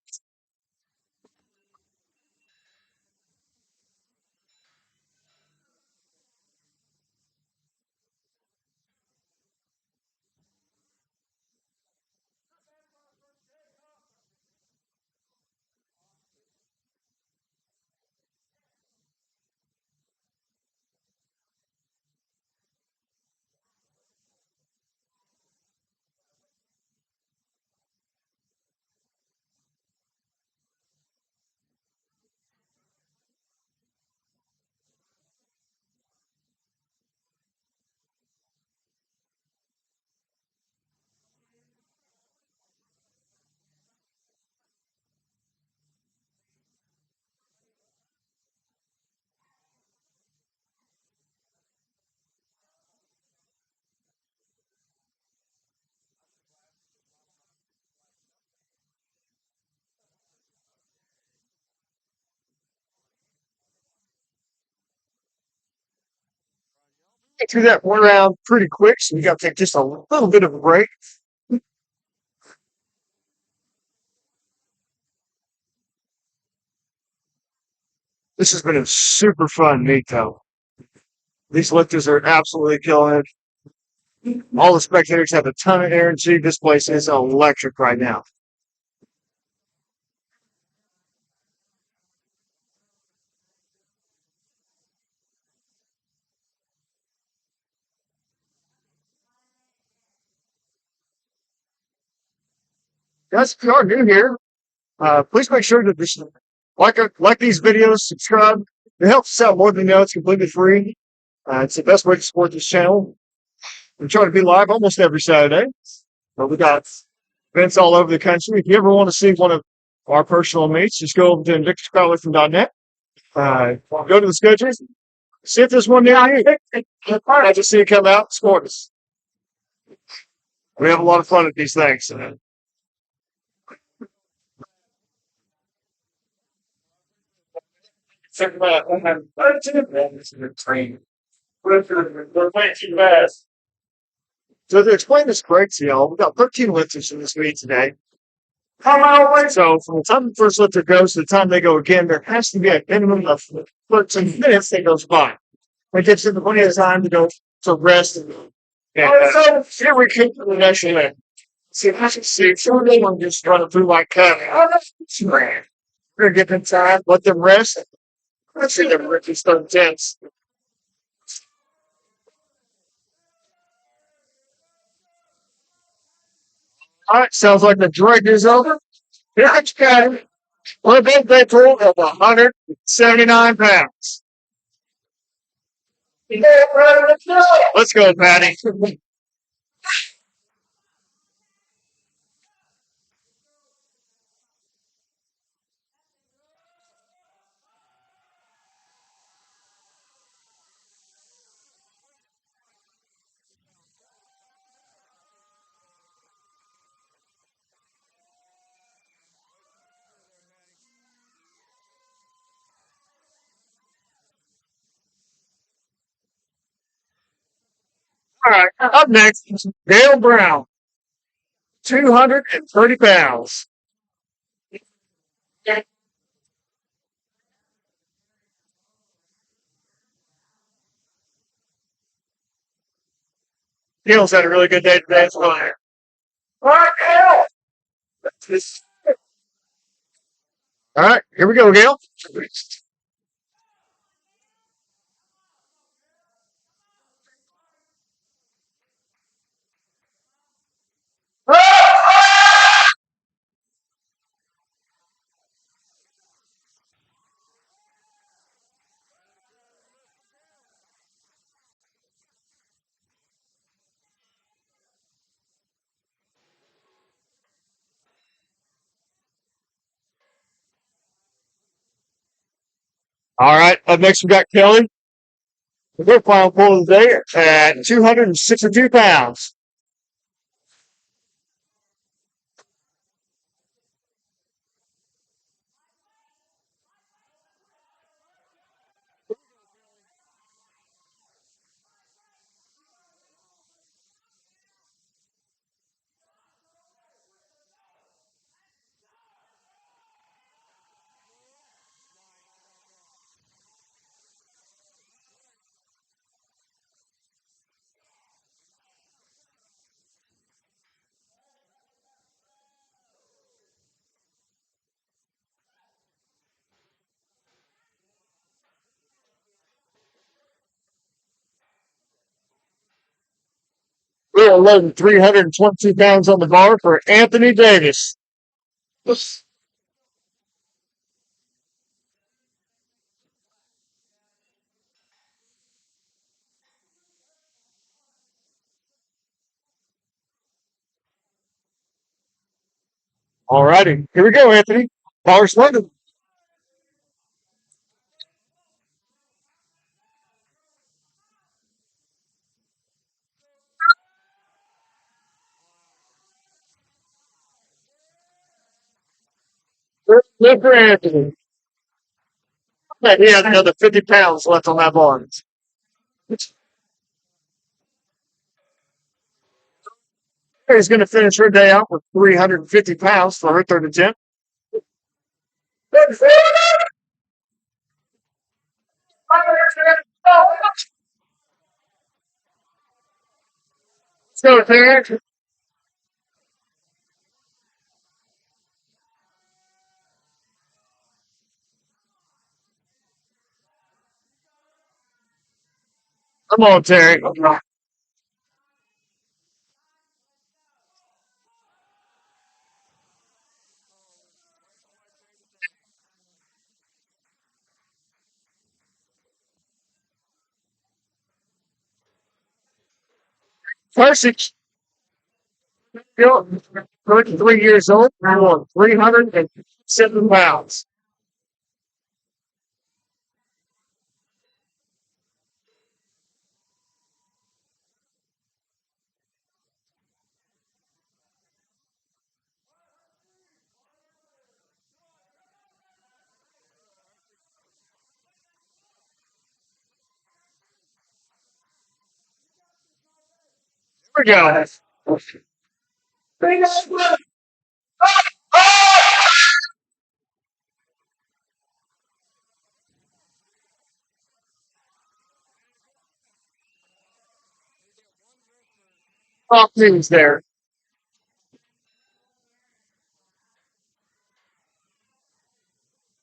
Get through that one round pretty quick, so we got to take just a little bit of a break. This has been a super fun meet, though. These lifters are absolutely killing it. All the spectators have a ton of energy. This place is electric right now. Guys, if you are new here, please make sure to just like these videos, subscribe. It helps us out more than you know. It's completely free. It's the best way to support this channel. We try to be live almost every Saturday. But we got events all over the country. If you ever want to see one of our personal meets, just go over to invictuspowerlifting.net. Go to the schedules. See if there's one near you. I just see it come out. Support us. We have a lot of fun at these things. Check them out. We're way too fast. So to explain this correct to y'all, we got 13 lifters in this meet today. So from the time the first lifter goes to the time they go again, there has to be a minimum of 13 minutes that goes by. It gives them plenty of time to go to rest. So here we keep the next lift. See, as you see, some of them just running through like we're gonna give them time, let them rest. Let's see them really start tense. All right, sounds like the drink is over. Here it's got one big total of 179 pounds. Let's go, Patty. All right, up next, Dale Brown, 230 pounds. Dale's had a really good day today. All right, Dale. All right, here we go, Gail. All right, up next we got Kelly. Their final pull of the day at 262 pounds. We are loading 322 pounds on the bar for Anthony Davis. All righty, here we go, Anthony. Bar's loaded. Look for Anthony. He has another 50 pounds left on that bar. He's going to finish her day out with 350 pounds for her third attempt. Let's go, Terrence. Come on, Terry. Percy, 33 years old, now 307 pounds. we go. Top news there.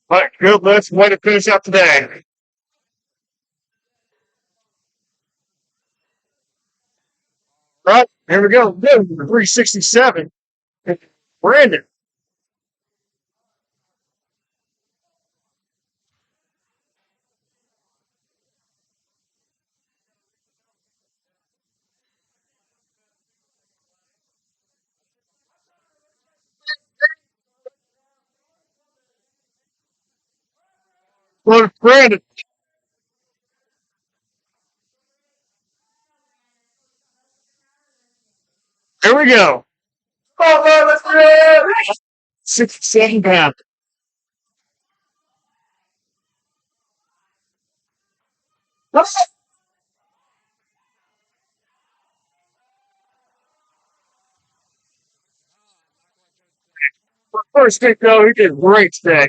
But good lift. Way to finish out today. Right, here we go. Good. 367. Brandon. Well, Brandon. Here we go. Oh, man, let's go. 67 pounds. First kick, though, he did great today.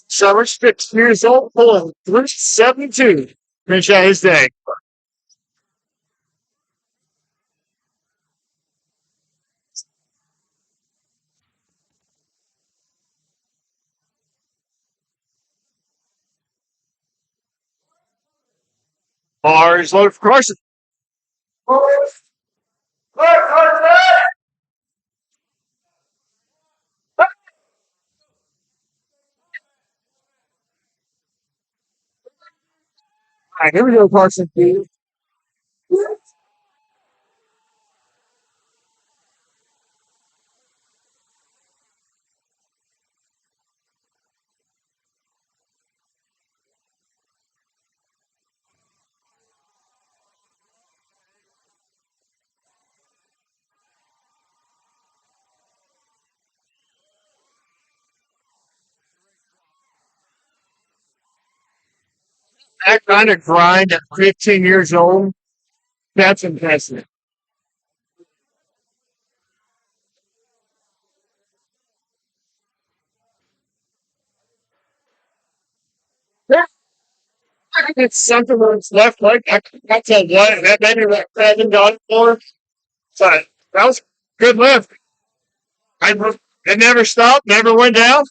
Summers, 15 years old, pulling 372. Finish out his day. Bars loaded for Carson. All right, here we go, Carson. That kind of grind at 15 years old, that's impressive. Yeah, it's something on his left leg. I tell you what, that maybe what Kevin got for. But that was a good lift. It never stopped, never went down.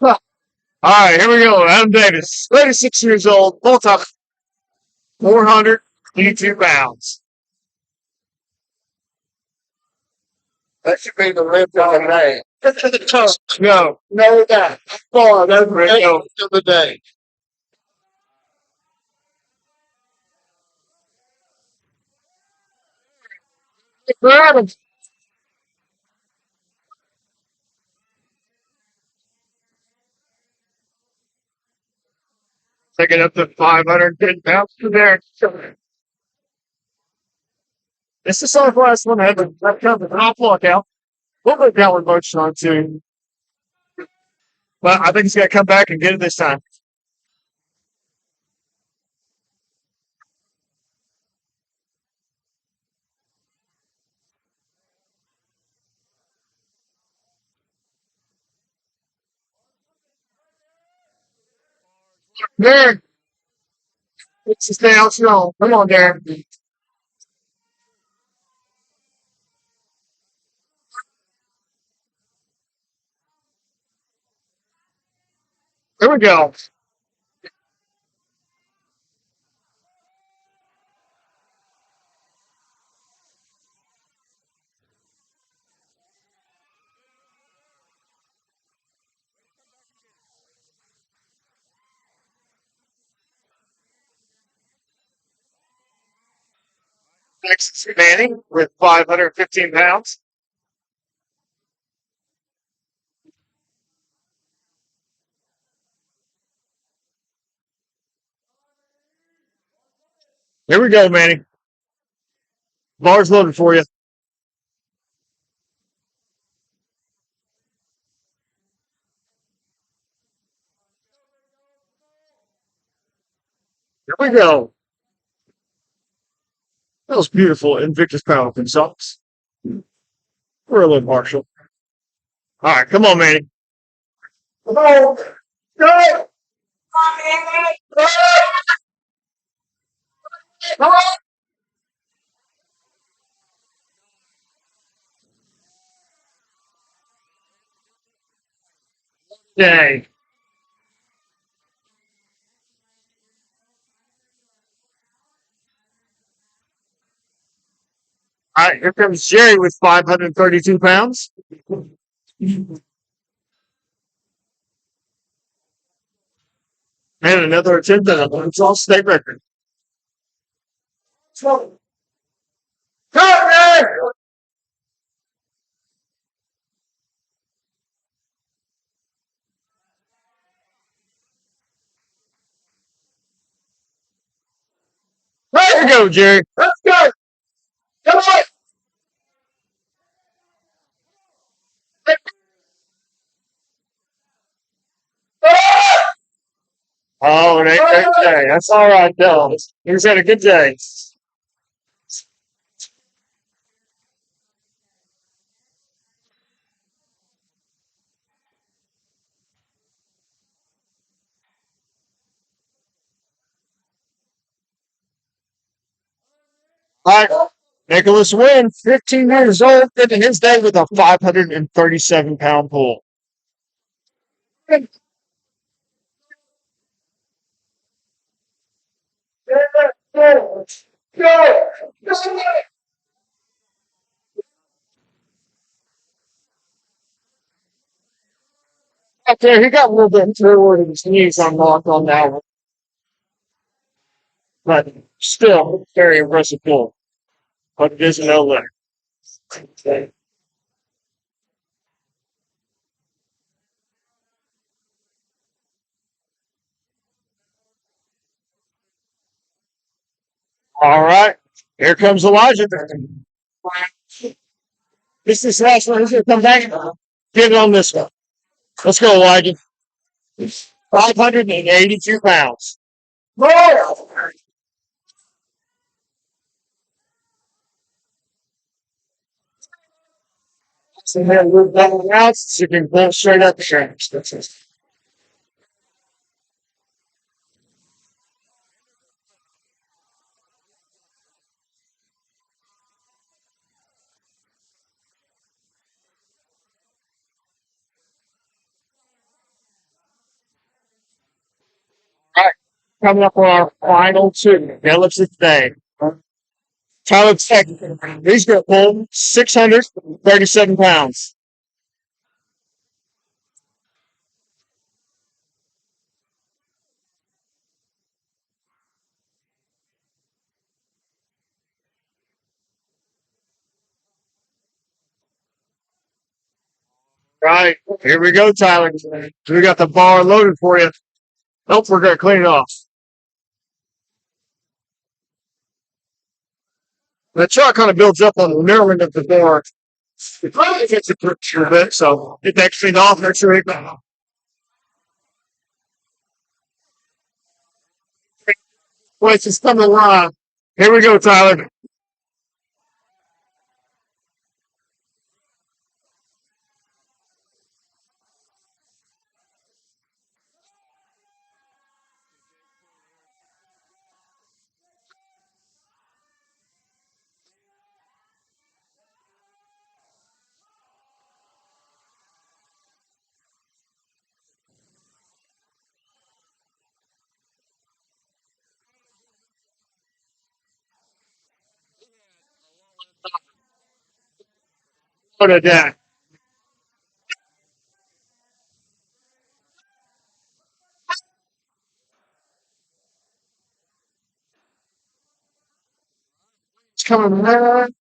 All right, here we go. Adam Davis, 36 years old, full time, 482 pounds. That should be the lift of the day. No, that. Oh, that's the lift of the day. Grab him. Taking up to 510 pounds to there. This is our last one. I had to come the top lockout. We'll put that one motion on too. But I think he's going to come back and get it this time. Darren, it's to stay out strong. Come on, Darren. Here we go. Next is Manning with 515 pounds. Here we go, Manning. Bar's loaded for you. Here we go. That was beautiful. Invictus Powerlifting socks. We're a little partial. All right, come on, Manny. Come on. Go. Come on. Dang. All right, here comes Jerry with 532 pounds. And another attempt at a Arkansas state record. Come on, there you go, Jerry. Let's go. Come on. Oh, it ain't that day. That's all right, though. He's had a good day. All right. Nicholas Wynn, 15 years old, ending his day with a 537-pound pull. Out there, he got a little bit forward and his knees unlocked on that one, but still very impressive pull. But it is a no limit. All right, here comes Elijah. This is the last one. He's going to come back. Get it on this one. Let's go, Elijah. 582 pounds. Roll! So then move that one out so you can pull straight up the shoulders. All right, coming up on our final two. Ellipsis today. Tyler Tech. He's going to pull 637 pounds. All right, here we go, Tyler. We got the bar loaded for you. Nope, we're going to clean it off. The truck kind of builds up on the narrowing of the bar. It probably gets a picture of it, so get that cleaned off. Make sure it place is coming alive. Here we go, Tyler. Put it down. It's coming right.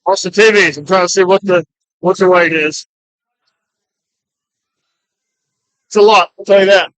Watch the TVs. I'm trying to see what the weight is. It's a lot, I'll tell you that.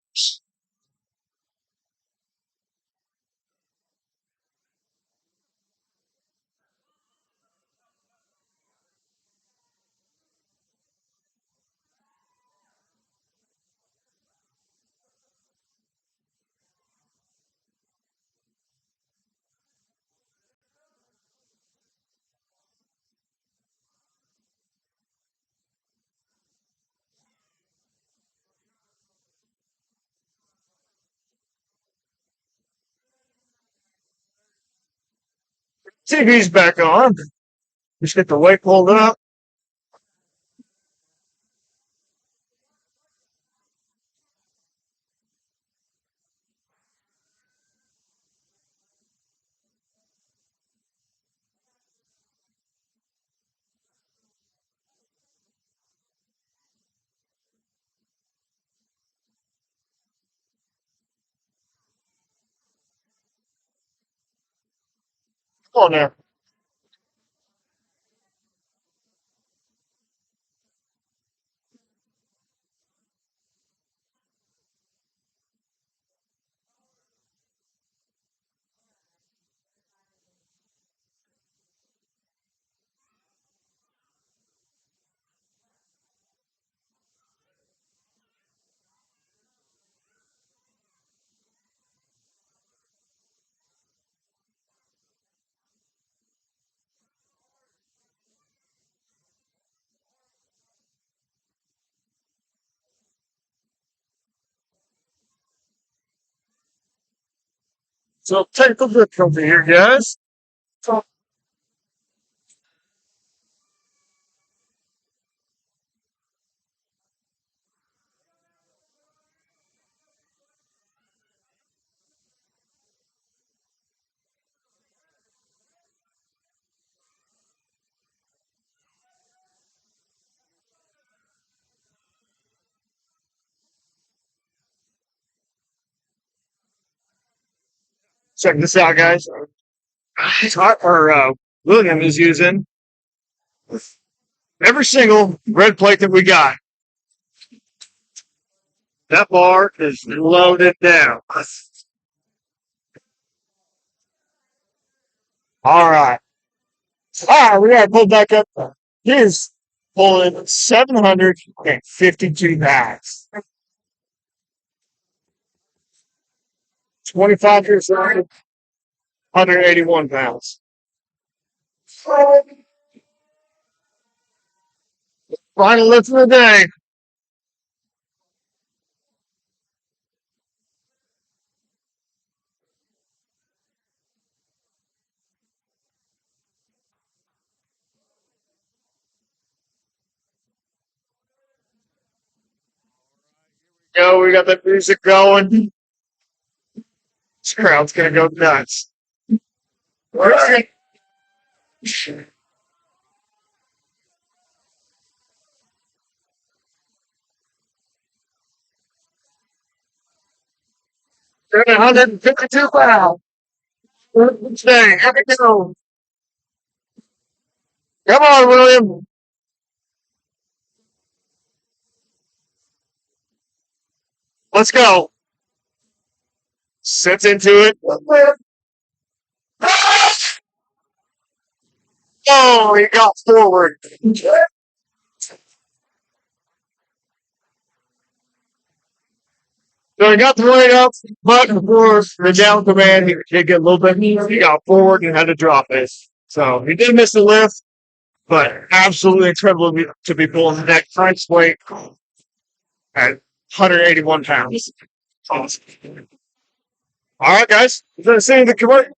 TV's back on. Just get the weight pulled up. Come on now. So take a look over here, guys. So check this out, guys. William is using every single red plate that we got. That bar is loaded down. All right. We got to pull back up. He's pulling 752 bags. 25 years old, 181 pounds. Final lift of the day. Yo, we got the music going. This crowd's gonna go nuts. All right. 752 pounds. Today, here we go. Come on, William. Let's go. Sets into it. Oh, he got forward. So he got the weight up, but before the down command, he did get a little bit. He got forward and had to drop it. So he did miss the lift, but absolutely incredible to be pulling that French weight at 181 pounds. Awesome. All right, guys. We're going to see the commercial.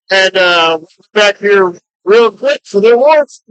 And back here real quick for the awards.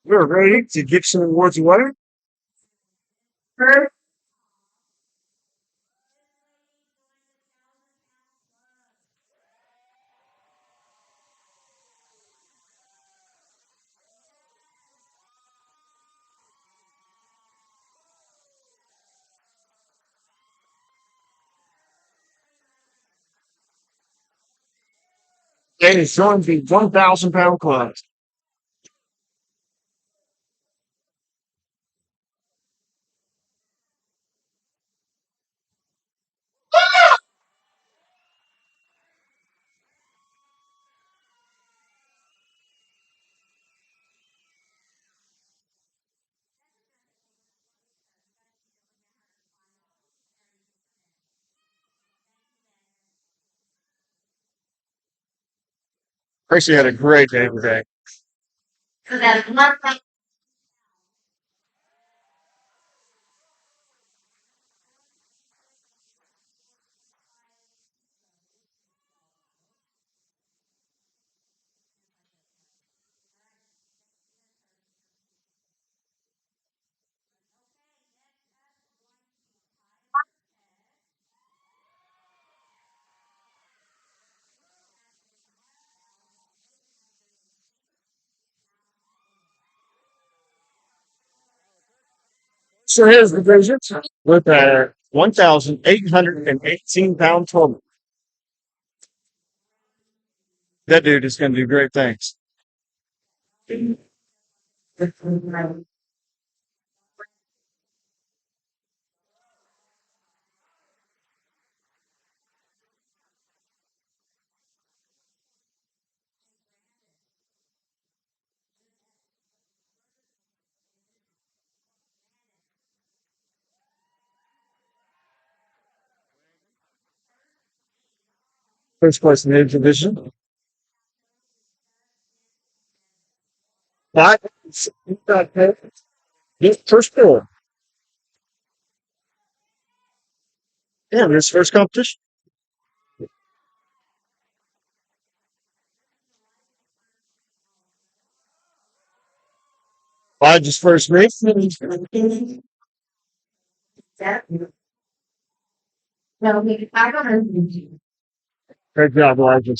We're ready to give some awards away. First, And it's joined the 1,000 pound club. Tracy had a great day today. so that's one thing. So here's the vision with a 1,818 pound total. That dude is going to do great things. First place in the division. But first four. Yeah, this first competition. I just first meet. No, I don't know. Great job, Elijah.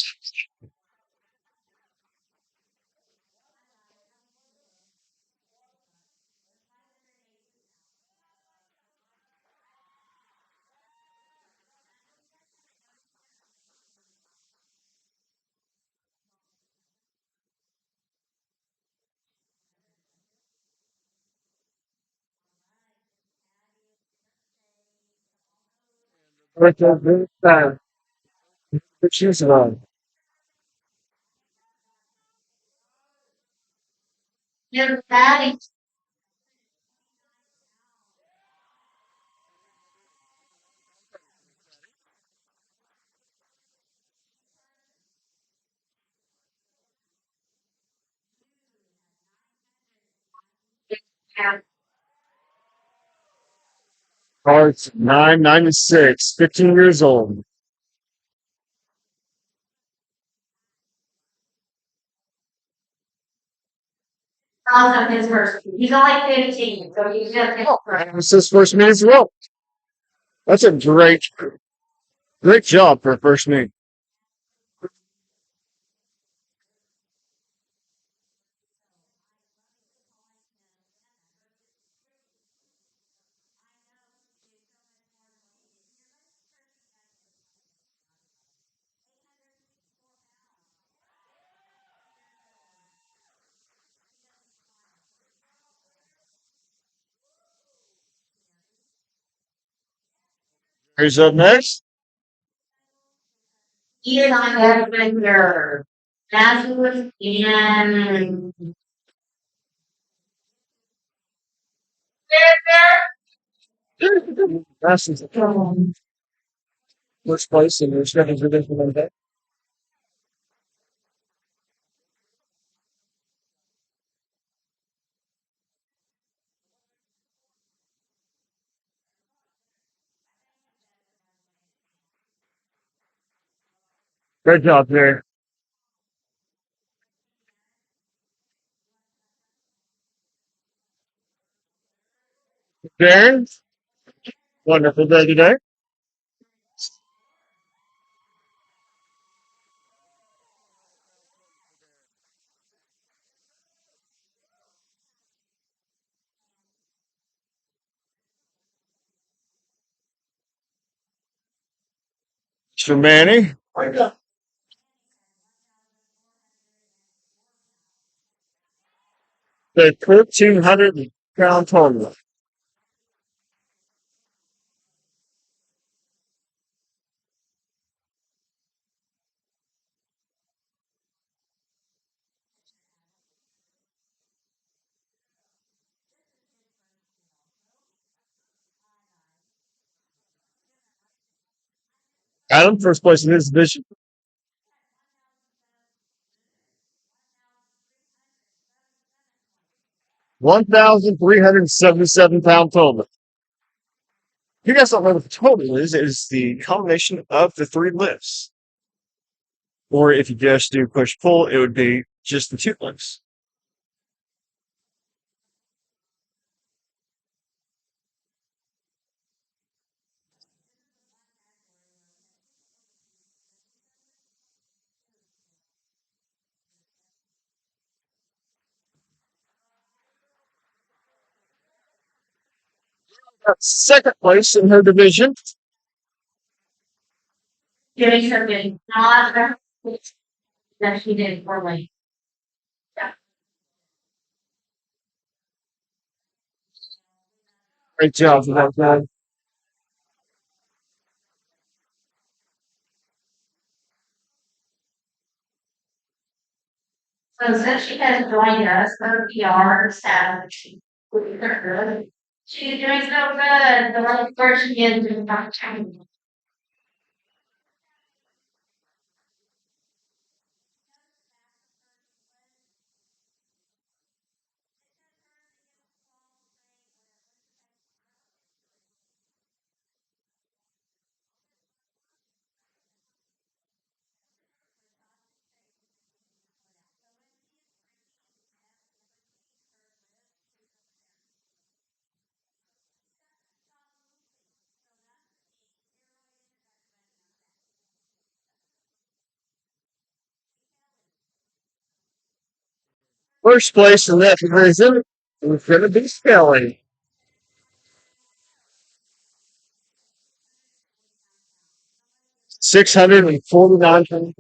Great job. Good shoes on. You're bad. Cards 996, 15 years old. Also his first. He's only 15, so he's just his first. It's his first meet as well. That's a great job for a first meet. Who's up next? He is on that finger. That's what and That's his first place in the second division of that. Great job there. Darren, wonderful day today. Mr. Manny, the 1,300 pound total. Adam, first place in his division, 1,377 pound total. If you guys don't know what the total is, it is the combination of the three lifts. Or if you just do push pull, it would be just the two lifts. Second place in her division. Doing something not that she did poorly. Great job for that guy. So since she has joined us, her PR staff, she's doing so good. The last person is doing not time. First place in that division is going to be Skelly. 649 pounds.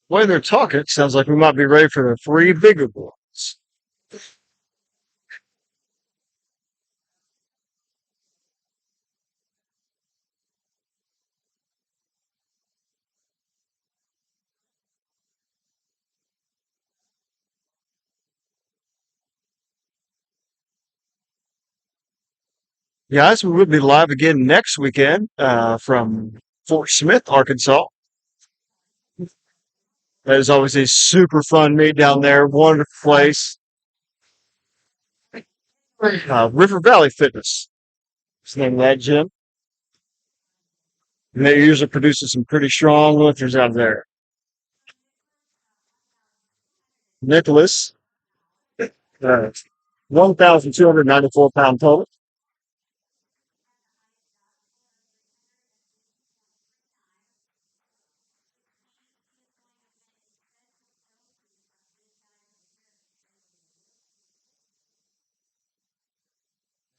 The way they're talking, it sounds like we might be ready for the three bigger ones. Guys, we will be live again next weekend from Fort Smith, Arkansas. That is always a super fun meet down there. Wonderful place. River Valley Fitness is the name of that gym. And they usually produces some pretty strong lifters out there. Nicholas, 1,294 pound total.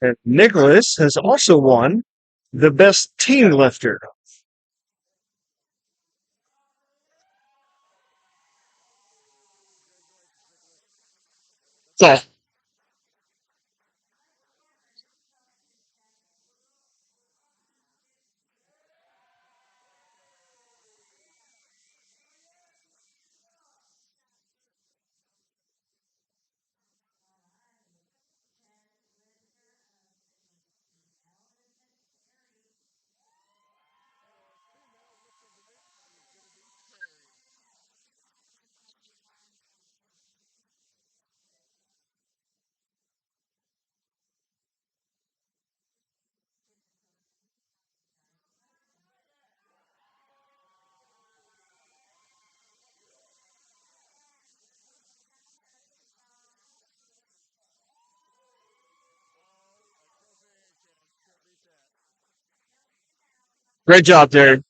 And Nicholas has also won the best teen lifter. So, great job, Derek.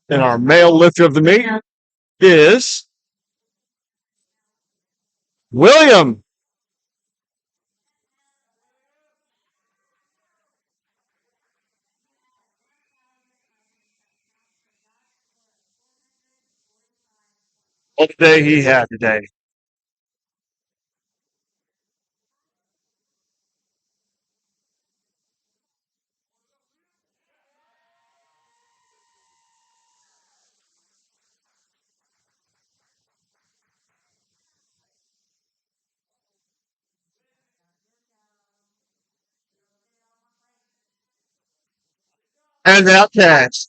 And our male lifter of the meet is William. What a day he had today. And that catch.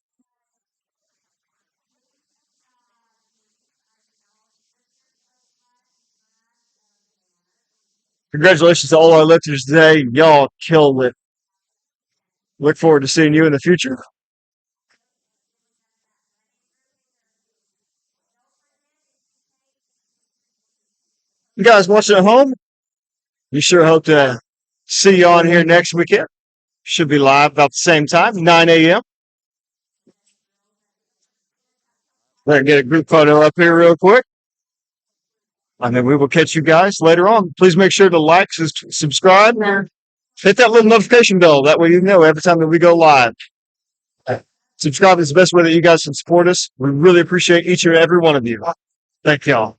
Congratulations to all our lifters today. Y'all killed it. Look forward to seeing you in the future. You guys watching at home? We sure hope to see you on here next weekend. Should be live about the same time, 9 a.m. Let's get a group photo up here real quick. And then we will catch you guys later on. Please make sure to like, subscribe, and hit that little notification bell. That way you know every time that we go live. Subscribe is the best way that you guys can support us. We really appreciate each and every one of you. Thank y'all.